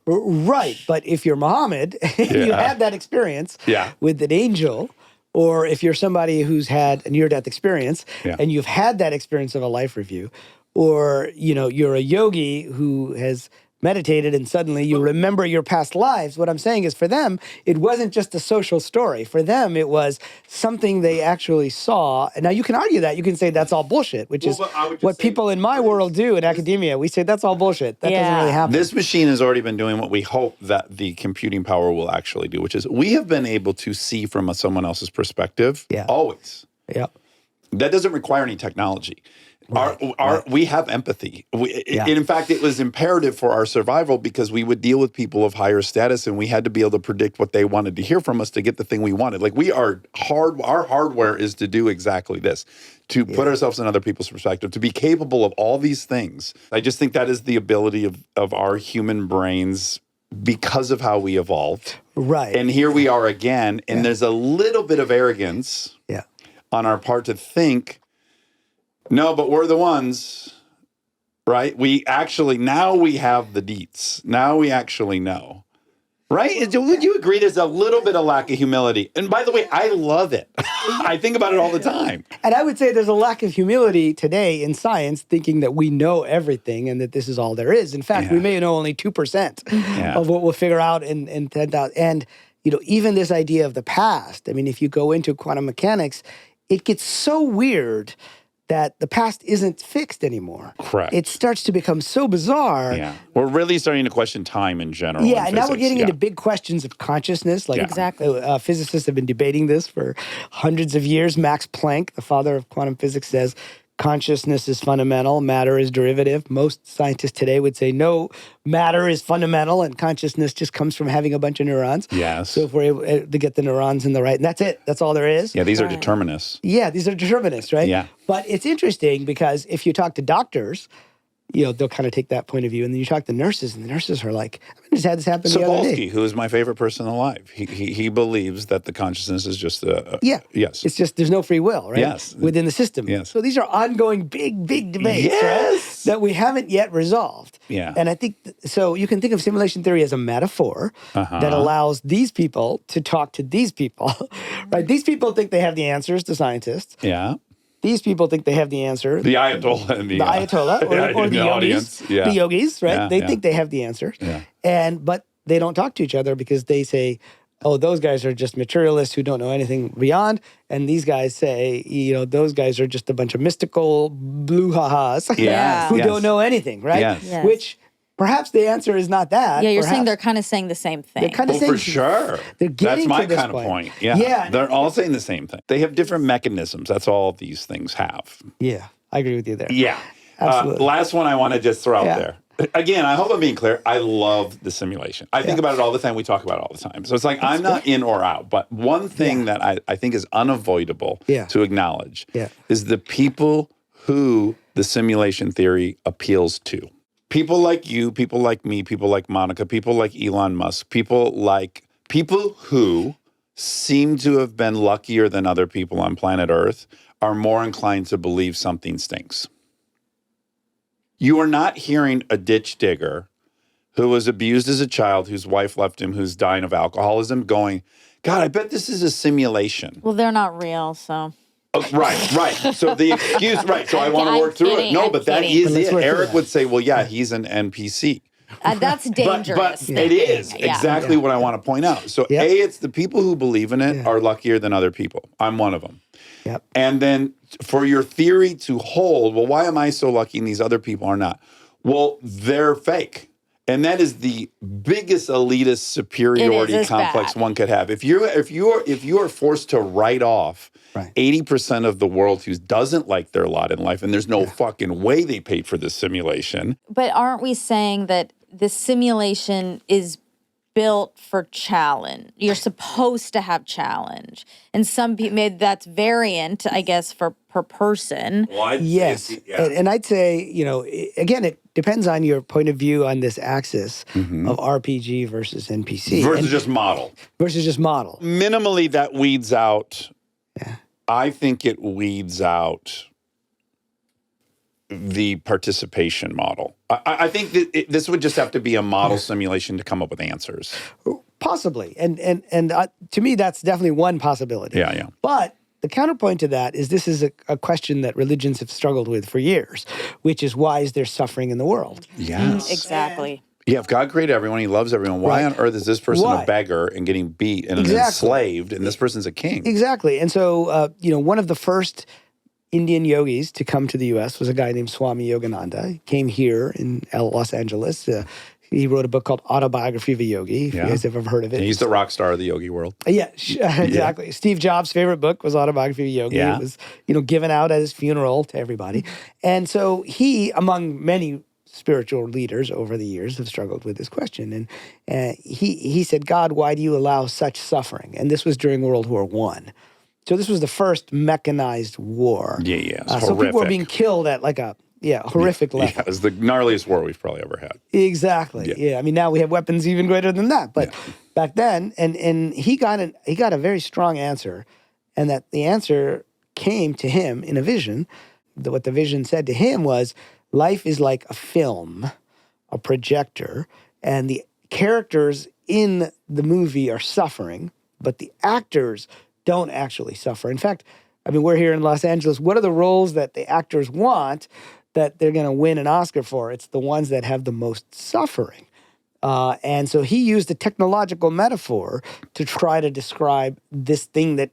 S4: Right, but if you're Muhammad, you had that experience with an angel, or if you're somebody who's had a near-death experience and you've had that experience of a life review, or you're a yogi who has meditated and suddenly you remember your past lives. What I'm saying is, for them, it wasn't just a social story. For them, it was something they actually saw. And now you can argue that. You can say that's all bullshit, which is what people in my world do in academia. We say that's all bullshit. That doesn't really happen.
S1: This machine has already been doing what we hope that the computing power will actually do, which is we have been able to see from someone else's perspective always. That doesn't require any technology. We have empathy. In fact, it was imperative for our survival because we would deal with people of higher status and we had to be able to predict what they wanted to hear from us to get the thing we wanted. Like our hardware is to do exactly this, to put ourselves in other people's perspective, to be capable of all these things. I just think that is the ability of our human brains because of how we evolved.
S4: Right.
S1: And here we are again, and there's a little bit of arrogance on our part to think, no, but we're the ones, right? Now we have the deets. Now we actually know. Right? Would you agree there's a little bit of lack of humility? And by the way, I love it. I think about it all the time.
S4: And I would say there's a lack of humility today in science, thinking that we know everything and that this is all there is. In fact, we may know only 2% of what we'll figure out in 10,000. And, even this idea of the past, I mean, if you go into quantum mechanics, it gets so weird that the past isn't fixed anymore.
S1: Correct.
S4: It starts to become so bizarre.
S1: Yeah. We're really starting to question time in general.
S4: Yeah, and now we're getting into big questions of consciousness. Like physicists have been debating this for hundreds of years. Max Planck, the father of quantum physics, says consciousness is fundamental, matter is derivative. Most scientists today would say, no, matter is fundamental, and consciousness just comes from having a bunch of neurons.
S1: Yes.
S4: So if we're able to get the neurons in the right, and that's it. That's all there is.
S1: Yeah, these are determinists.
S4: Yeah, these are determinists, right?
S1: Yeah.
S4: But it's interesting because if you talk to doctors, they'll kind of take that point of view. And then you talk to nurses, and the nurses are like, I just had this happen the other day.
S1: who is my favorite person alive, he believes that the consciousness is just yes.
S4: It's just there's no free will, right?
S1: Yes.
S4: Within the system.
S1: Yes.
S4: So these are ongoing big debates, right? That we haven't yet resolved.
S1: Yeah.
S4: And I think, so you can think of simulation theory as a metaphor that allows these people to talk to these people, right? These people think they have the answers to scientists.
S1: Yeah.
S4: These people think they have the answer.
S1: The Ayatollah and the
S4: Ayatollah or the yogis.
S1: Audience. Yeah.
S4: The yogis, right?
S1: Yeah,
S4: they think they have the answer.
S1: Yeah.
S4: But they don't talk to each other because they say, oh, those guys are just materialists who don't know anything beyond. And these guys say, those guys are just a bunch of mystical blue ha-has who don't know anything, right?
S1: Yes.
S4: Which perhaps the answer is not that.
S2: Yeah, you're saying they're kind of saying the same thing.
S4: They're kind of saying,
S1: for sure.
S4: They're getting
S1: That's my
S4: to this
S1: kind of point. Yeah.
S4: Yeah.
S1: They're all saying the same thing. They have different mechanisms. That's all these things have.
S4: Yeah, I agree with you there.
S1: Yeah.
S4: Absolutely.
S1: Last one I want to just throw out there. Again, I hope I'm being clear. I love the simulation. I think about it all the time. We talk about it all the time. So it's like I'm not in or out. But one thing that I think is unavoidable to acknowledge is the people who the simulation theory appeals to. People like you, people like me, people like Monica, people like Elon Musk, people who seem to have been luckier than other people on planet Earth are more inclined to believe something stinks. You are not hearing a ditch digger who was abused as a child, whose wife left him, who's dying of alcoholism, going, God, I bet this is a simulation.
S2: Well, they're not real, so...
S1: Oh, right. So the excuse, so I want to work through it. No, but that is it. Eric would say, well, yeah, he's an NPC.
S2: That's dangerous.
S1: But it is exactly what I want to point out. So A, it's the people who believe in it are luckier than other people. I'm one of them.
S4: Yep.
S1: And then for your theory to hold, well, why am I so lucky and these other people are not? Well, they're fake. And that is the biggest elitist superiority complex one could have. If you are forced to write off 80% of the world who doesn't like their lot in life, and there's no fucking way they paid for this simulation.
S2: But aren't we saying that the simulation is built for challenge? You're supposed to have challenge. And some people, maybe that's variant, I guess, per person.
S1: Well,
S4: yes. And I'd say, again, it depends on your point of view on this axis of RPG versus NPC.
S1: Versus just model.
S4: Minimally,
S1: that weeds out... Yeah. I think it weeds out the participation model. I think that this would just have to be a model simulation to come up with answers.
S4: Possibly. And to me, that's definitely one possibility.
S1: Yeah.
S4: But the counterpoint to that is this is a question that religions have struggled with for years, which is why is there suffering in the world?
S1: Yes.
S2: Exactly.
S1: Yeah, if God created everyone, he loves everyone. Why on earth is this person a beggar and getting beat and enslaved, and this person's a king?
S4: Exactly. And so, one of the first Indian yogis to come to the U.S. was a guy named Swami Yogananda. He came here in Los Angeles. He wrote a book called Autobiography of a Yogi, if you guys have ever heard of it.
S1: And he's the rock star of the yogi world.
S4: Yeah, exactly. Steve Jobs' favorite book was Autobiography of a Yogi. It was, given out at his funeral to everybody. And so he, among many spiritual leaders over the years, have struggled with this question. And he said, God, why do you allow such suffering? And this was during World War I. So this was the first mechanized war.
S1: Yeah.
S4: So people were being killed at like a horrific level.
S1: Yeah, it was the gnarliest war we've probably ever had.
S4: Exactly. Yeah. I mean, now we have weapons even greater than that. But back then, and he got a very strong answer, and that the answer came to him in a vision. What the vision said to him was, life is like a film, a projector, and the characters in the movie are suffering, but the actors don't actually suffer. In fact, I mean, we're here in Los Angeles. What are the roles that the actors want that they're going to win an Oscar for? It's the ones that have the most suffering. And so he used a technological metaphor to try to describe this thing that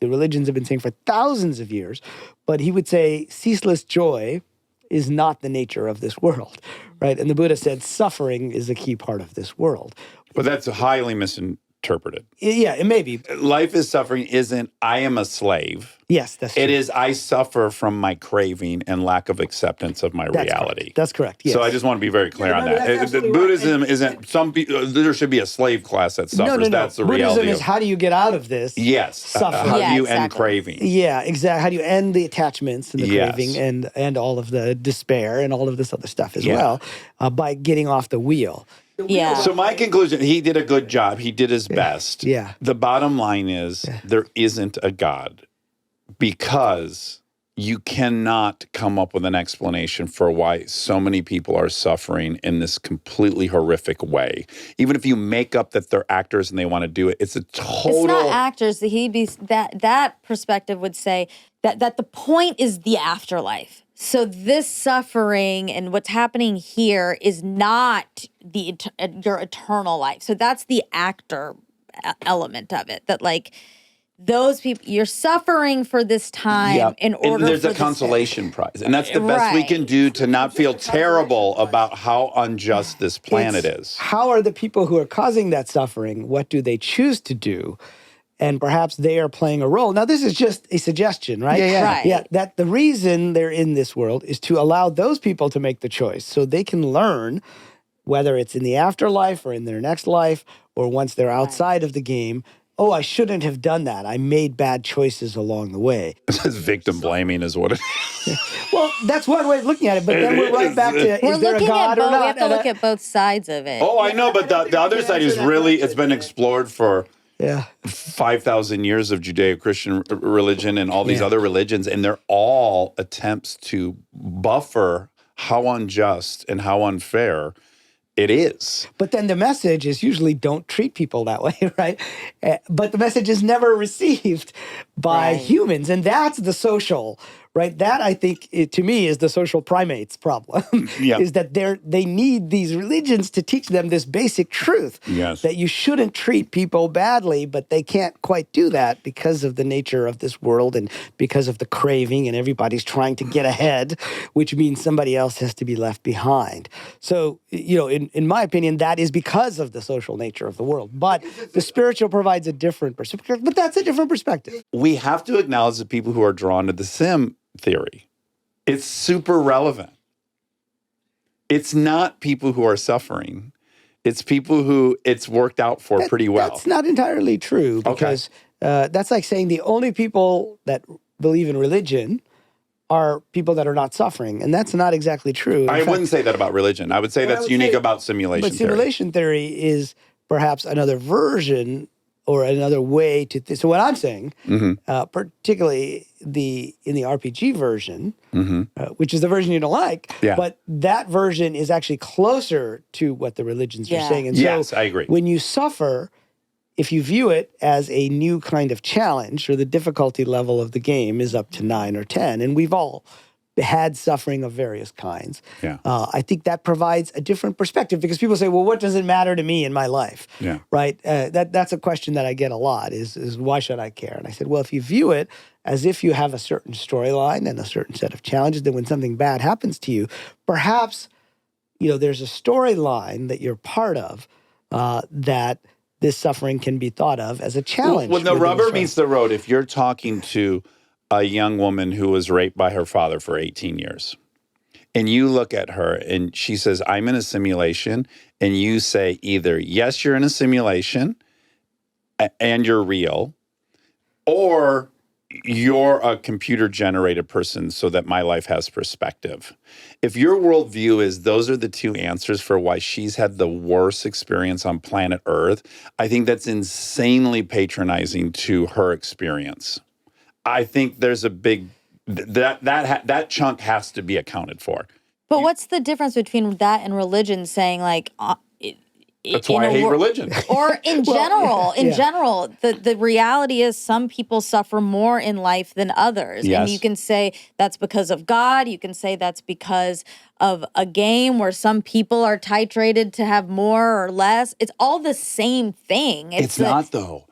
S4: the religions have been saying for thousands of years. But he would say ceaseless joy is not the nature of this world, right? And the Buddha said suffering is a key part of this world.
S1: But that's highly misinterpreted.
S4: Yeah, it may be.
S1: Life is suffering isn't I am a slave.
S4: Yes, that's true.
S1: It is I suffer from my craving and lack of acceptance of my reality.
S4: Correct. That's correct. Yes.
S1: So I just want to be very clear on that.
S4: that's absolutely
S1: Buddhism
S4: right.
S1: isn't some people. There should be a slave class that suffers.
S4: No.
S1: That's the
S4: Buddhism
S1: reality.
S4: is how do you get out of this?
S1: Yes.
S4: Suffering.
S1: How
S2: Yeah,
S1: do you end
S2: exactly.
S1: craving?
S4: Yeah, exactly. How do you end the attachments and the
S1: Yes.
S4: craving and all of the despair and all of this other stuff as
S1: Yeah.
S4: well by getting off the wheel?
S2: Yeah.
S1: So my conclusion, he did a good job. He did his best.
S4: Yeah.
S1: The bottom line is there isn't a God because you cannot come up with an explanation for why so many people are suffering in this completely horrific way. Even if you make up that they're actors and they want to do it, it's a total...
S2: It's not actors. That perspective would say that the point is the afterlife. So this suffering and what's happening here is not your eternal life. So that's the actor element of it. That like those people, you're suffering for this time in order.
S1: And there's
S2: for
S1: a consolation prize, and that's the best we
S2: Right.
S1: can do to not feel terrible about how unjust this planet is.
S4: How are the people who are causing that suffering, what do they choose to do? And perhaps they are playing a role. Now, this is just a suggestion, right?
S2: Right.
S4: Yeah, that the reason they're in this world is to allow those people to make the choice so they can learn, whether it's in the afterlife or in their next life or once they're outside of the game, oh, I shouldn't have done that. I made bad choices along the way.
S1: This is victim blaming is what it is.
S4: Well, that's one way of looking at it, but then we're right back to,
S2: We're
S4: is there a
S2: looking
S4: God
S2: at
S4: or
S2: both.
S4: not?
S2: We have to look at both sides of it.
S1: Oh, I know, but the other side is really, it's been explored for
S4: Yeah.
S1: 5,000 years of Judeo-Christian religion and all these other religions, and they're all attempts to buffer how unjust and how unfair it is.
S4: But then the message is usually don't treat people that way, right? But the message is never received by humans. And that's the social, right? That, I think, to me, is the social primates problem, is that they need these religions to teach them this basic truth, that you shouldn't treat people badly, but they can't quite do that because of the nature of this world and because of the craving, and everybody's trying to get ahead, which means somebody else has to be left behind. So, you know, in my opinion, that is because of the social nature of the world. But the spiritual provides a different perspective, but that's a different perspective.
S1: We have to acknowledge the people who are drawn to the sim theory. It's super relevant. It's not people who are suffering. It's people who it's worked out for pretty well.
S4: That's not entirely true because that's like saying the only people that believe in religion are people that are not suffering. And that's not exactly true.
S1: I wouldn't say that about religion. I would say that's unique about simulation
S4: But simulation theory is perhaps another version or another way to so what I'm saying, particularly in the RPG version, which is the version you don't like, but that version is actually closer to what the religions are saying. And so
S1: yes, I agree.
S4: when you suffer, if you view it as a new kind of challenge, or the difficulty level of the game is up to 9 or 10, and we've all had suffering of various kinds. I think that provides a different perspective because people say, well, what does it matter to me in my life? Right? That's a question that I get a lot is why should I care? And I said, well, if you view it as if you have a certain storyline and a certain set of challenges, then when something bad happens to you, perhaps, you know, there's a storyline that you're part of that this suffering can be thought of as a challenge.
S1: When the rubber meets the road, if you're talking to a young woman who was raped by her father for 18 years, and you look at her and she says, I'm in a simulation, and you say either, yes, you're in a simulation and you're real, or you're a computer-generated person so that my life has perspective. If your worldview is those are the two answers for why she's had the worst experience on planet Earth, I think that's insanely patronizing to her experience. I think there's a big that chunk has to be accounted for.
S2: But what's the difference between that and religion saying like
S1: That's why I hate religion.
S2: Or in general, the reality is some people suffer more in life than others.
S1: Yes.
S2: And you can say that's because of God. You can say that's because of a game where some people are titrated to have more or less. It's all the same thing.
S1: It's not, though.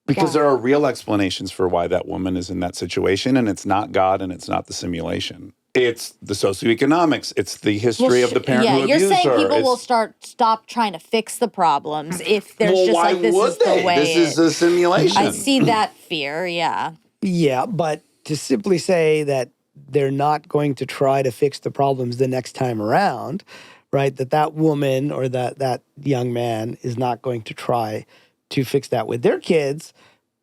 S1: Because there are real explanations for why that woman is in that situation, and it's not God and it's not the simulation. It's the socioeconomics. It's the history of the parent who abused her.
S2: You're saying people will stop trying to fix the problems if there's just like this is the way.
S1: This is a simulation.
S2: I see that fear, yeah.
S4: Yeah, but to simply say that they're not going to try to fix the problems the next time around, right? That woman or that young man is not going to try to fix that with their kids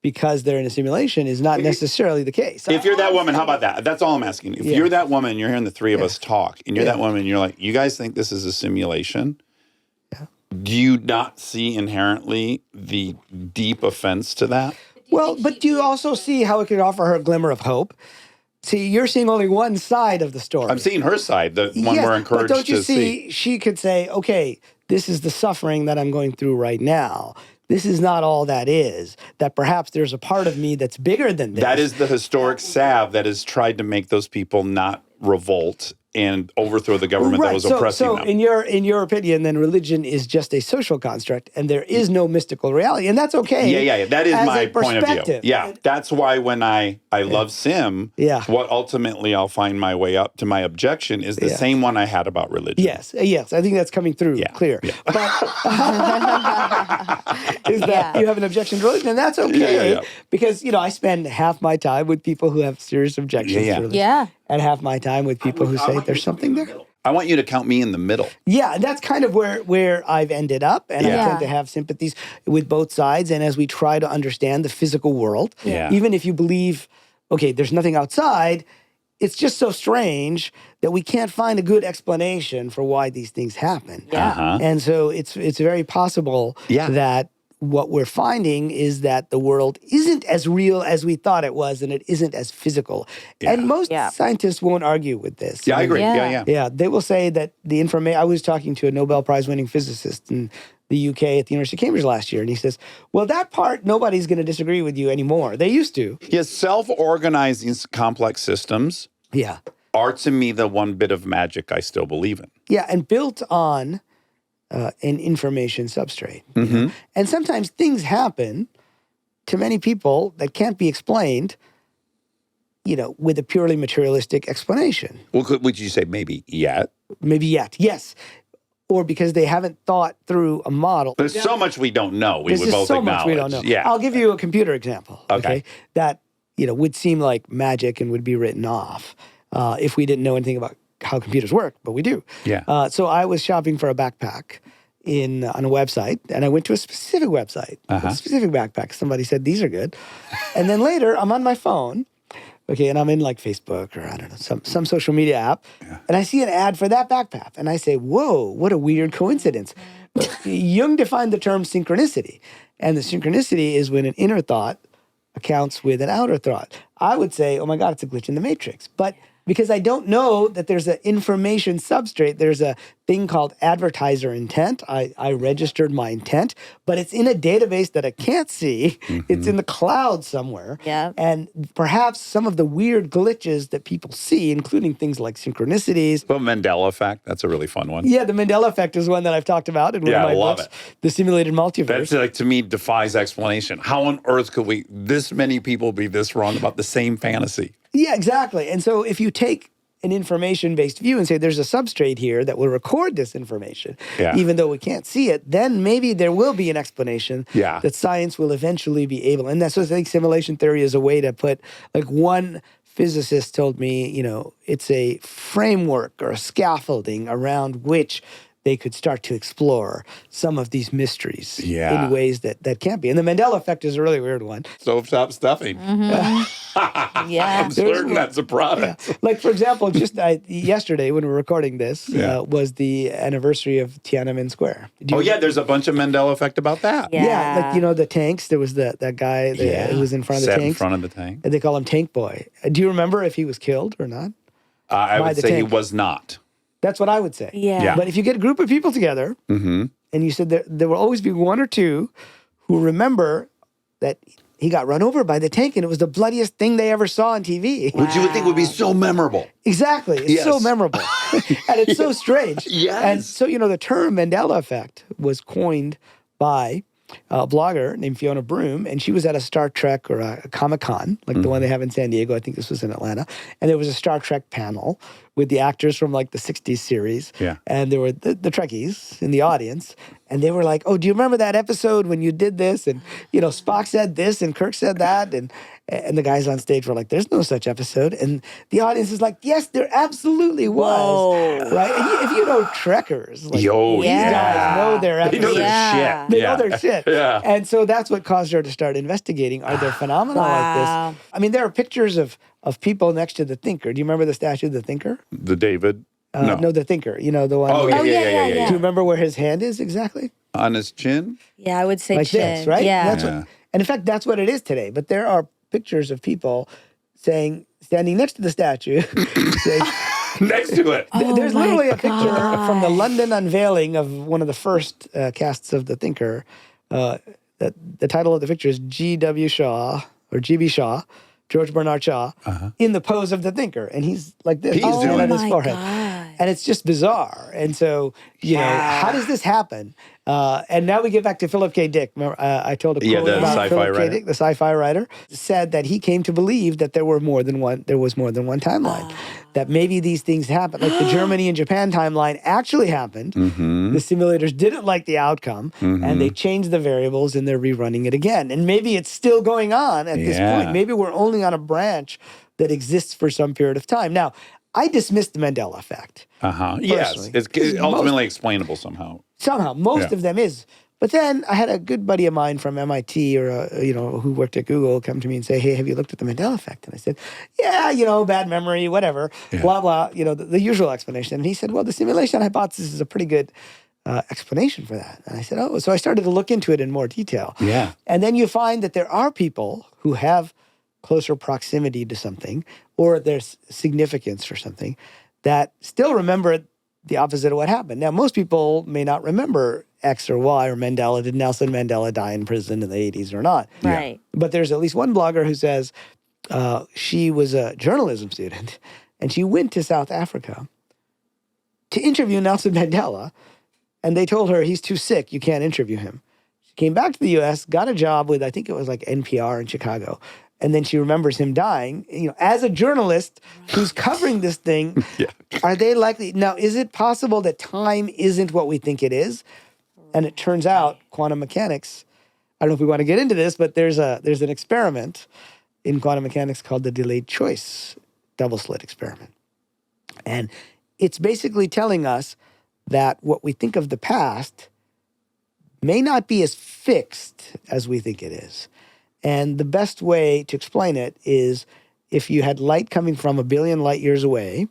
S4: because they're in a simulation is not necessarily the case.
S1: If you're that woman, how about that? That's all I'm asking. If you're that woman, you're hearing the three of us talk, and you're that woman, you're like, you guys think this is a simulation? Yeah. Do you not see inherently the deep offense to that?
S4: Well, but do you also see how it could offer her a glimmer of hope? See, you're seeing only one side of the story.
S1: I'm seeing her side, the one we're encouraged
S4: but don't you
S1: to see.
S4: She could say, okay, this is the suffering that I'm going through right now. This is not all that is, that perhaps there's a part of me that's bigger than this.
S1: That is the historic salve that has tried to make those people not revolt and overthrow the government that was oppressing them.
S4: So in your opinion, then religion is just a social construct and there is no mystical reality. And that's okay.
S1: Yeah. That is my point of view.
S4: Perspective.
S1: Yeah. That's why when I love Sim, what ultimately I'll find my way up to my objection is the same one I had about religion.
S4: Yes. I think that's coming through clear. Yeah. But is that you have an objection to religion, and that's okay. Because, I spend half my time with people who have serious objections to religion.
S2: Yeah.
S4: And half my time with people who say there's something there.
S1: I want you to count me in the middle.
S4: Yeah, and that's kind of where I've ended up, and I tend to have sympathies with both sides. And as we try to understand the physical world, even if you believe, okay, there's nothing outside, it's just so strange that we can't find a good explanation for why these things happen.
S2: Yeah.
S4: And so it's very possible that what we're finding is that the world isn't as real as we thought it was, and it isn't as physical. And most scientists won't argue with this.
S1: Yeah, I agree. Yeah.
S4: They will say that the information. I was talking to a Nobel Prize-winning physicist in the UK at the University of Cambridge last year, and he says, well, that part, nobody's going to disagree with you anymore. They used to.
S1: Yes, self-organizing complex systems are, to me, the one bit of magic I still believe in.
S4: Yeah, and built on an information substrate. You know? And sometimes things happen to many people that can't be explained, with a purely materialistic explanation.
S1: Well, would you say maybe yet?
S4: Maybe yet, yes. Or because they haven't thought through a model.
S1: There's so much we don't know. We would
S4: There's
S1: both
S4: so
S1: acknowledge.
S4: much we don't know.
S1: Yeah.
S4: I'll give you a computer example.
S1: Okay.
S4: That, would seem like magic and would be written off if we didn't know anything about how computers work, but we do.
S1: Yeah.
S4: So I was shopping for a backpack on a website, and I went to a specific website, a specific backpack. Somebody said, these are good. And then later, I'm on my phone, and I'm in like Facebook or I don't know, some social media app, and I see an ad for that backpack. And I say, whoa, what a weird coincidence. Jung defined the term synchronicity. And the synchronicity is when an inner thought accounts with an outer thought. I would say, oh my God, it's a glitch in the matrix. But because I don't know that there's an information substrate, there's a thing called advertiser intent. I registered my intent, but it's in a database that I can't see. It's in the cloud somewhere.
S2: Yeah.
S4: And perhaps some of the weird glitches that people see, including things like synchronicities.
S1: The Mandela Effect, that's a really fun one.
S4: Yeah, the Mandela Effect is one that I've talked about in one of my
S1: love
S4: books.
S1: it.
S4: The Simulated Multiverse.
S1: That's like, to me, defies explanation. How on earth could this many people be this wrong about the same fantasy?
S4: Yeah, exactly. And so if you take an information-based view and say there's a substrate here that will record this information, even though we can't see it, then maybe there will be an explanation that science will eventually be able. And that's what I think simulation theory is a way to put, like one physicist told me, it's a framework or a scaffolding around which they could start to explore some of these mysteries
S1: Yeah.
S4: in ways that can't be. And the Mandela Effect is a really weird one.
S1: Stovetop stuffing.
S2: Yeah.
S1: I'm certain that's a product.
S4: Like, for example, just yesterday when we were recording this was the anniversary of Tiananmen Square.
S1: There's a bunch of Mandela Effect about that.
S2: Yeah.
S4: Like, the tanks. There was that guy who was in front of the
S1: Sat
S4: tanks.
S1: in front of the tank.
S4: And they call him Tank Boy. Do you remember if he was killed or not?
S1: I
S4: By
S1: would
S4: the
S1: say he
S4: tank.
S1: was not.
S4: That's what I would say.
S2: Yeah.
S4: But if you get a group of people together, and you said there will always be one or two who remember that he got run over by the tank, and it was the bloodiest thing they ever saw on TV.
S1: Which you would think would be so memorable.
S4: Exactly. It's so memorable. And it's so strange.
S1: Yes.
S4: And so, the term Mandela Effect was coined by a blogger named Fiona Broom, and she was at a Star Trek or a Comic-Con, like the one they have in San Diego. I think this was in Atlanta. And there was a Star Trek panel with the actors from like the 60s series.
S1: Yeah.
S4: And there were the Trekkies in the audience. And they were like, oh, do you remember that episode when you did this? And, Spock said this and Kirk said that. And the guys on stage were like, there's no such episode. And the audience is like, yes, there absolutely was.
S2: Whoa.
S4: Right? And if you know Trekkers, like, these guys know their
S1: They know
S4: episodes.
S1: their shit.
S4: They know their shit.
S1: Yeah.
S4: And so that's what caused her to start investigating. Are there phenomena like this? I mean, there are pictures of people next to the Thinker. Do you remember the statue of the Thinker?
S1: The David?
S4: No, the Thinker. The one.
S1: Oh,
S4: where-
S1: yeah.
S4: Do you remember where his hand is exactly?
S1: On his chin?
S2: Yeah, I would say
S4: Like
S2: chin.
S4: this, right?
S2: Yeah.
S4: That's what, and in fact, that's what it is today. But there are pictures of people standing next to the statue, saying,
S1: Next to it.
S4: there's
S2: my
S4: literally a picture from the
S2: gosh.
S4: London unveiling of one of the first casts of The Thinker. The title of the picture is G.W. Shaw, or G.B. Shaw, George Bernard Shaw, in the pose of The Thinker. And he's like this.
S1: He's doing
S4: on
S1: it.
S4: his forehead.
S2: God.
S4: And it's just bizarre. And so, how does this happen? And now we get back to Philip K. Dick. Remember, I told a quote
S1: the
S4: about
S1: sci-fi
S4: Philip K.
S1: writer.
S4: Dick, the sci-fi writer, said that he came to believe that there was more than one timeline. That maybe these things happen. Like the Germany and Japan timeline actually happened. The simulators didn't like the outcome, and they changed the variables, and they're rerunning it again. And maybe it's still going on at this point. Maybe we're only on a branch that exists for some period of time. Now, I dismissed the Mandela Effect.
S1: Yes.
S4: Personally.
S1: It's ultimately explainable somehow.
S4: Somehow, most of them is. But then I had a good buddy of mine from MIT or, who worked at Google come to me and say, hey, have you looked at the Mandela Effect? And I said, yeah, bad memory, whatever, blah, blah, the usual explanation. And he said, well, the simulation hypothesis is a pretty good explanation for that. And I said, oh, so I started to look into it in more detail.
S1: Yeah.
S4: And then you find that there are people who have closer proximity to something or there's significance for something that still remember the opposite of what happened. Now, most people may not remember X or Y or Mandela. Did Nelson Mandela die in prison in the 80s or not?
S2: Right.
S4: But there's at least one blogger who says she was a journalism student and she went to South Africa to interview Nelson Mandela, and they told her he's too sick, you can't interview him. She came back to the U.S., got a job with, I think it was like NPR in Chicago, and then she remembers him dying. As a journalist who's covering this thing, are they likely? Now, is it possible that time isn't what we think it is? And it turns out quantum mechanics, I don't know if we want to get into this, but there's an experiment in quantum mechanics called the delayed choice double slit experiment. And it's basically telling us that what we think of the past may not be as fixed as we think it is. And the best way to explain it is if you had light coming from 1 billion light years away,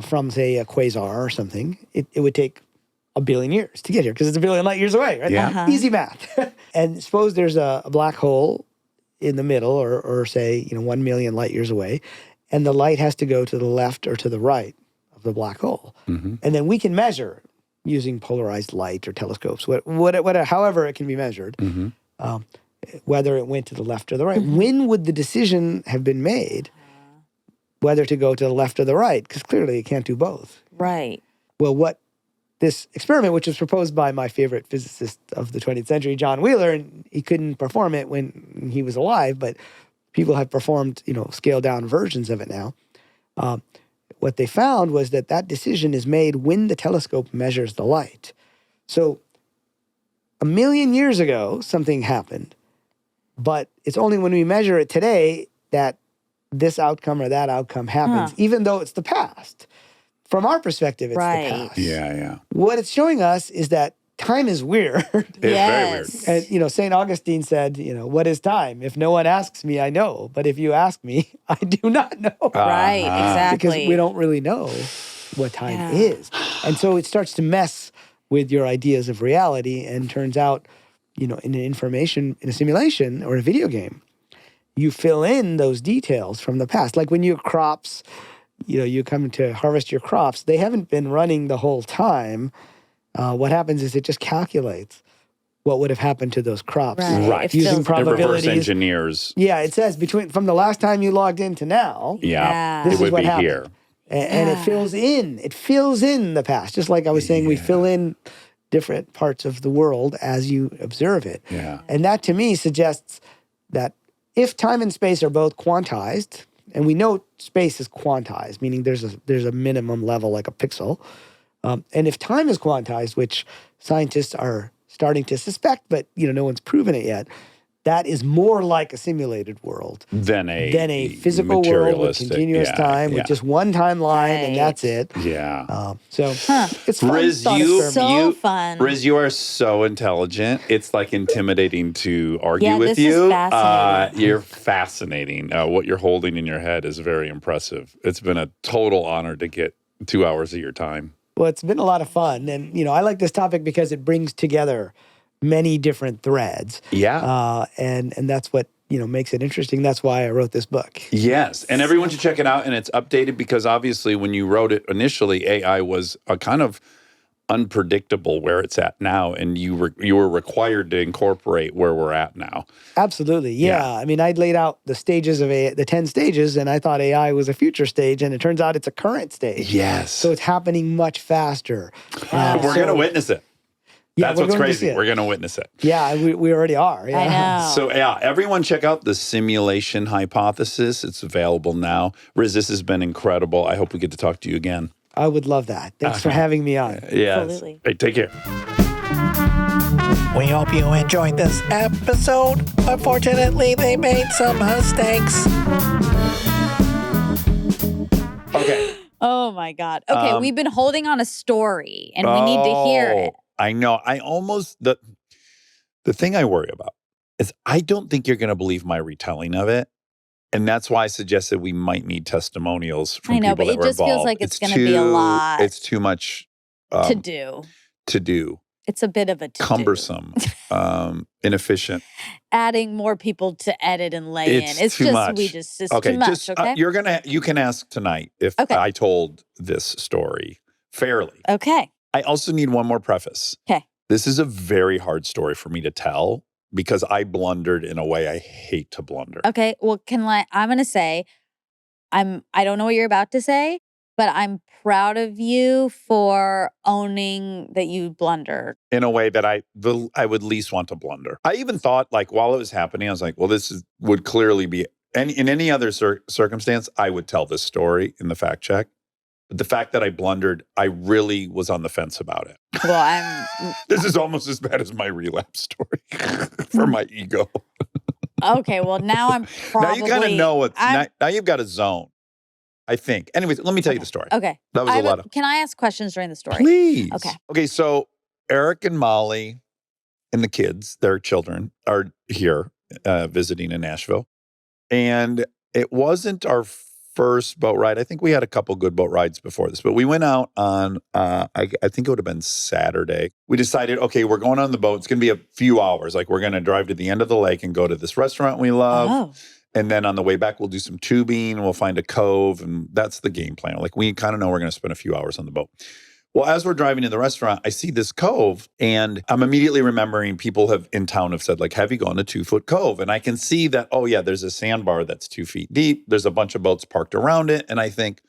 S4: from, say, a quasar or something, it would take 1 billion years to get here because it's 1 billion light years away, right?
S1: Yeah.
S4: Easy math. And suppose there's a black hole in the middle or say, 1 million light years away, and the light has to go to the left or to the right of the black hole. And then we can measure using polarized light or telescopes, however it can be measured, whether it went to the left or the right. When would the decision have been made whether to go to the left or the right? Because clearly it can't do both.
S2: Right.
S4: Well, what this experiment, which was proposed by my favorite physicist of the 20th century, John Wheeler, and he couldn't perform it when he was alive, but people have performed, scaled down versions of it now. What they found was that decision is made when the telescope measures the light. So 1 million years ago, something happened, but it's only when we measure it today that this outcome or that outcome happens, even though it's the past. from our perspective, it's
S2: Right.
S4: the past.
S1: Yeah.
S4: What it's showing us is that time is weird.
S1: It's very weird.
S4: And, St. Augustine said, what is time? If no one asks me, I know. But if you ask me, I do not know.
S2: Right, exactly.
S4: Because we don't really know what time is. And so it starts to mess with your ideas of reality, and turns out, in a simulation or a video game, you fill in those details from the past. Like when your crops, you come to harvest your crops, they haven't been running the whole time. What happens is it just calculates what would have happened to those crops.
S1: Right.
S4: Using
S1: It
S4: probabilities.
S1: reverse engineers.
S4: Yeah, it says from the last time you logged in to now, this
S1: It
S4: is
S1: would
S4: what
S1: be
S4: happened.
S1: here.
S4: And it fills in. It fills in the past. Just like I was saying, we fill in different parts of the world as you observe it.
S1: Yeah.
S4: And that to me suggests that if time and space are both quantized, and we know space is quantized, meaning there's a minimum level like a pixel, and if time is quantized, which scientists are starting to suspect, but no one's proven it yet, that is more like a simulated world
S1: than a
S4: physical world with
S1: materialistic,
S4: continuous time, with just one timeline, and that's it.
S1: Yeah.
S4: It's fun.
S1: Riz,
S4: thought experiment.
S2: fun.
S1: Riz, you are so intelligent. It's like intimidating to argue with
S2: this is
S1: you.
S2: fascinating.
S1: You're fascinating. What you're holding in your head is very impressive. It's been a total honor to get 2 hours of your time.
S4: Well, it's been a lot of fun, and I like this topic because it brings together many different threads.
S1: Yeah.
S4: And that's what makes it interesting. That's why I wrote this book.
S1: Yes, and everyone should check it out. And it's updated because obviously when you wrote it initially, AI was a kind of unpredictable where it's at now, and you were required to incorporate where we're at now.
S4: Absolutely, yeah. I mean, I'd laid out the stages of AI, the 10 stages, and I thought AI was a future stage, and it turns out it's a current stage.
S1: Yes.
S4: So it's happening much faster.
S1: We're going to witness it.
S4: Yeah,
S1: That's what's crazy. We're going to witness it.
S4: Yeah, we already are. Yeah.
S2: I know.
S1: So, everyone check out the simulation hypothesis. It's available now. Riz, this has been incredible. I hope we get to talk to you again.
S4: I would love that. Thanks for having me on.
S1: Yes.
S2: Absolutely.
S1: Hey, take care.
S6: We hope you enjoyed this episode. Unfortunately, they made some mistakes.
S1: Okay.
S2: Oh my God. Okay, we've been holding on a story, and we need to hear it.
S1: I know. The thing I worry about is I don't think you're going to believe my retelling of it. And that's why I suggested we might need testimonials from people that were involved.
S2: But it just feels like it's going to be a lot.
S1: It's too much
S2: to do.
S1: To do.
S2: It's a bit of a to-do.
S1: Cumbersome, inefficient.
S2: Adding more people to edit and lay in. It's
S1: too
S2: just
S1: much.
S2: it's too much. Okay.
S1: You can ask tonight if I told this story fairly.
S2: Okay.
S1: I also need one more preface.
S2: Okay.
S1: This is a very hard story for me to tell because I blundered in a way I hate to blunder.
S2: Okay. Well, I'm going to say, I don't know what you're about to say, but I'm proud of you for owning that you blundered.
S1: In a way that I would least want to blunder. I even thought, like, while it was happening, I was like, well, would clearly be, in any other circumstance, I would tell this story in the fact check. But the fact that I blundered, I really was on the fence about it.
S2: Well,
S1: This is almost as bad as my relapse story for my ego.
S2: Okay, well, now I'm probably...
S1: Now you kind of know now you've got a zone, I think. Anyways, let me tell you the story.
S2: Okay.
S1: That was a lot of...
S2: Can I ask questions during the story?
S1: Please.
S2: Okay.
S1: Okay, so Eric and Molly and the kids, their children, are here visiting in Nashville. And it wasn't our first boat ride. I think we had a couple good boat rides before this, but we went out on, I think it would have been Saturday. We decided, okay, we're going on the boat. It's going to be a few hours. Like we're going to drive to the end of the lake and go to this restaurant we love.
S2: Oh.
S1: And then on the way back, we'll do some tubing. We'll find a cove. And that's the game plan. Like we kind of know we're going to spend a few hours on the boat. Well, as we're driving to the restaurant, I see this cove and I'm immediately remembering people in town have said, like, have you gone to 2 Foot Cove? And I can see that, oh yeah, there's a sandbar that's 2 feet deep. There's a bunch of boats parked around it. And I think,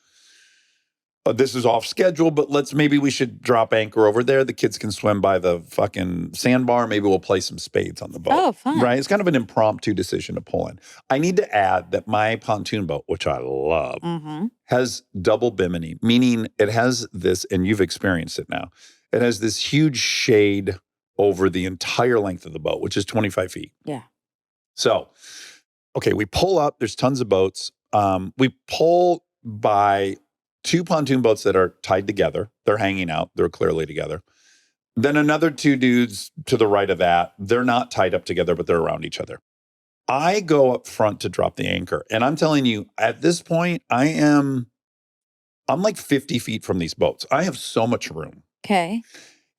S1: this is off schedule, but maybe we should drop anchor over there. The kids can swim by the fucking sandbar. Maybe we'll play some spades on the boat.
S2: Oh, fun.
S1: Right? It's kind of an impromptu decision to pull in. I need to add that my pontoon boat, which I love, has double bimini, meaning it has this, and you've experienced it now, it has this huge shade over the entire length of the boat, which is 25 feet.
S2: Yeah.
S1: So, okay, we pull up. There's tons of boats. We pull by 2 pontoon boats that are tied together. They're hanging out. They're clearly together. Then another 2 dudes to the right of that. They're not tied up together, but they're around each other. I go up front to drop the anchor. And I'm telling you, at this point, I'm like 50 feet from these boats. I have so much room.
S2: Okay.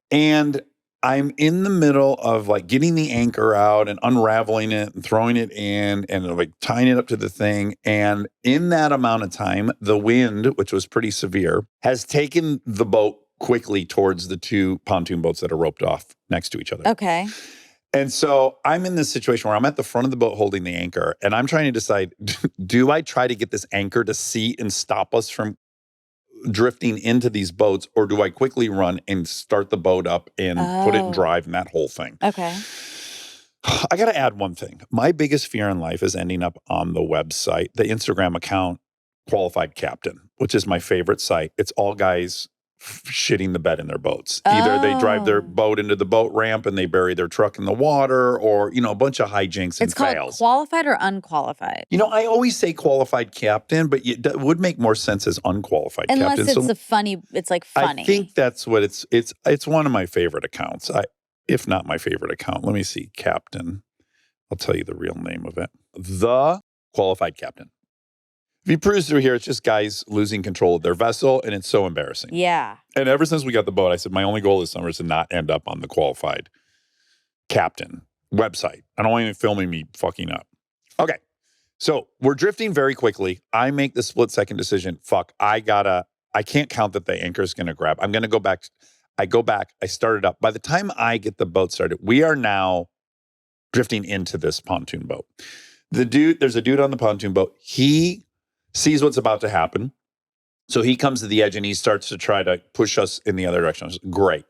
S1: And I'm in the middle of like getting the anchor out and unraveling it and throwing it in and like tying it up to the thing. And in that amount of time, the wind, which was pretty severe, has taken the boat quickly towards the 2 pontoon boats that are roped off next to each other.
S2: Okay.
S1: And so I'm in this situation where I'm at the front of the boat holding the anchor, and I'm trying to decide, do I try to get this anchor to seat and stop us from drifting into these boats, or do I quickly run and start the boat up and put it in drive and that whole thing?
S2: Okay.
S1: I got to add one thing. My biggest fear in life is ending up on the website, the Instagram account, Qualified Captain, which is my favorite site. It's all guys shitting the bed in their boats. Either they drive their boat into the boat ramp and they bury their truck in the water, or, a bunch of hijinks and fails.
S2: It's called qualified or unqualified?
S1: I always say qualified captain, but it would make more sense as unqualified
S2: Unless
S1: captain.
S2: it's like funny.
S1: I think that's what it's one of my favorite accounts. If not my favorite account. Let me see. Captain. I'll tell you the real name of it. The Qualified Captain. If you peruse through here, it's just guys losing control of their vessel, and it's so embarrassing.
S2: Yeah.
S1: And ever since we got the boat, I said, my only goal this summer is to not end up on the Qualified Captain website. I don't want anyone filming me fucking up. Okay. So we're drifting very quickly. I make the split-second decision. I can't count that the anchor is going to grab. I'm going to go back. I go back. I start it up. By the time I get the boat started, we are now drifting into this pontoon boat. There's a dude on the pontoon boat. He sees what's about to happen. So he comes to the edge and he starts to try to push us in the other direction. Great.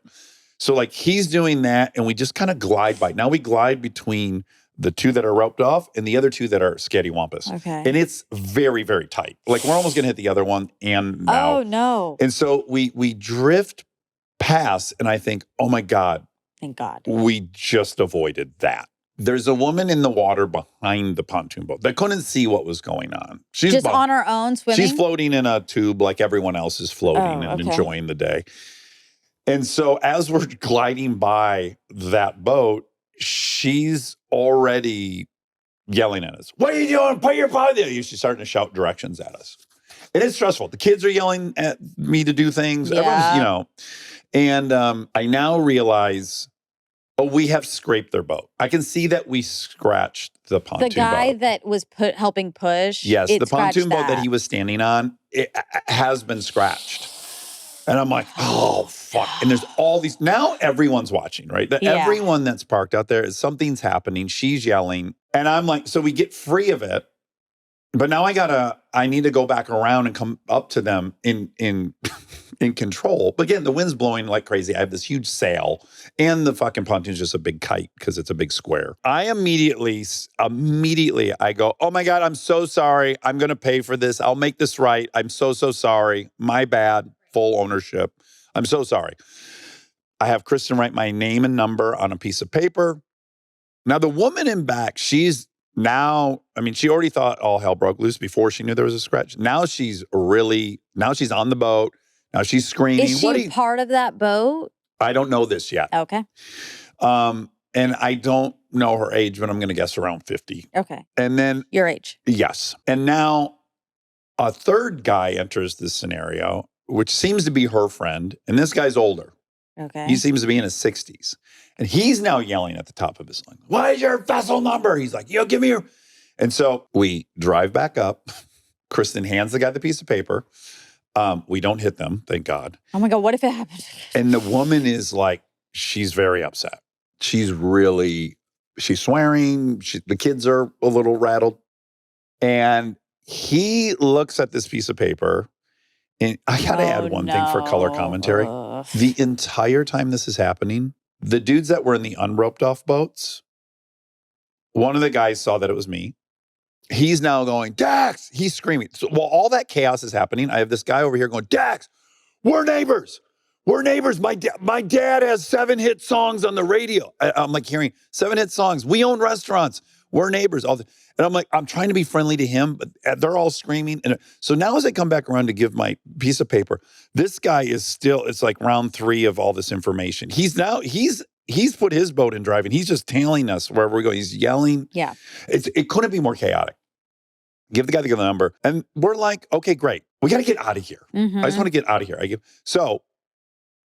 S1: So like he's doing that and we just kind of glide by. Now we glide between the 2 that are roped off and the other 2 that are scattywampus.
S2: Okay.
S1: And it's very, very tight. Like we're almost going to hit the other one and now.
S2: Oh, no.
S1: And so we drift past and I think, oh my God.
S2: Thank God.
S1: We just avoided that. There's a woman in the water behind the pontoon boat that couldn't see what was going on. She's
S2: just on her own swimming?
S1: She's floating in a tube like everyone else is floating and enjoying the day. And so as we're gliding by that boat, she's already yelling at us. What are you doing? Put your paw there. She's starting to shout directions at us. And it's stressful. The kids are yelling at me to do things.
S2: Yeah.
S1: Everyone's, And I now realize... we have scraped their boat. I can see that we scratched the pontoon boat.
S2: The guy that was helping push?
S1: Yes, the pontoon boat that he was standing on, it has been scratched. And I'm like, oh, fuck. And there's all these, now everyone's watching, right? Everyone that's parked out there, something's happening. She's yelling. And I'm like, so we get free of it. But now I need to go back around and come up to them in control. But again, the wind's blowing like crazy. I have this huge sail and the fucking pontoon's just a big kite because it's a big square. I immediately I go, oh my God, I'm so sorry. I'm going to pay for this. I'll make this right. I'm so sorry. My bad. Full ownership. I'm so sorry. I have Kristen write my name and number on a piece of paper. Now the woman in back, she already thought all hell broke loose before she knew there was a scratch. Now she's on the boat. Now she's screaming.
S2: Is she part of that boat?
S1: I don't know this yet.
S2: Okay.
S1: And I don't know her age, but I'm going to guess around 50.
S2: Okay.
S1: And then...
S2: your age.
S1: Yes. And now a third guy enters this scenario, which seems to be her friend. And this guy's older.
S2: Okay.
S1: He seems to be in his 60s. And he's now yelling at the top of his lungs, what is your vessel number? He's like, give me your... And so we drive back up. Kristen hands the guy the piece of paper. We don't hit them, thank God.
S2: Oh my God, what if it happened?
S1: And the woman is like, she's very upset. She's swearing. The kids are a little rattled. And he looks at this piece of paper. And I got to add one thing for color commentary. The entire time this is happening, the dudes that were in the unroped off boats, one of the guys saw that it was me. He's now going, Dax! He's screaming. So while all that chaos is happening, I have this guy over here going, Dax, we're neighbors. We're neighbors. My dad has 7 hit songs on the radio. I'm like hearing 7 hit songs. We own restaurants. We're neighbors. And I'm like, I'm trying to be friendly to him, but they're all screaming. And so now as I come back around to give my piece of paper, this guy is still, it's like round 3 of all this information. He's put his boat in driving. He's just tailing us wherever we go. He's yelling.
S2: Yeah.
S1: It couldn't be more chaotic. Give the guy the number. And we're like, okay, great. We got to get out of here.
S2: Mm-hmm.
S1: I just want to get out of here. So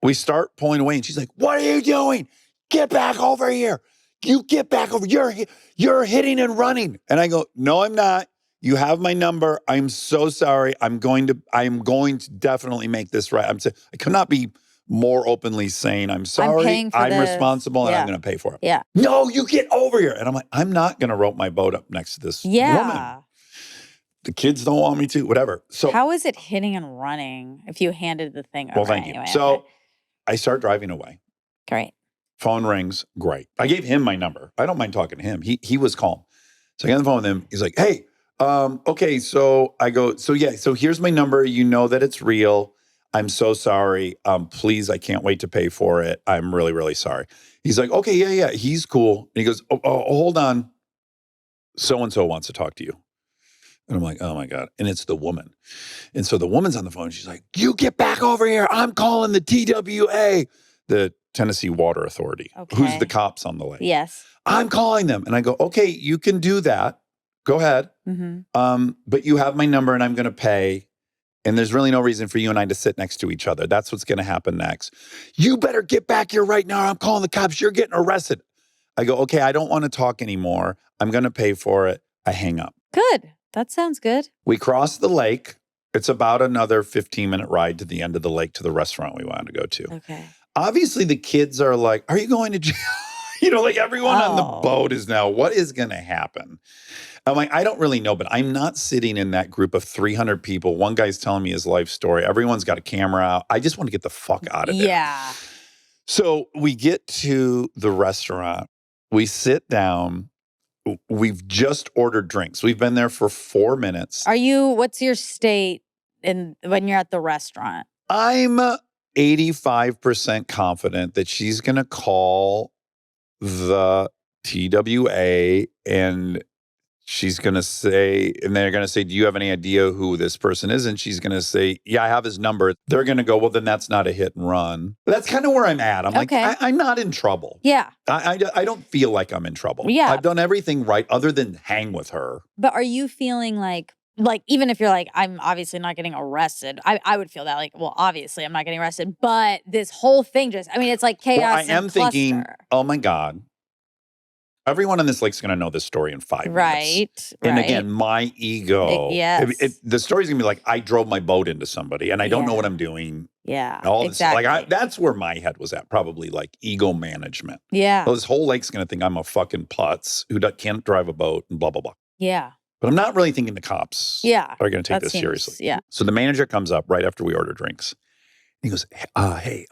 S1: we start pulling away and she's like, what are you doing? Get back over here. You get back over. You're hitting and running. And I go, no, I'm not. You have my number. I'm so sorry. I'm going to definitely make this right. I could not be more openly saying, I'm sorry. I'm responsible and I'm going to pay for it.
S2: Yeah.
S1: No, you get over here. And I'm like, I'm not going to rope my boat up next to this woman. The kids don't want me to, whatever. So
S2: how is it hitting and running if you handed the thing over?
S1: Well, thank you. So I start driving away.
S2: Great.
S1: Phone rings. Great. I gave him my number. I don't mind talking to him. He was calm. So I got on the phone with him. He's like, hey, okay. So I go, so here's my number. You know that it's real. I'm so sorry. Please, I can't wait to pay for it. I'm really, really sorry. He's like, okay, yeah. He's cool. And he goes, oh, hold on. So-and-so wants to talk to you. And I'm like, oh my God. And it's the woman. And so the woman's on the phone. She's like, you get back over here. I'm calling the TWA, the Tennessee Water Authority. Okay. Who's the cops on the lake?
S2: Yes.
S1: I'm calling them. And I go, okay, you can do that. Go ahead. Mm-hmm. But you have my number and I'm going to pay. And there's really no reason for you and I to sit next to each other. That's what's going to happen next. You better get back here right now. I'm calling the cops. You're getting arrested. I go, okay, I don't want to talk anymore. I'm going to pay for it. I hang up.
S2: Good. That sounds good.
S1: We cross the lake. It's about another 15-minute ride to the end of the lake to the restaurant we wanted to go to.
S2: Okay.
S1: Obviously, the kids are like, are you going to jail? Like everyone on the boat is now, what is going to happen? I'm like, I don't really know, but I'm not sitting in that group of 300 people. One guy's telling me his life story. Everyone's got a camera out. I just want to get the fuck out of there.
S2: Yeah.
S1: So we get to the restaurant. We sit down. We've just ordered drinks. We've been there for 4 minutes.
S2: What's your state when you're at the restaurant?
S1: I'm 85% confident that she's going to call the TWA and she's going to say, and they're going to say, do you have any idea who this person is? And she's going to say, yeah, I have his number. They're going to go, well, then that's not a hit and run. But that's kind of where I'm at. I'm like, I'm not in trouble.
S2: Yeah.
S1: I don't feel like I'm in trouble.
S2: Yeah.
S1: I've done everything right other than hang with her.
S2: But are you feeling like even if you're like, I'm obviously not getting arrested, I would feel that like, well, obviously I'm not getting arrested, but this whole thing it's like chaos.
S1: Well, I am thinking, oh my God. Everyone on this lake's going to know this story in 5 minutes.
S2: Right.
S1: And again, my ego.
S2: Yes.
S1: The story's going to be like, I drove my boat into somebody and I don't know what I'm doing.
S2: Yeah.
S1: All
S2: exactly.
S1: This, that's where my head was at, probably like ego management.
S2: Yeah.
S1: Well, this whole lake's going to think I'm a fucking putz who can't drive a boat and blah, blah, blah.
S2: Yeah.
S1: But I'm not really thinking the cops are going to take this seriously.
S2: Yeah.
S1: So the manager comes up right after we order drinks. He goes, hey,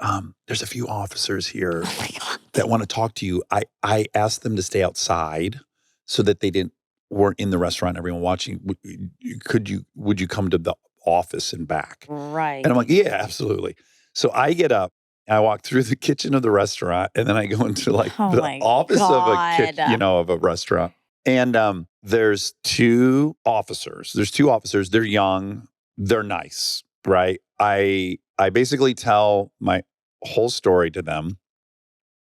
S1: there's a few officers here that want to talk to you. I asked them to stay outside so that they weren't in the restaurant, everyone watching. Would you come to the office and back?
S2: Right.
S1: And I'm like, yeah, absolutely. So I get up, and I walk through the kitchen of the restaurant, and then I go into the office of a restaurant. And there's two officers. They're young. They're nice, right? I basically tell my whole story to them.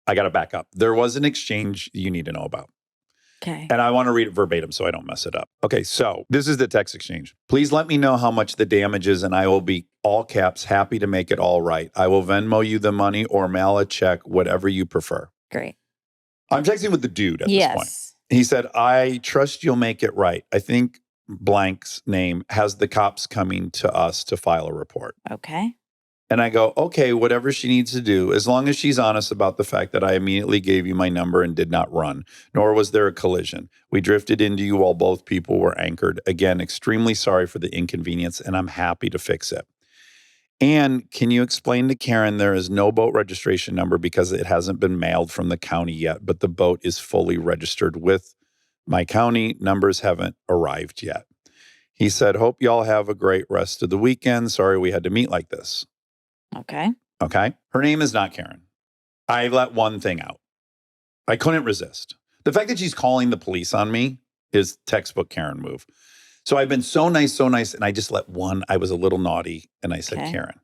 S1: I got to back up. There was an exchange you need to know about.
S2: Okay.
S1: And I want to read it verbatim so I don't mess it up. Okay, so this is the text exchange. Please let me know how much the damage is and I will be, all caps, happy to make it all right. I will Venmo you the money or mail a check, whatever you prefer.
S2: Great.
S1: I'm texting with the dude at this point. He said, I trust you'll make it right. I think blank's name has the cops coming to us to file a report.
S2: Okay.
S1: And I go, okay, whatever she needs to do, as long as she's honest about the fact that I immediately gave you my number and did not run, nor was there a collision. We drifted into you while both people were anchored. Again, extremely sorry for the inconvenience, and I'm happy to fix it. And can you explain to Karen there is no boat registration number because it hasn't been mailed from the county yet, but the boat is fully registered with my county. Numbers haven't arrived yet. He said, hope y'all have a great rest of the weekend. Sorry we had to meet like this.
S2: Okay.
S1: Her name is not Karen. I let one thing out. I couldn't resist. The fact that she's calling the police on me is textbook Karen move. So I've been so nice, and I just let one. I was a little naughty, and I said Karen.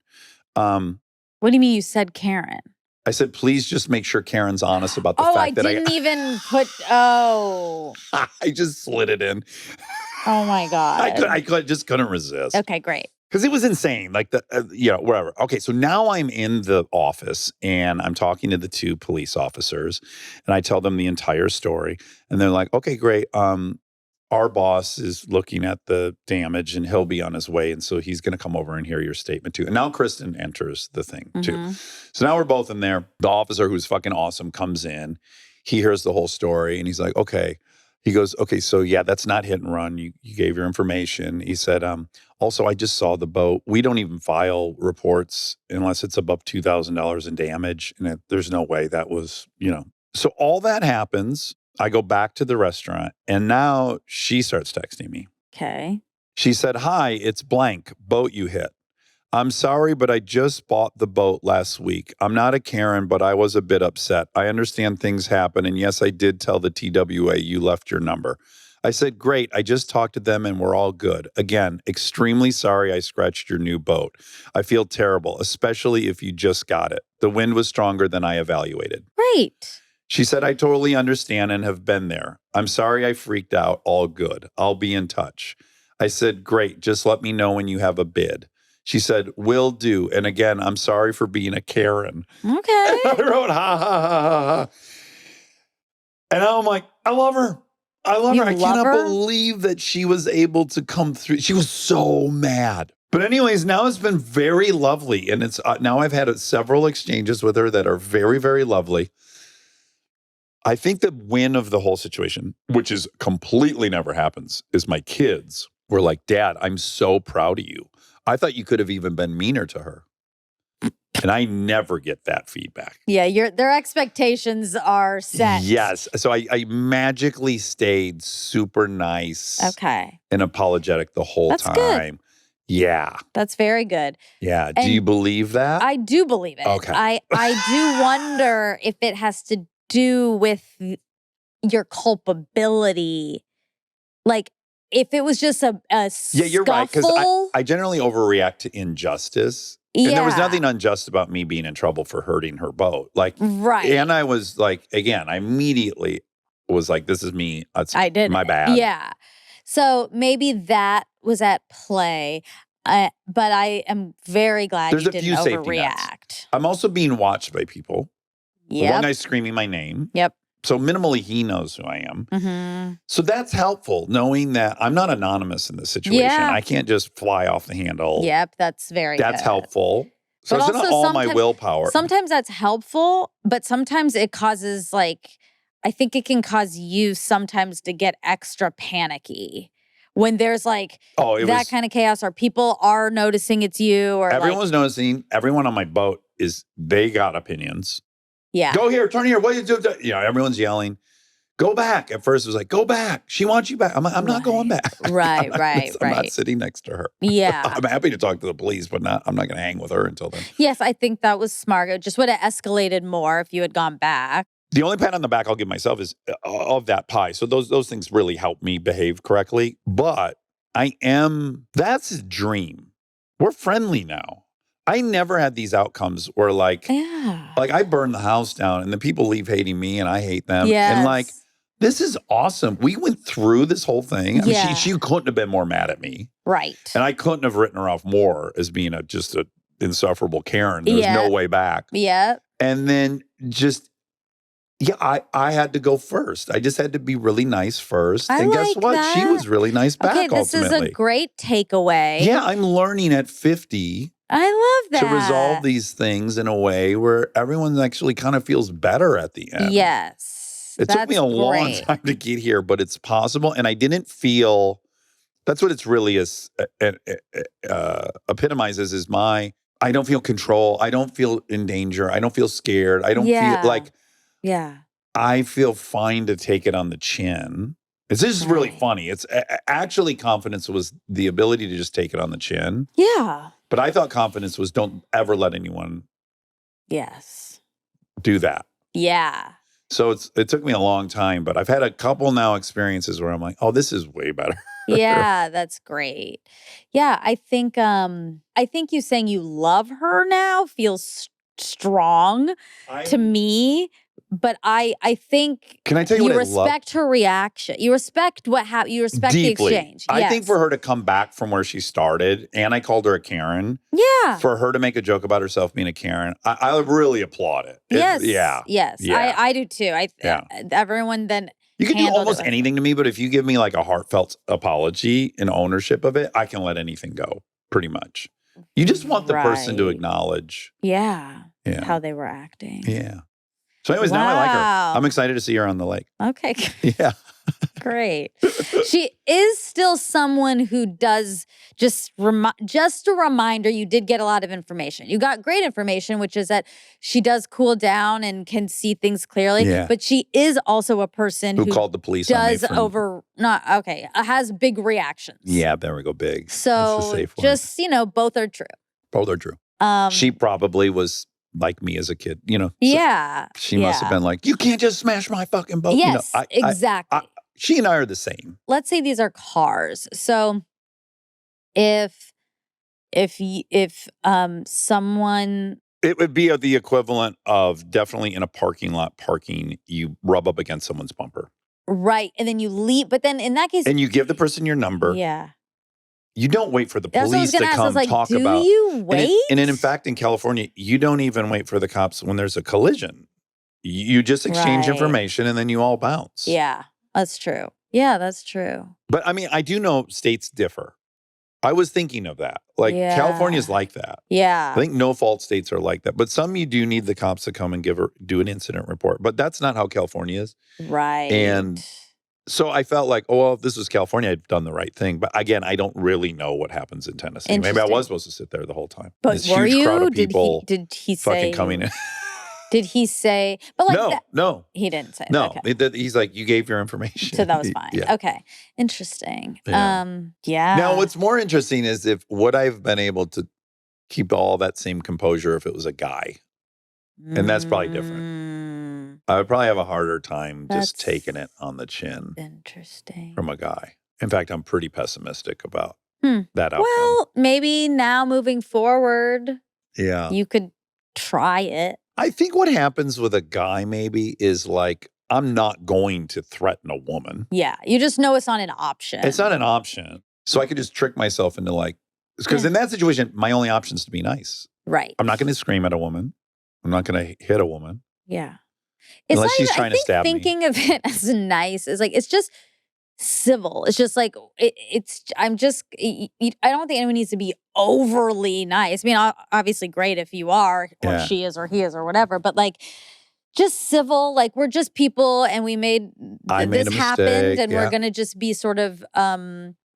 S2: What do you mean you said Karen?
S1: I said, please just make sure Karen's honest about the fact that
S2: I didn't even put. Oh,
S1: I just slid it in.
S2: Oh my God.
S1: I just couldn't resist.
S2: Okay, great.
S1: Because it was insane, like whatever. Okay, so now I'm in the office and I'm talking to the two police officers, and I tell them the entire story, and they're like, "Okay, great. Our boss is looking at the damage, and he'll be on his way, and so he's going to come over and hear your statement too." And now Kristen enters the thing too. So now we're both in there. The officer, who's fucking awesome, comes in. He hears the whole story, and he's like, "Okay." He goes, "Okay, so yeah, that's not hit and run. You gave your information." He said, "Also, I just saw the boat. We don't even file reports unless it's above $2,000 in damage. And there's no way that was, So all that happens. I go back to the restaurant, and now she starts texting me.
S2: Okay.
S1: She said, "Hi, it's blank, boat you hit. I'm sorry, but I just bought the boat last week. I'm not a Karen, but I was a bit upset. I understand things happen, and yes, I did tell the TWA you left your number." I said, "Great, I just talked to them and we're all good. Again, extremely sorry I scratched your new boat. I feel terrible, especially if you just got it. The wind was stronger than I evaluated."
S2: Great.
S1: She said, "I totally understand and have been there. I'm sorry I freaked out. All good. I'll be in touch." I said, "Great, just let me know when you have a bid." She said, "Will do. And again, I'm sorry for being a Karen."
S2: Okay.
S1: And I wrote, "Ha, ha, ha, ha, ha." And I'm like, I love her. I love her. I cannot believe that she was able to come through. She was so mad. But anyways, now it's been very lovely. And it's now I've had several exchanges with her that are very, very lovely. I think the win of the whole situation, which is completely never happens, is my kids were like, "Dad, I'm so proud of you. I thought you could have even been meaner to her." And I never get that feedback.
S2: Yeah, their expectations are set.
S1: Yes. So I magically stayed super nice.
S2: Okay.
S1: And apologetic the whole time. Good. Yeah.
S2: That's very good.
S1: Yeah. Do you believe that?
S2: I do believe it.
S1: Okay.
S2: I do wonder if it has to do with your culpability. Like, if it was just a
S1: yeah, you're right. Because I generally overreact to injustice.
S2: Yeah.
S1: And there was nothing unjust about me being in trouble for hurting her boat. Like,
S2: right.
S1: And I was like, again, I immediately was like, this is me.
S2: I did
S1: my bad.
S2: Yeah. So maybe that was at play. But I am very glad you didn't overreact.
S1: I'm also being watched by people.
S2: Yeah.
S1: One guy's screaming my name.
S2: Yep.
S1: So minimally, he knows who I am.
S2: Mm-hmm.
S1: So that's helpful, knowing that I'm not anonymous in this situation. Yeah. I can't just fly off the handle.
S2: Yep, that's good.
S1: Helpful. So it's not all my willpower.
S2: Sometimes that's helpful, but sometimes it causes, I think it can cause you sometimes to get extra panicky when there's that kind of chaos, or people are noticing it's you. Or
S1: everyone's noticing. Everyone on my boat they got opinions.
S2: Yeah.
S1: "Go here, turn here. What do you do?" Everyone's yelling. "Go back." At first, it was like, "Go back. She wants you back." I'm not going back.
S2: Right,
S1: I'm not sitting next to her.
S2: Yeah.
S1: I'm happy to talk to the police, but I'm not going to hang with her until then.
S2: Yes, I think that was smart. It just would have escalated more if you had gone back.
S1: The only pat on the back I'll give myself is of that pie. So those things really help me behave correctly. But that's a dream. We're friendly now. I never had these outcomes where I burn the house down and the people leave hating me and I hate them.
S2: Yes.
S1: And this is awesome. We went through this whole thing. I mean, she couldn't have been more mad at me.
S2: Right.
S1: And I couldn't have written her off more as being just a insufferable Karen. There's no way back.
S2: Yeah.
S1: And then I had to go first. I just had to be really nice first. And guess what?
S2: That.
S1: She was really nice back,
S2: this
S1: ultimately.
S2: is a great takeaway.
S1: Yeah, I'm learning at 50.
S2: I love that.
S1: To resolve these things in a way where everyone actually kind of feels better at the end.
S2: Yes.
S1: It took me a long time to get here, but it's possible. And I didn't feel, that's what it's really epitomizes is I don't feel control. I don't feel in danger. I don't feel scared. I don't feel I feel fine to take it on the chin. This is really funny. It's actually confidence was the ability to just take it on the chin.
S2: Yeah.
S1: But I thought confidence was don't ever let anyone do that.
S2: Yeah.
S1: So it took me a long time, but I've had a couple now experiences where I'm like, oh, this is way better.
S2: Yeah, that's great. Yeah, I think you saying you love her now feels strong to me, but I think
S1: Can I tell you what I love?
S2: respect her reaction. You respect what happened. You respect
S1: Deeply.
S2: the exchange.
S1: I think
S2: Yes.
S1: for her to come back from where she started, and I called her a Karen.
S2: Yeah.
S1: For her to make a joke about herself being a Karen, I really applaud it.
S2: Yes.
S1: Yeah.
S2: Yes.
S1: Yeah.
S2: I do too. Everyone then
S1: You can do
S2: handled it
S1: almost
S2: with-
S1: anything to me, but if you give me like a heartfelt apology and ownership of it, I can let anything go, pretty much. You just want the person to
S2: Right.
S1: acknowledge.
S2: Yeah.
S1: Yeah.
S2: How they were acting.
S1: Yeah. So anyways, now I like her.
S2: Wow.
S1: I'm excited to see her on the lake.
S2: Okay.
S1: Yeah.
S2: Great. She is still someone who does just a reminder, you did get a lot of information. You got great information, which is that she does cool down and can see things clearly.
S1: Yeah.
S2: But she is also a person
S1: Who
S2: who
S1: called the police on me
S2: does
S1: for-
S2: has big reactions.
S1: Yeah, there we go. Big. That's the
S2: So
S1: safe word.
S2: just, both are true.
S1: Both are true. She probably was like me as a kid, So
S2: Yeah.
S1: she must have been like, you can't just smash my fucking boat.
S2: Yes, exactly.
S1: She and I are the same.
S2: Let's say these are cars. So if someone
S1: It would be the equivalent of definitely in a parking lot parking, you rub up against someone's bumper.
S2: right, and then you leave, but then in that case,
S1: And you give the person your number.
S2: yeah,
S1: You don't wait for the
S2: that's what I was
S1: police to
S2: gonna ask. I
S1: come
S2: was like,
S1: talk
S2: do
S1: about.
S2: you wait?
S1: And in fact, in California, you don't even wait for the cops when there's a collision. You just exchange
S2: Right.
S1: information and then you all bounce.
S2: Yeah, that's true. Yeah, that's true.
S1: But I mean, I do know states differ. I was thinking of that. Like
S2: Yeah.
S1: California's like that.
S2: Yeah,
S1: I think no fault states are like that. But some you do need the cops to come and do an incident report. But that's not how California is.
S2: right.
S1: And so I felt like, oh, well, if this was California, I'd done the right thing. But again, I don't really know what happens in Tennessee. Maybe I
S2: Interesting.
S1: was supposed to sit there the whole time.
S2: but
S1: This
S2: were
S1: huge crowd
S2: you?
S1: of people
S2: Did he
S1: fucking
S2: say?
S1: coming in.
S2: Did he say? But like,
S1: No.
S2: he didn't say.
S1: No.
S2: Okay.
S1: He's like, you gave your information.
S2: So that was fine.
S1: Yeah.
S2: Okay. Interesting.
S1: Yeah.
S2: Yeah.
S1: Now, what's more interesting is if would I have been able to keep all that same composure if it was a guy? And that's probably different. I would probably have a harder time just
S2: That's
S1: taking it on the chin
S2: Interesting.
S1: from a guy. In fact, I'm pretty pessimistic about
S2: Hmm.
S1: that outcome.
S2: Well, maybe now moving forward,
S1: Yeah.
S2: you could try it.
S1: I think what happens with a guy maybe is like, I'm not going to threaten a woman.
S2: Yeah. You just know it's not an option.
S1: It's not an option. So I could just trick myself into like, because in that situation, my only option is to be nice.
S2: Right.
S1: I'm not going to scream at a woman. I'm not going to hit a woman.
S2: Yeah.
S1: Unless
S2: not
S1: she's
S2: even-
S1: trying
S2: I
S1: to
S2: think
S1: stab me.
S2: thinking of it as nice is like, it's just civil. It's just like, I don't think anyone needs to be overly nice. I mean, obviously great if you are, or
S1: Yeah.
S2: she is, or he is, or whatever, but like, just civil, like we're just people and we made
S1: I made
S2: this
S1: a
S2: happened
S1: mistake,
S2: and
S1: yeah.
S2: we're gonna just be sort of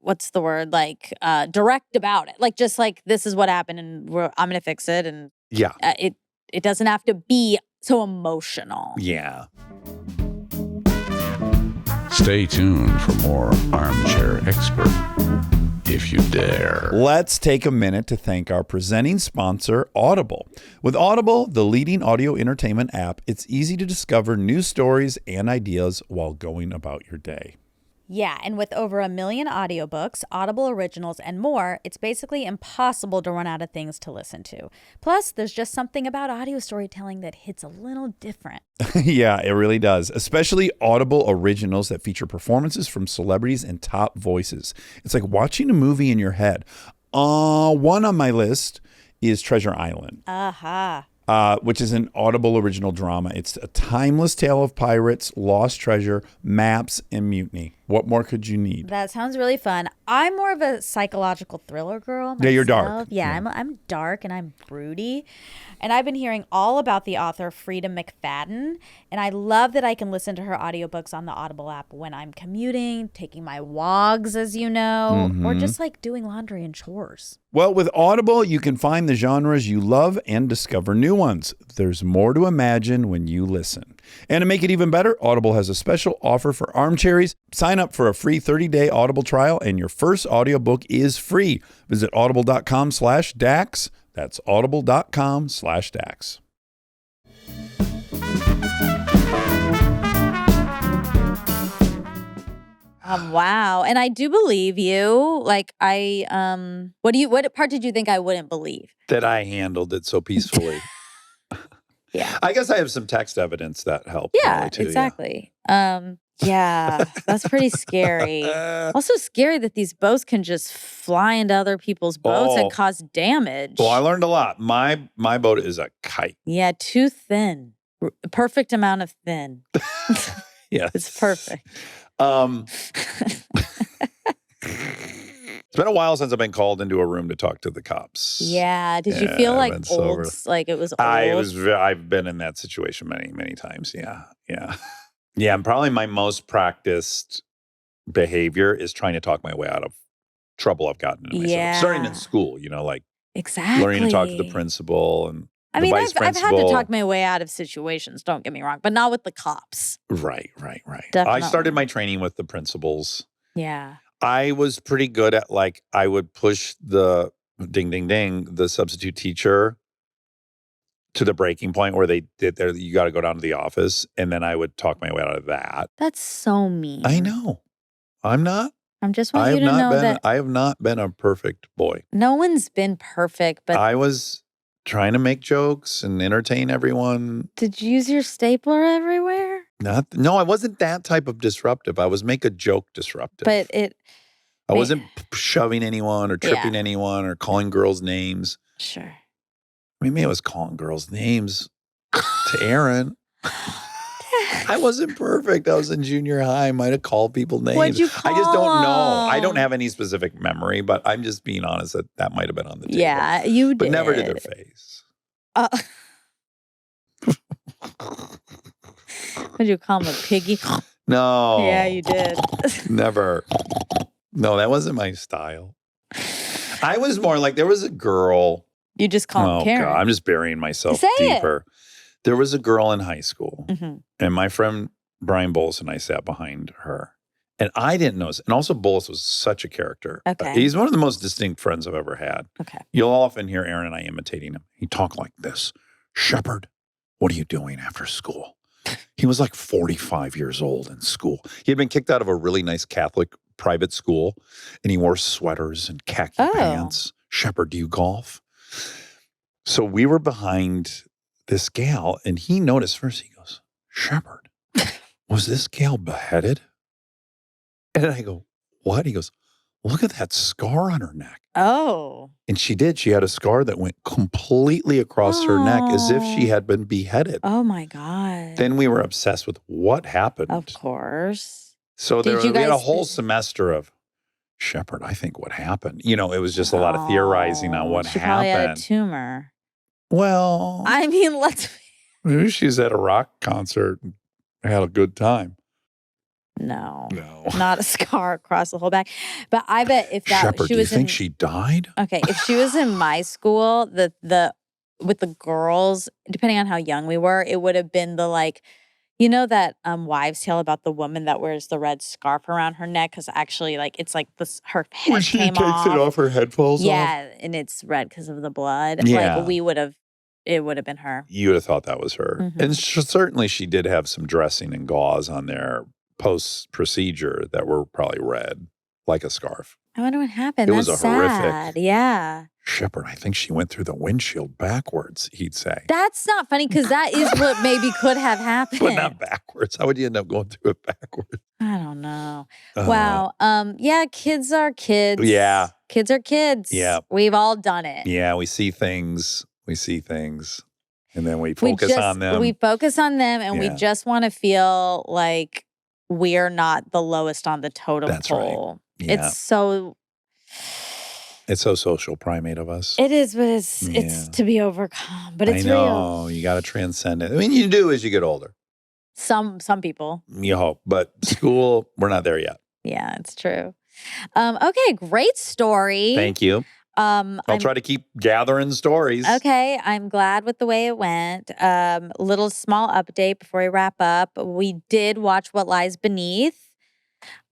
S2: what's the word, like direct about it, like just like this is what happened and I'm gonna fix it, and
S1: Yeah.
S2: it doesn't have to be so emotional.
S1: Yeah.
S5: Stay tuned for more Armchair Expert, if you dare.
S1: Let's take a minute to thank our presenting sponsor, Audible. With Audible, the leading audio entertainment app, it's easy to discover new stories and ideas while going about your day.
S2: Yeah, and with over 1 million audiobooks, Audible originals, and more, it's basically impossible to run out of things to listen to. Plus, there's just something about audio storytelling that hits a little different.
S1: Yeah, it really does. Especially Audible originals that feature performances from celebrities and top voices. It's like watching a movie in your head. One on my list is Treasure Island.
S2: Aha.
S1: Which is an Audible original drama. It's a timeless tale of pirates, lost treasure, maps, and mutiny. What more could you need?
S2: That sounds really fun. I'm more of a psychological thriller girl.
S1: Yeah, you're dark.
S2: myself. Yeah, I'm dark and I'm broody. And I've been hearing all about the author Frida McFadden. And I love that I can listen to her audiobooks on the Audible app when I'm commuting, taking my walks, as you know, or just like doing laundry and chores.
S1: Well, with Audible, you can find the genres you love and discover new ones. There's more to imagine when you listen. And to make it even better, Audible has a special offer for armchairies. Sign up for a free 30-day Audible trial, and your first audiobook is free. Visit audible.com/Dax. That's audible.com/Dax.
S2: Wow. And I do believe you. Like what part did you think I wouldn't believe?
S1: That I handled it so peacefully.
S2: Yeah.
S1: I guess I have some text evidence that helped.
S2: Yeah,
S1: probably too,
S2: exactly. Yeah, that's pretty scary. Also scary that these boats can just fly into other people's boats and cause damage.
S1: Well, I learned a lot. My boat is a kite.
S2: Yeah, too thin. Perfect amount of thin.
S1: Yeah.
S2: It's perfect.
S1: It's been a while since I've been called into a room to talk to the cops.
S2: Yeah. Did you feel like old? Like it was old?
S1: I've been in that situation many, many times. Yeah. Yeah. Yeah. And probably my most practiced behavior is trying to talk my way out of trouble I've gotten in myself.
S2: Yeah.
S1: Starting in school, like
S2: exactly
S1: learning to talk to the principal and
S2: I
S1: the
S2: mean,
S1: vice
S2: I've
S1: principal.
S2: had to talk my way out of situations, don't get me wrong, but not with the cops.
S1: Right.
S2: Definitely.
S1: I started my training with the principals.
S2: Yeah.
S1: I was pretty good at I would push the ding, ding, ding, the substitute teacher to the breaking point where they did there. You got to go down to the office. And then I would talk my way out of that.
S2: That's so mean.
S1: I know. I'm not.
S2: I'm just want you to know that
S1: I have not been a perfect boy.
S2: No one's been perfect, but
S1: I was trying to make jokes and entertain everyone.
S2: Did you use your stapler everywhere?
S1: No, I wasn't that type of disruptive. I was make a joke disruptive.
S2: But
S1: I wasn't shoving anyone or tripping anyone or calling girls names.
S2: Sure.
S1: I mean, maybe I was calling girls names to Aaron. I wasn't perfect. I was in junior high. I might have called people names.
S2: What'd you call
S1: I just don't know. I
S2: them?
S1: don't have any specific memory, but I'm just being honest that might have been on the table.
S2: Yeah, you did.
S1: But never to their face.
S2: Would you call him a piggy?
S1: No.
S2: Yeah, you did.
S1: Never. No, that wasn't my style. I was more like, there was a girl.
S2: You just call him Karen.
S1: God, I'm just burying myself
S2: Say
S1: deeper. There was a girl in high school,
S2: Mm-hmm.
S1: and my friend Brian Bowles and I sat behind her. And I didn't notice. And also, Bowles was such a character.
S2: Okay.
S1: He's one of the most distinct friends I've ever had.
S2: Okay.
S1: You'll often hear Aaron and I imitating him. He talked like this. Shepard, what are you doing after school? He was like 45 years old in school. He had been kicked out of a really nice Catholic private school, and he wore sweaters and khaki pants. Shepard, do you golf? So we were behind this gal, and he noticed first. He goes, Shepard, was this gal beheaded? And I go, what? He goes, look at that scar on her neck.
S2: Oh.
S1: And she did. She had a scar that went completely across her neck as if she had been beheaded.
S2: Oh, my God.
S1: Then we were obsessed with what happened.
S2: Of course.
S1: So we had a whole semester of, Shepard, I think what happened. It was just a lot of theorizing on what
S2: she
S1: happened.
S2: Probably had a tumor.
S1: Well,
S2: I mean,
S1: maybe she's at a rock concert and had a good time.
S2: No, not a scar across the whole back. But I bet if that
S1: Shepard,
S2: she
S1: do you
S2: was
S1: think she died?
S2: Okay, if she was in my school, the with the girls, depending on how young we were, it would have been the that wives' tale about the woman that wears the red scarf around her neck because actually it's like this her head
S1: When she
S2: came
S1: takes
S2: off.
S1: it off, her head falls off.
S2: Yeah, and it's red because of the blood.
S1: Yeah.
S2: It would have been her.
S1: You would have thought that was her.
S2: Mm-hmm.
S1: And certainly she did have some dressing and gauze on there post-procedure that were probably red, like a scarf.
S2: I wonder what happened.
S1: It was
S2: That's
S1: a horrific.
S2: sad. Yeah.
S1: Shepard, I think she went through the windshield backwards, he'd say.
S2: That's not funny because that is what maybe could have happened.
S1: But not backwards. How would you end up going through it backwards?
S2: I don't know. Wow. Yeah, kids are kids.
S1: Yeah.
S2: Kids are kids.
S1: Yeah.
S2: We've all done it.
S1: Yeah, we see things. And then we focus on them.
S2: We focus on them and we
S1: Yeah.
S2: just want to feel like we're not the lowest on the totem
S1: That's right.
S2: pole.
S1: Yeah.
S2: It's so
S1: social primate of us.
S2: It is, but it's to be overcome. But it's
S1: I know. You got to transcend it. I mean, you do as you get older.
S2: Some people.
S1: You hope. But school, we're not there yet.
S2: Yeah, it's true. Okay, great story.
S1: Thank you. I'll try to keep gathering stories.
S2: Okay, I'm glad with the way it went. Little small update before we wrap up. We did watch What Lies Beneath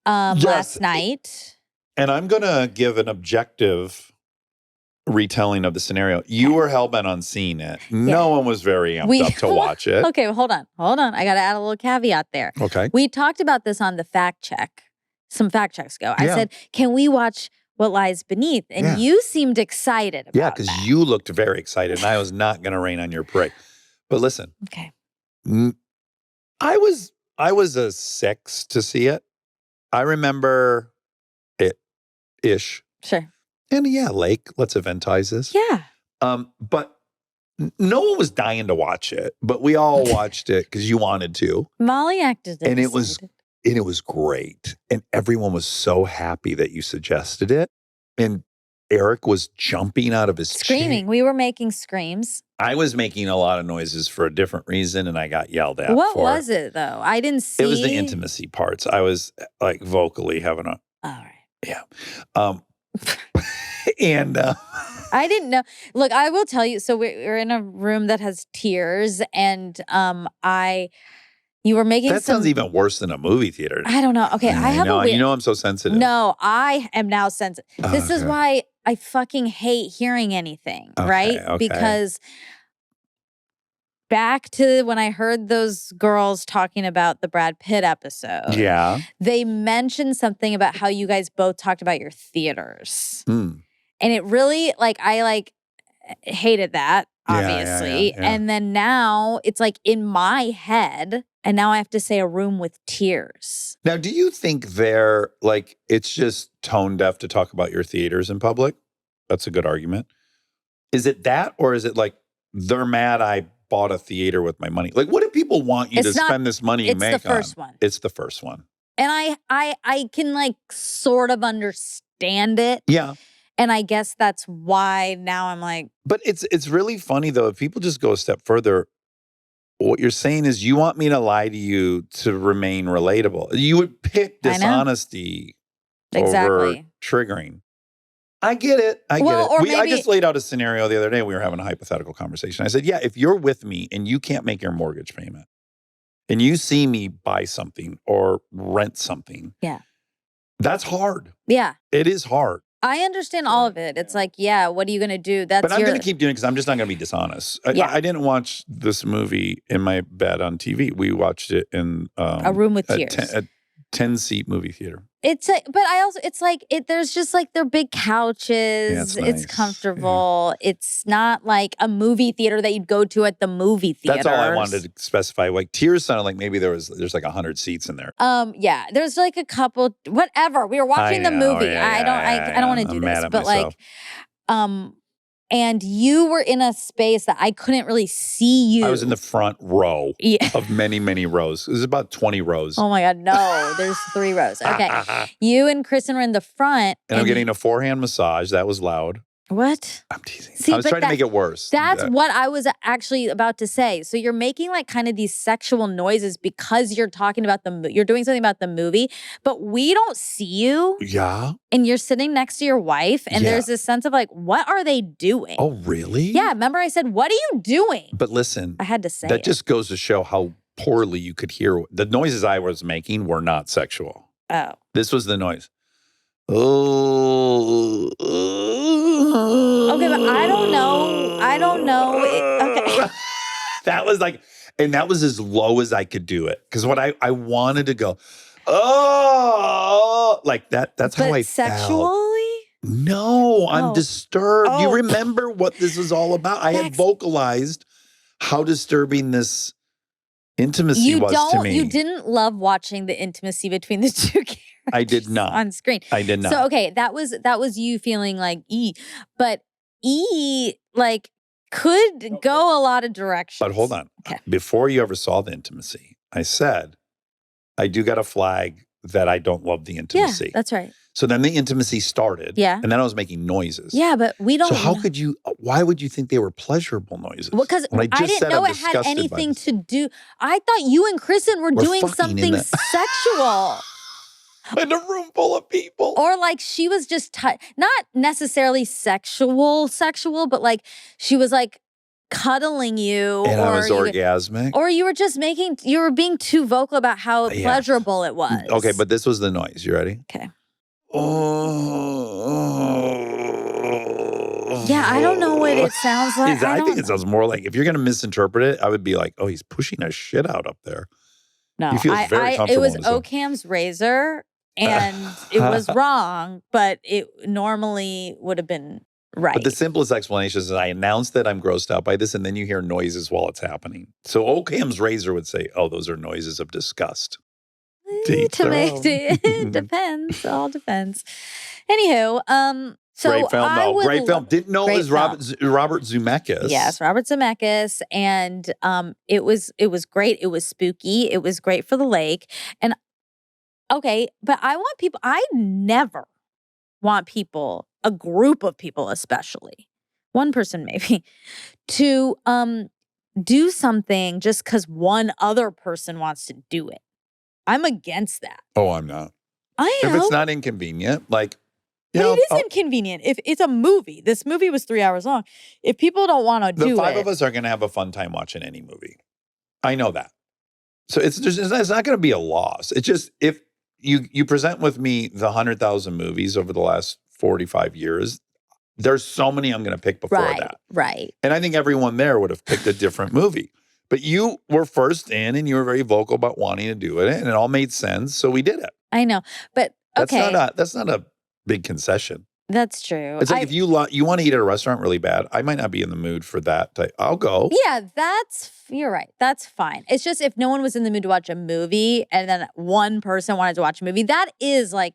S2: last night.
S1: And I'm going to give an objective retelling of the scenario. You were hellbent on seeing it. No one was very amped up to watch it.
S2: Okay, well, hold on. I got to add a little caveat there.
S1: Okay.
S2: We talked about this on the fact check. some fact checks ago. I
S1: Yeah.
S2: said, can we watch What Lies Beneath? And
S1: Yeah.
S2: you seemed excited about
S1: Yeah, because
S2: that.
S1: you looked very excited, and I was not going to rain on your parade. But listen,
S2: Okay.
S1: I was a 6 to see it. I remember it ish.
S2: Sure.
S1: And yeah, Lake, let's eventize this.
S2: Yeah.
S1: But no one was dying to watch it, but we all watched it because you wanted to.
S2: Molly acted
S1: And it
S2: excited.
S1: was great. And everyone was so happy that you suggested it. And Eric was jumping out of his
S2: Screaming.
S1: chair.
S2: We were making screams.
S1: I was making a lot of noises for a different reason, and I got yelled at
S2: What
S1: for
S2: was it, though? I didn't see.
S1: It was the intimacy parts. I was like vocally having a,
S2: All right.
S1: yeah. And
S2: I didn't know. Look, I will tell you. So we're in a room that has tears, and you were making
S1: that sounds even worse than a movie theater.
S2: I don't know. Okay, I have
S1: know,
S2: a weird.
S1: you know I'm so sensitive.
S2: No, I am now sensitive. This is
S1: Okay.
S2: why I fucking hate hearing anything,
S1: Okay,
S2: right?
S1: okay.
S2: Because back to when I heard those girls talking about the Brad Pitt episode,
S1: Yeah.
S2: they mentioned something about how you guys both talked about your theaters.
S1: Mm.
S2: And it really, I hated that,
S1: Yeah, yeah,
S2: obviously.
S1: yeah, yeah.
S2: And then now it's like in my head, and now I have to say a room with tears.
S1: Now, do you think they're like it's just tone deaf to talk about your theaters in public? That's a good argument. Is it that, or is it like they're mad I bought a theater with my money? Like, what do people want you
S2: It's
S1: to
S2: not-
S1: spend this money you
S2: It's
S1: make
S2: the first
S1: on?
S2: one.
S1: It's the first one.
S2: And I can like sort of understand it.
S1: Yeah.
S2: And I guess that's why now I'm like,
S1: But it's really funny though. If people just go a step further, what you're saying is you want me to lie to you to remain relatable. You would pick
S2: I know.
S1: dishonesty over
S2: Exactly.
S1: triggering. I get it. I
S2: Well,
S1: get it.
S2: or
S1: I
S2: maybe-
S1: just laid out a scenario the other day. We were having a hypothetical conversation. I said, yeah, if you're with me and you can't make your mortgage payment and you see me buy something or rent something,
S2: Yeah.
S1: that's hard.
S2: yeah,
S1: It is hard.
S2: I understand all of it. It's like, yeah, what are you going to do? That's
S1: But I'm
S2: your,
S1: going to keep doing it because I'm just not going to be dishonest.
S2: Yeah.
S1: I didn't watch this movie in my bed on TV. We watched it in
S2: a room with
S1: a
S2: tears.
S1: 10-seat movie theater.
S2: It's like, but I also, it's like, there's just like they're big couches.
S1: it's nice.
S2: It's comfortable. It's not like a movie theater that you'd go to at the movie theater.
S1: That's all I wanted to specify. Like tears sounded like maybe there's like 100 seats in there.
S2: Yeah, there's like a couple, whatever. We were watching the
S1: know,
S2: movie.
S1: yeah,
S2: I don't want to
S1: I'm
S2: do
S1: mad
S2: this,
S1: at
S2: but
S1: myself.
S2: like, and you were in a space that I couldn't really see you.
S1: I was in the front row
S2: Yeah.
S1: of many, many rows. It was about 20 rows.
S2: Oh my God, no, there's 3 rows. Okay. You and Kristen were in the front.
S1: And I'm getting a forehand massage. That was loud.
S2: What?
S1: I'm teasing.
S2: See,
S1: I was
S2: but
S1: trying to make it worse.
S2: That's what I was actually about to say. So you're making like kind of these sexual noises because you're talking about you're doing something about the movie, but we don't see you
S1: Yeah.
S2: and you're sitting next to your wife and
S1: Yeah.
S2: there's this sense of like, what are they doing?
S1: Oh, really?
S2: Yeah, remember I said, what are you doing?
S1: But listen,
S2: I had to say
S1: that
S2: it.
S1: just goes to show how poorly you could hear. The noises I was making were not sexual.
S2: Oh.
S1: This was the noise. Oh.
S2: Okay, but I don't know. Okay.
S1: That was like, and that was as low as I could do it. Because what I wanted to go, oh, like that. That's how
S2: But
S1: I
S2: sexually?
S1: felt. No, I'm
S2: Oh.
S1: disturbed.
S2: Oh.
S1: You remember what this is all about? I had
S2: Dax.
S1: vocalized how disturbing this intimacy was to me.
S2: You didn't love watching the intimacy between the two characters.
S1: I did not.
S2: On screen.
S1: I did not.
S2: So okay, that was you feeling like but like could go a lot of directions.
S1: But hold on.
S2: Okay.
S1: Before you ever saw the intimacy, I said, I do got a flag that I don't love the
S2: Yeah,
S1: intimacy.
S2: that's right.
S1: So then the intimacy started.
S2: Yeah.
S1: And then I was making noises.
S2: Yeah, but we don't.
S1: So why would you think they were pleasurable noises?
S2: Because
S1: When
S2: I
S1: just
S2: didn't
S1: said
S2: know
S1: I'm
S2: it had
S1: disgusted by
S2: anything
S1: this.
S2: to do. I thought you and Kristen were
S1: We're
S2: doing
S1: fucking
S2: something
S1: in the-
S2: sexual.
S1: In a room full of people.
S2: Or like she was just not necessarily sexual, but like she was like cuddling you,
S1: And
S2: or
S1: I was orgasmic.
S2: or you were being too vocal about how
S1: Yeah.
S2: pleasurable it was.
S1: Okay, but this was the noise. You ready?
S2: Okay.
S1: Oh.
S2: Yeah, I don't know what it sounds like.
S1: I think
S2: don't
S1: it sounds more like, if you're going to misinterpret it, I would be like, oh, he's pushing a shit out up there.
S2: No,
S1: He feels very
S2: it
S1: comfortable
S2: was
S1: in his own-
S2: Occam's razor, And it was wrong, but it normally would have been right.
S1: But the simplest explanation is I announce that I'm grossed out by this, and then you hear noises while it's happening. So Occam's razor would say, oh, those are noises of disgust.
S2: It depends. All depends. Anywho, so
S1: great film, though. Great film. Didn't know it was Robert Zemeckis.
S2: Yes, Robert Zemeckis, and it was great. It was spooky. It was great for the lake. And okay, but I never want people, a group of people especially, one person maybe, to do something just because one other person wants to do it. I'm against that.
S1: Oh, I'm not.
S2: I am.
S1: If it's not inconvenient, like,
S2: it is inconvenient. If it's a movie, this movie was 3 hours long. If people don't want to do it.
S1: The five of us are going to have a fun time watching any movie. I know that. So it's not going to be a loss. It's just if you present with me the 100,000 movies over the last 45 years, there's so many I'm going to pick before that.
S2: Right.
S1: And I think everyone there would have picked a different movie. But you were first in and you were very vocal about wanting to do it. And it all made sense. So we did it.
S2: I know. But okay.
S1: That's not a big concession.
S2: That's true.
S1: It's like if you want to eat at a restaurant really bad, I might not be in the mood for that. I'll go.
S2: Yeah, you're right. That's fine. It's just if no one was in the mood to watch a movie and then one person wanted to watch a movie, that is like,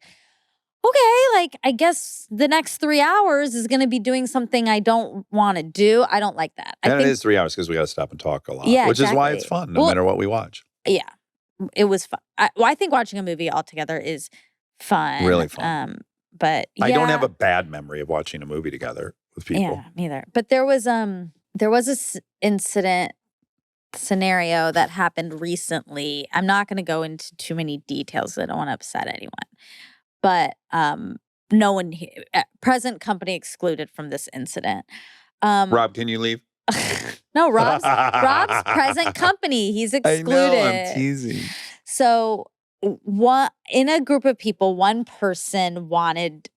S2: okay, like I guess the next 3 hours is going to be doing something I don't want to do. I don't like that.
S1: And it is 3 hours because we got to stop and talk a lot,
S2: yeah,
S1: which is why it's fun no matter what we watch.
S2: Yeah, it was fun. I think watching a movie altogether is fun.
S1: Really fun.
S2: But yeah.
S1: I don't have a bad memory of watching a movie together with people.
S2: Yeah, neither. But there was this scenario that happened recently. I'm not going to go into too many details. I don't want to upset anyone. But no one here, present company excluded from this incident.
S1: Rob, can you leave?
S2: No, Rob's present company. He's excluded.
S1: I know, I'm teasing.
S2: So in a group of people, one person wanted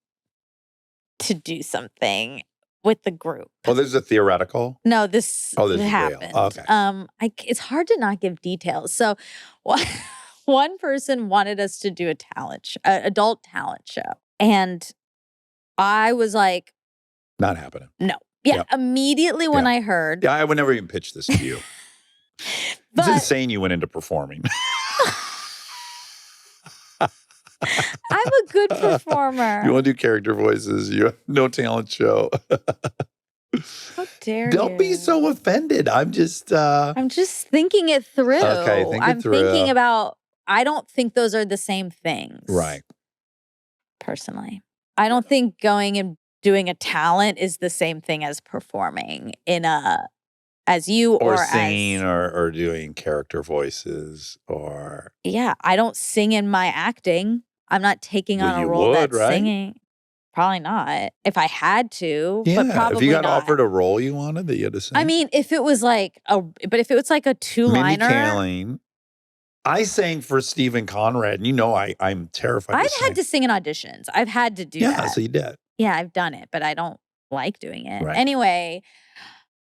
S2: to do something with the group.
S1: Oh, this is a theoretical?
S2: No, this happened.
S1: Real. Okay.
S2: It's hard to not give details. So one person wanted us to do adult talent show. And I was like,
S1: not happening.
S2: No. Yeah. Yep. Immediately when I heard.
S1: Yeah, I would never even pitch this to you. It's insane you went into performing.
S2: I'm a good performer.
S1: You want to do character voices. You have no talent show.
S2: How dare you?
S1: Don't be so offended. I'm just
S2: thinking it through.
S1: Okay,
S2: I'm thinking about, I don't think those are the same things.
S1: Right.
S2: Personally. I don't think going and doing a talent is the same thing as performing as you or
S1: singing or doing character voices or.
S2: Yeah, I don't sing in my acting. I'm not taking on a role that's singing. Probably not. If I had to, but probably
S1: if you got
S2: not.
S1: offered a role you wanted that you had to sing.
S2: I mean, if it was like a two-liner.
S1: Mindy Kaling. I sang for Stephen Conrad, and I'm terrified
S2: I've had to sing in auditions. I've had to do that.
S1: Yeah, so you did.
S2: Yeah, I've done it, but I don't like doing it.
S1: Right.
S2: Anyway.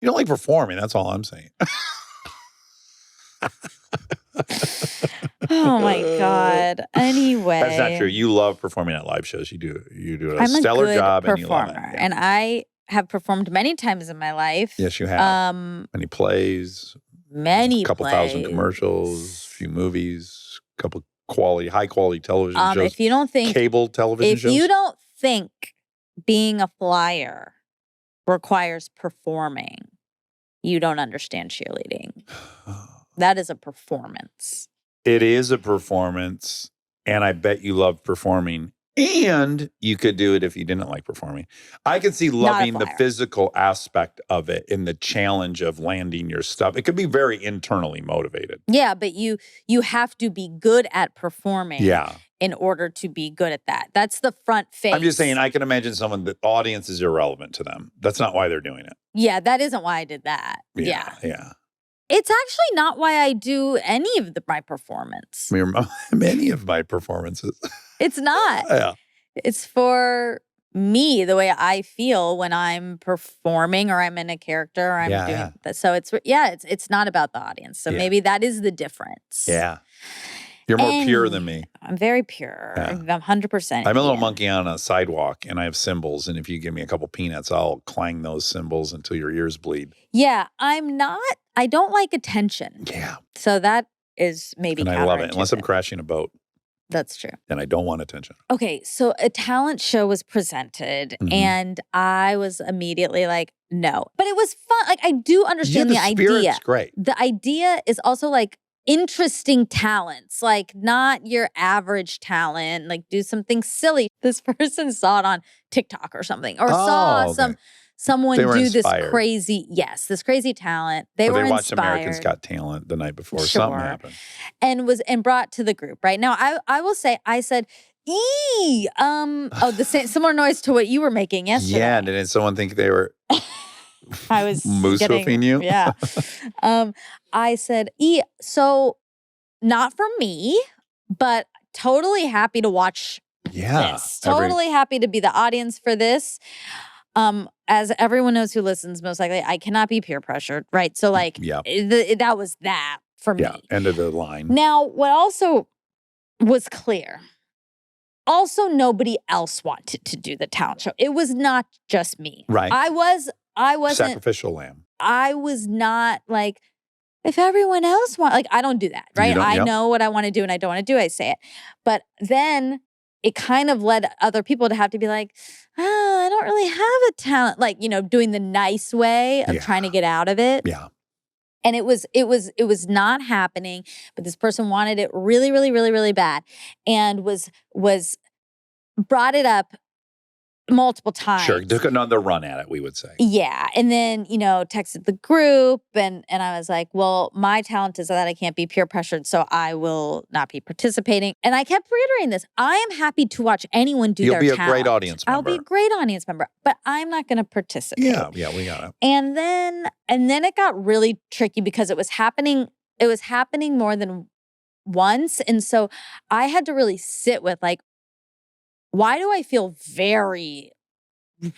S1: You don't like performing, that's all I'm saying.
S2: Oh my God. Anyway.
S1: That's not true. You love performing at live shows. You do a stellar job
S2: performer,
S1: and you love it. Yeah.
S2: And I have performed many times in my life.
S1: Yes, you have. Many plays.
S2: Many
S1: a couple thousand commercials, a few movies, a couple high quality television shows.
S2: If you don't think
S1: cable television shows.
S2: If you don't think being a flyer requires performing, you don't understand cheerleading. That is a performance.
S1: It is a performance, and I bet you love performing. And you could do it if you didn't like performing. I could see loving the physical aspect of it and the challenge of landing your stuff. It could be very internally motivated.
S2: Yeah, but you have to be good at performing.
S1: Yeah.
S2: In order to be good at that. That's the front face.
S1: I'm just saying, I can imagine someone, the audience is irrelevant to them. That's not why they're doing it.
S2: Yeah, that isn't why I did that. Yeah. It's actually not why I do any of my performance.
S1: Many of my performances.
S2: It's not.
S1: Yeah.
S2: It's for me, the way I feel when I'm performing or I'm in a character or I'm doing that. So it's not about the audience. So maybe that is the difference.
S1: Yeah. You're more pure than me.
S2: I'm very pure.
S1: Yeah.
S2: I'm 100%.
S1: I'm a little monkey on a sidewalk, and I have cymbals. And if you give me a couple peanuts, I'll clang those cymbals until your ears bleed.
S2: Yeah, I don't like attention.
S1: Yeah.
S2: So that is maybe
S1: And I love it.
S2: counterintuitive.
S1: Unless I'm crashing a boat,
S2: That's true.
S1: then I don't want attention.
S2: Okay, so a talent show was presented,
S1: Mhm.
S2: and I was immediately like, no. But it was fun. Like, I do understand the idea.
S1: Spirit's great.
S2: The idea is also like interesting talents, like not your average talent, like do something silly. This person saw it on TikTok or something, or saw
S1: okay.
S2: someone
S1: They were
S2: do
S1: inspired.
S2: this crazy talent. They were
S1: watched
S2: inspired.
S1: Americans Got Talent the night before.
S2: Sure.
S1: Something happened.
S2: And brought to the group. Right now, I will say, I said, the same similar noise to what you were making yesterday.
S1: Yeah, didn't someone think they were
S2: I was
S1: moose hoofing you?
S2: Yeah. I said, so not for me, but totally happy to watch this. Totally happy to be the audience for this. As everyone knows who listens, most likely, I cannot be peer pressured, right? So like, that was that for me.
S1: Yeah, end of the line.
S2: Now, what also was clear, also nobody else wanted to do the talent show. It was not just me.
S1: Right.
S2: I wasn't
S1: Sacrificial lamb.
S2: I was not like, if everyone else I don't do that, right? I know what I want to do and I don't want to do, I say it. But then it kind of led other people to have to be like, oh, I don't really have a talent, like, doing the nice way of trying to get out of it.
S1: Yeah.
S2: And it was not happening, but this person wanted it really, really, really, really bad, and was brought it up multiple times.
S1: Sure, took another run at it, we would say.
S2: Yeah, and then texted the group, and I was like, well, my talent is that I can't be peer pressured, so I will not be participating. And I kept reiterating this: I am happy to watch anyone do their talent.
S1: You'll be a great audience member.
S2: I'll be a great audience member, but I'm not going to participate.
S1: Yeah, we got it.
S2: And then it got really tricky because it was happening more than once, and so I had to really sit with like, why do I feel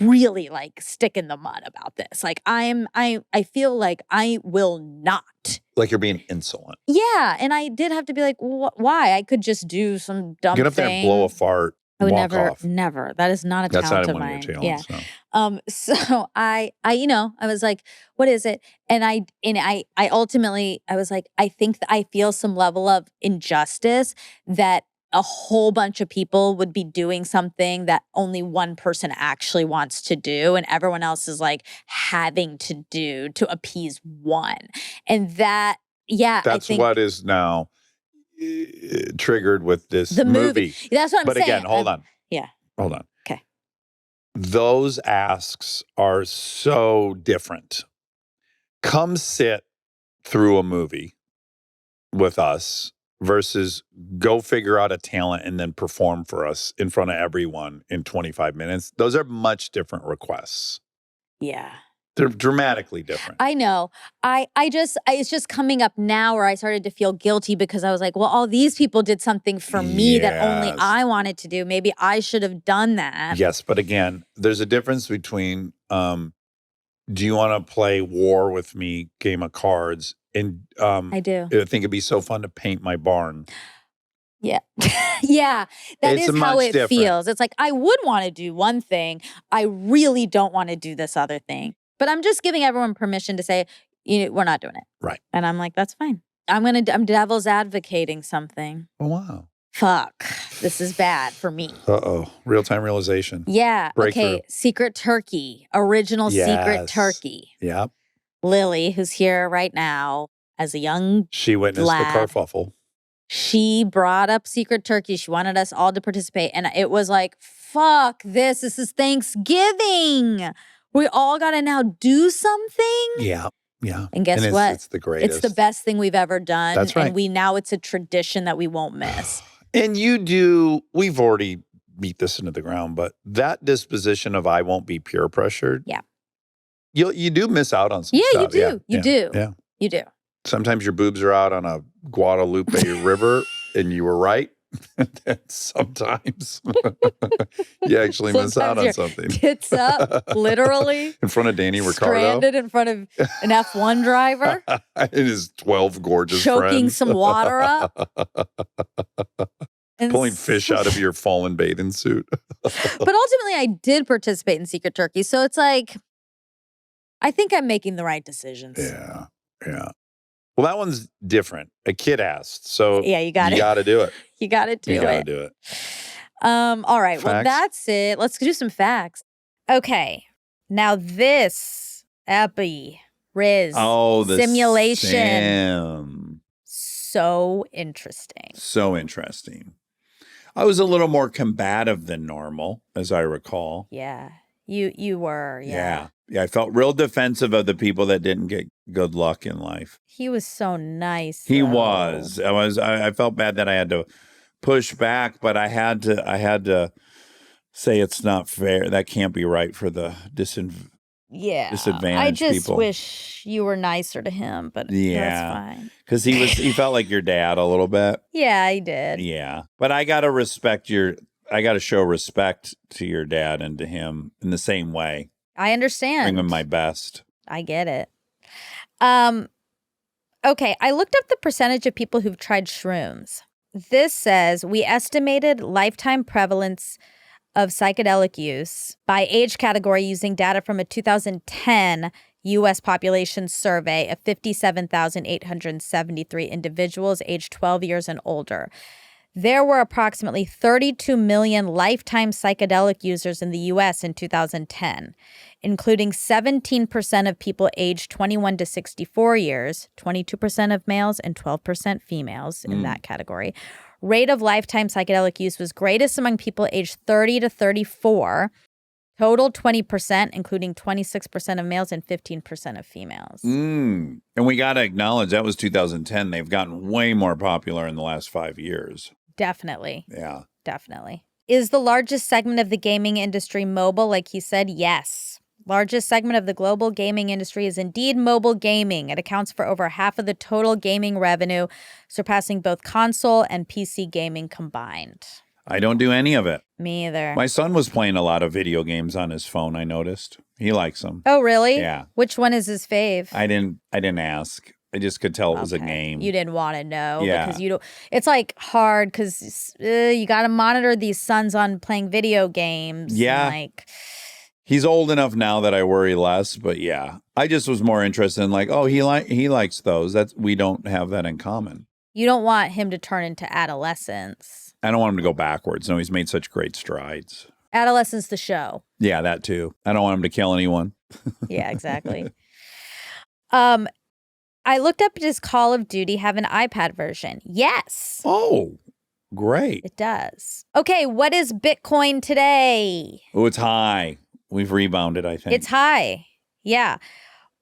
S2: really like stick in the mud about this? Like I feel like I will not.
S1: Like you're being insolent.
S2: Yeah, and I did have to be like, why? I could just do some dumb thing.
S1: Get up there and blow a fart.
S2: I would
S1: walk off.
S2: never. That is not a
S1: That's
S2: talent
S1: not
S2: of
S1: one
S2: mine.
S1: of your talents.
S2: Yeah.
S1: No.
S2: So I was like, what is it? And I ultimately I was like, I think that I feel some level of injustice that a whole bunch of people would be doing something that only one person actually wants to do, and everyone else is like having to do to appease one. And that,
S1: that's
S2: I think
S1: what is now triggered with this
S2: the movie. That's what I'm saying.
S1: But again, hold on.
S2: Yeah.
S1: Hold on.
S2: Okay.
S1: Those asks are so different. Come sit through a movie with us versus go figure out a talent and then perform for us in front of everyone in 25 minutes. Those are much different requests.
S2: Yeah.
S1: They're dramatically different.
S2: I know. It's just coming up now where I started to feel guilty because I was like, well, all these people did something for me that only I wanted to do. Maybe I should have done that.
S1: Yes, but again, there's a difference between do you want to play war with me game of cards? And
S2: I do.
S1: I think it'd be so fun to paint my barn.
S2: Yeah. Yeah. That
S1: It's
S2: is how
S1: much
S2: it
S1: different.
S2: feels. It's like, I would want to do one thing. I really don't want to do this other thing. But I'm just giving everyone permission to say, we're not doing it.
S1: Right.
S2: And I'm like, that's fine. I'm devil's advocating something.
S1: Oh, wow.
S2: Fuck. This is bad for me.
S1: Uh-oh. Real-time realization.
S2: Yeah.
S1: Breakthrough.
S2: Okay. Secret Turkey. Original Secret Turkey.
S1: Yeah.
S2: Lily, who's here right now as a young
S1: She witnessed
S2: lad,
S1: the kerfuffle.
S2: She brought up Secret Turkey. She wanted us all to participate. And it was like, fuck this. This is Thanksgiving. We all got to now do something.
S1: Yeah. Yeah.
S2: And guess what?
S1: It's the greatest.
S2: It's the best thing we've ever done.
S1: That's right.
S2: And it's a tradition that we won't miss.
S1: And we've already beat this into the ground, but that disposition of I won't be peer pressured.
S2: Yeah.
S1: You do miss out on some
S2: Yeah,
S1: stuff.
S2: you do. You do.
S1: Yeah.
S2: You do.
S1: Sometimes your boobs are out on a Guadalupe river and you were right. Sometimes you actually miss out on something.
S2: Tits up, literally.
S1: In front of Danny Ricardo.
S2: Stranded in front of an F1 driver.
S1: And his 12 gorgeous
S2: choking
S1: friends.
S2: some water up.
S1: Pulling fish out of your fallen bathing suit.
S2: But ultimately, I did participate in Secret Turkey. So it's like, I think I'm making the right decisions.
S1: Yeah. Well, that one's different. A kid asked. So
S2: yeah, you got
S1: to do it.
S2: You got to do it.
S1: You got to do it.
S2: All right.
S1: Facts?
S2: Well, that's it. Let's do some facts. Okay. Now this Riz.
S1: Oh, the
S2: simulation.
S1: sim.
S2: So interesting.
S1: So interesting. I was a little more combative than normal, as I recall.
S2: Yeah. You were. Yeah.
S1: Yeah, I felt real defensive of the people that didn't get good luck in life.
S2: He was so nice.
S1: He
S2: though.
S1: was. I felt bad that I had to push back, but I had to say it's not fair. That can't be right for the disadvantaged
S2: I just
S1: people.
S2: wish you were nicer to him, but that's fine.
S1: Because he felt like your dad a little bit.
S2: Yeah, he did.
S1: Yeah. But I got to show respect to your dad and to him in the same way.
S2: I understand.
S1: Bring him my best.
S2: I get it. Okay, I looked up the percentage of people who've tried shrooms. This says we estimated lifetime prevalence of psychedelic use by age category using data from a 2010 U.S. population survey of 57,873 individuals aged 12 years and older. There were approximately 32 million lifetime psychedelic users in the U.S. in 2010, including 17% of people aged 21 to 64 years, 22% of males and 12% females in that category. Rate of lifetime psychedelic use was greatest among people aged 30 to 34, total 20%, including 26% of males and 15% of females.
S1: And we got to acknowledge that was 2010. They've gotten way more popular in the last 5 years.
S2: Definitely.
S1: Yeah.
S2: Definitely. Is the largest segment of the gaming industry mobile? Like he said, yes. Largest segment of the global gaming industry is indeed mobile gaming. It accounts for over half of the total gaming revenue, surpassing both console and PC gaming combined.
S1: I don't do any of it.
S2: Me either.
S1: My son was playing a lot of video games on his phone, I noticed. He likes them.
S2: Oh, really?
S1: Yeah.
S2: Which one is his fave?
S1: I didn't ask. I just could tell it was a game.
S2: You didn't want to know
S1: Yeah.
S2: because it's like hard because you got to monitor these sons on playing video games.
S1: Yeah.
S2: And
S1: He's old enough now that I worry less, but yeah. I just was more interested in he likes those. We don't have that in common.
S2: You don't want him to turn into adolescence.
S1: I don't want him to go backwards. No, he's made such great strides.
S2: Adolescence the show.
S1: Yeah, that too. I don't want him to kill anyone.
S2: Yeah, exactly. I looked up, does Call of Duty have an iPad version? Yes.
S1: Oh, great.
S2: It does. Okay, what is Bitcoin today?
S1: Oh, it's high. We've rebounded, I think.
S2: It's high. Yeah.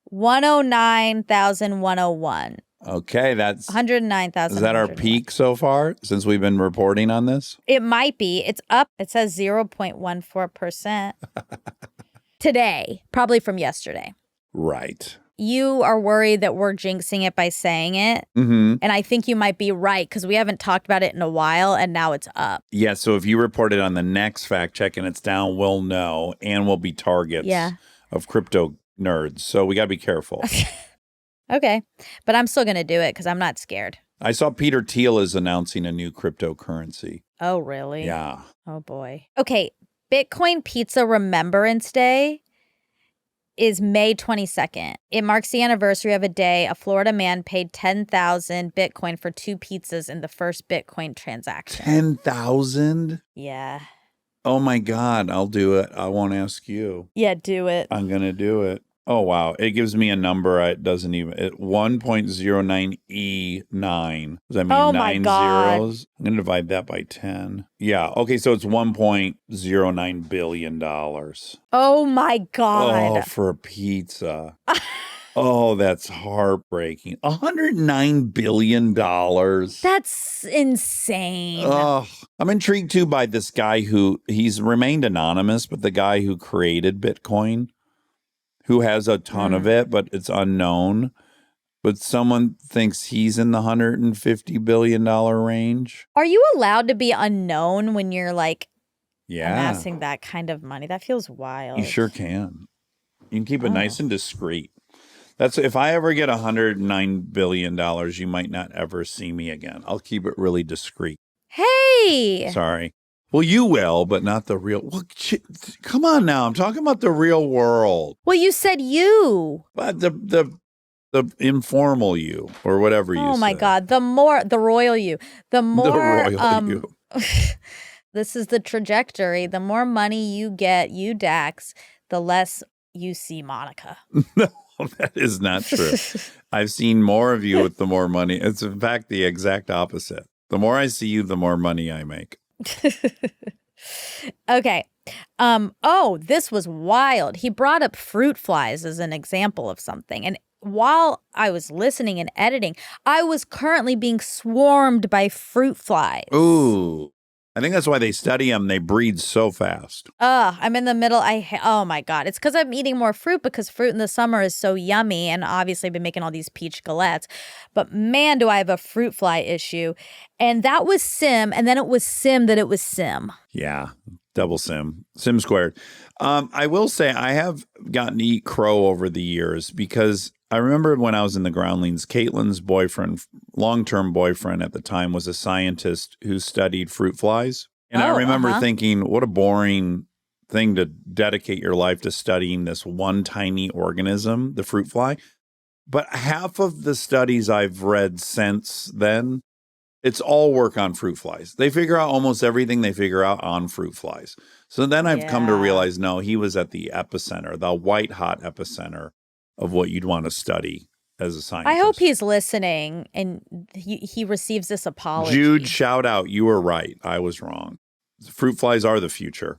S2: 109,101.
S1: Okay, that's
S2: 109,000.
S1: Is that our peak so far since we've been reporting on this?
S2: It might be. It's up. It says 0.14% today, probably from yesterday.
S1: Right.
S2: You are worried that we're jinxing it by saying it.
S1: Mm-hmm.
S2: And I think you might be right because we haven't talked about it in a while and now it's up.
S1: Yeah, so if you report it on the next fact check and it's down, we'll know and we'll be targets of crypto nerds. So we got to be careful.
S2: Okay. But I'm still going to do it because I'm not scared.
S1: I saw Peter Thiel is announcing a new cryptocurrency.
S2: Oh, really?
S1: Yeah.
S2: Oh, boy. Okay. Bitcoin Pizza Remembrance Day is May 22nd. It marks the anniversary of a day a Florida man paid 10,000 Bitcoin for 2 pizzas in the first Bitcoin transaction.
S1: 10,000?
S2: Yeah.
S1: Oh my God, I'll do it. I won't ask you.
S2: Yeah, do it.
S1: I'm going to do it. Oh, wow. It gives me a number. It doesn't even, 1.09E9. Does that mean
S2: Oh
S1: 9
S2: my God.
S1: zeros? I'm going to divide that by 10. Yeah. Okay. So it's $1.09 billion.
S2: Oh my God.
S1: Oh, for a pizza. Oh, that's heartbreaking. $109 billion.
S2: That's insane.
S1: Oh, I'm intrigued too by this guy he's remained anonymous, but the guy who created Bitcoin, who has a ton of it, but it's unknown. but someone thinks he's in the $150 billion range.
S2: Are you allowed to be unknown when you're like
S1: Yeah.
S2: amassing that kind of money? That feels wild.
S1: You sure can. You can keep it nice and discreet. That's if I ever get $109 billion, you might not ever see me again. I'll keep it really discreet.
S2: Hey.
S1: Sorry. Well, you will, but not the real. Well, come on now. I'm talking about the real world.
S2: Well, you said you.
S1: But the informal you or whatever you say.
S2: Oh my God. The royal you. The royal
S1: you.
S2: This is the trajectory. The more money you get, you Dax, the less you see Monica.
S1: No, that is not true. I've seen more of you with the more money. It's in fact the exact opposite. The more I see you, the more money I make.
S2: Okay. This was wild. He brought up fruit flies as an example of something. And while I was listening and editing, I was currently being swarmed by fruit flies.
S1: Ooh. I think that's why they study them. They breed so fast.
S2: I'm in the middle. Oh my God. It's because I'm eating more fruit because fruit in the summer is so yummy. And obviously I've been making all these peach galettes. But man, do I have a fruit fly issue. And that was sim. And then it was sim that it was sim.
S1: Yeah. Double sim. Sim squared. I will say I have gotten to eat crow over the years because I remember when I was in the groundlings, Caitlin's boyfriend, long-term boyfriend at the time, was a scientist who studied fruit flies. And I remember thinking, what a boring thing to dedicate your life to studying this one tiny organism, the fruit fly. But half of the studies I've read since then, it's all work on fruit flies. They figure out almost everything they figure out on fruit flies. So then I've come to realize, no, he was at the epicenter, the white hot epicenter of what you'd want to study as a scientist.
S2: I hope he's listening and he receives this apology.
S1: Jude, shout out. You were right. I was wrong. Fruit flies are the future.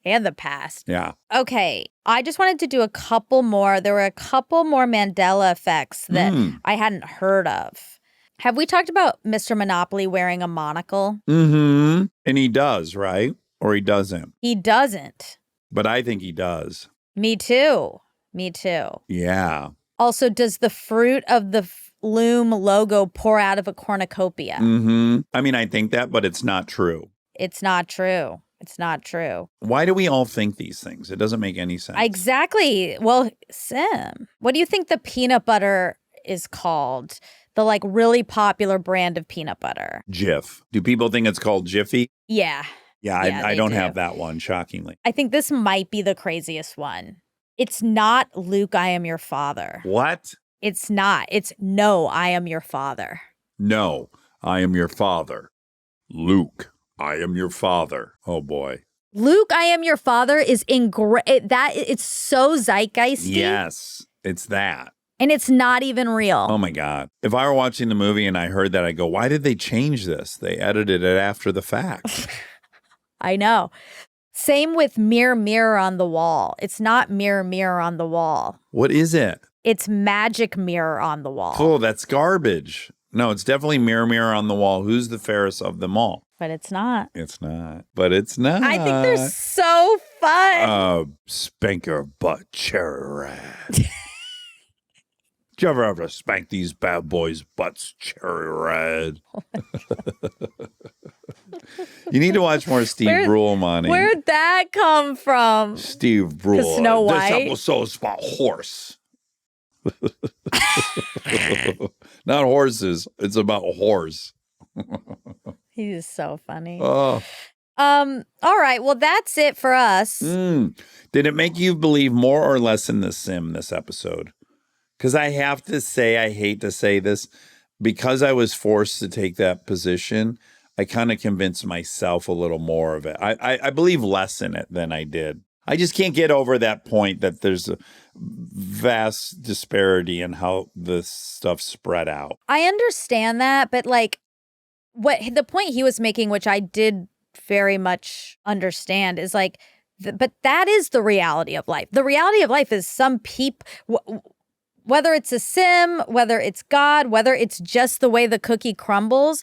S2: And the past.
S1: Yeah.
S2: Okay. I just wanted to do a couple more. There were a couple more Mandela effects that I hadn't heard of. Have we talked about Mr. Monopoly wearing a monocle?
S1: Mm-hmm. And he does, right? Or he doesn't?
S2: He doesn't.
S1: But I think he does.
S2: Me too. Me too.
S1: Yeah.
S2: Also, does the fruit of the Loom logo pour out of a cornucopia?
S1: Mm-hmm. I mean, I think that, but it's not true.
S2: It's not true. It's not true.
S1: Why do we all think these things? It doesn't make any sense.
S2: Exactly. Well, Sim, what do you think the peanut butter is called? The like really popular brand of peanut butter.
S1: Jif. Do people think it's called Jiffy?
S2: Yeah.
S1: Yeah, I don't have that one, shockingly.
S2: I think this might be the craziest one. It's not Luke, I am your father.
S1: What?
S2: It's not. It's no, I am your father.
S1: No, I am your father. Luke, I am your father. Oh, boy.
S2: Luke, I am your father is it's so zeitgeisty.
S1: Yes, it's that.
S2: And it's not even real.
S1: Oh, my God. If I were watching the movie and I heard that, I'd go, why did they change this? They edited it after the fact.
S2: I know. Same with mirror, mirror on the wall. It's not mirror, mirror on the wall.
S1: What is it?
S2: It's magic mirror on the wall.
S1: Oh, that's garbage. No, it's definitely mirror, mirror on the wall. Who's the fairest of them all?
S2: But it's not.
S1: It's not. But it's not.
S2: I think they're so fun.
S1: Spank your butt, cherry red. Did you ever have to spank these bad boys' butts, cherry red? You need to watch more Steve Brule, Monty.
S2: Where'd that come from?
S1: Steve Brule.
S2: Snow White?
S1: This episode is about horse. Not horses. It's about horse.
S2: He's so funny.
S1: Oh.
S2: All right. Well, that's it for us.
S1: Did it make you believe more or less in the sim this episode? Because I have to say, I hate to say this, because I was forced to take that position, I kind of convinced myself a little more of it. I believe less in it than I did. I just can't get over that point that there's a vast disparity in how this stuff spread out.
S2: I understand that, but like what the point he was making, which I did very much understand, is like, but that is the reality of life. The reality of life is some people, whether it's a sim, whether it's God, whether it's just the way the cookie crumbles,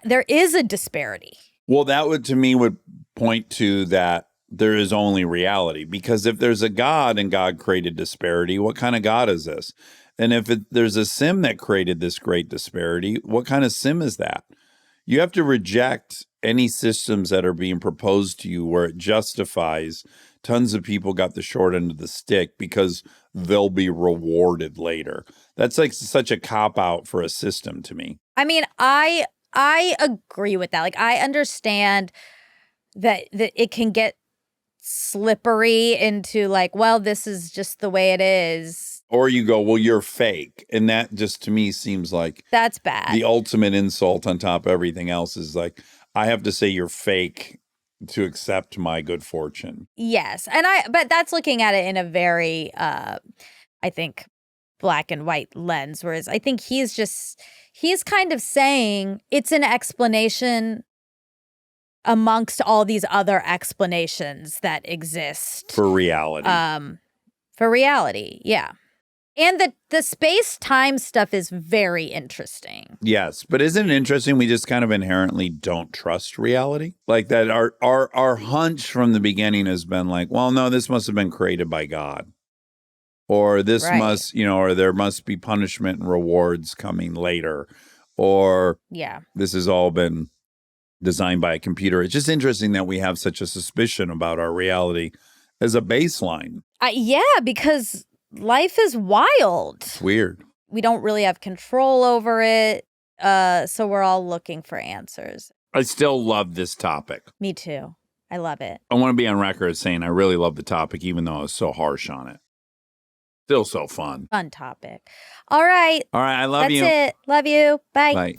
S2: there is a disparity.
S1: Well, that would, to me, would point to that there is only reality. Because if there's a God and God created disparity, what kind of God is this? And if there's a sim that created this great disparity, what kind of sim is that? You have to reject any systems that are being proposed to you where it justifies tons of people got the short end of the stick because they'll be rewarded later. That's like such a cop-out for a system to me.
S2: I mean, I agree with that. Like, I understand that it can get slippery into like, well, this is just the way it is.
S1: Or you go, well, you're fake. And that just to me seems like
S2: that's bad.
S1: The ultimate insult on top of everything else is like, I have to say you're fake to accept my good fortune.
S2: Yes. But that's looking at it in a very, I think, black and white lens. Whereas I think he's kind of saying it's an explanation amongst all these other explanations that exist.
S1: For reality.
S2: For reality, yeah. And the space-time stuff is very interesting.
S1: Yes, but isn't it interesting we just kind of inherently don't trust reality? Like that our hunch from the beginning has been like, well, no, this must have been created by God. Or this must, or there must be punishment and rewards coming later. Or this has all been designed by a computer. It's just interesting that we have such a suspicion about our reality as a baseline.
S2: Yeah, because life is wild.
S1: It's weird.
S2: We don't really have control over it. So we're all looking for answers.
S1: I still love this topic.
S2: Me too. I love it.
S1: I want to be on record as saying I really love the topic, even though I was so harsh on it. Still so fun.
S2: Fun topic. All right.
S1: All right. I love you.
S2: That's it. Love you. Bye.
S1: Bye.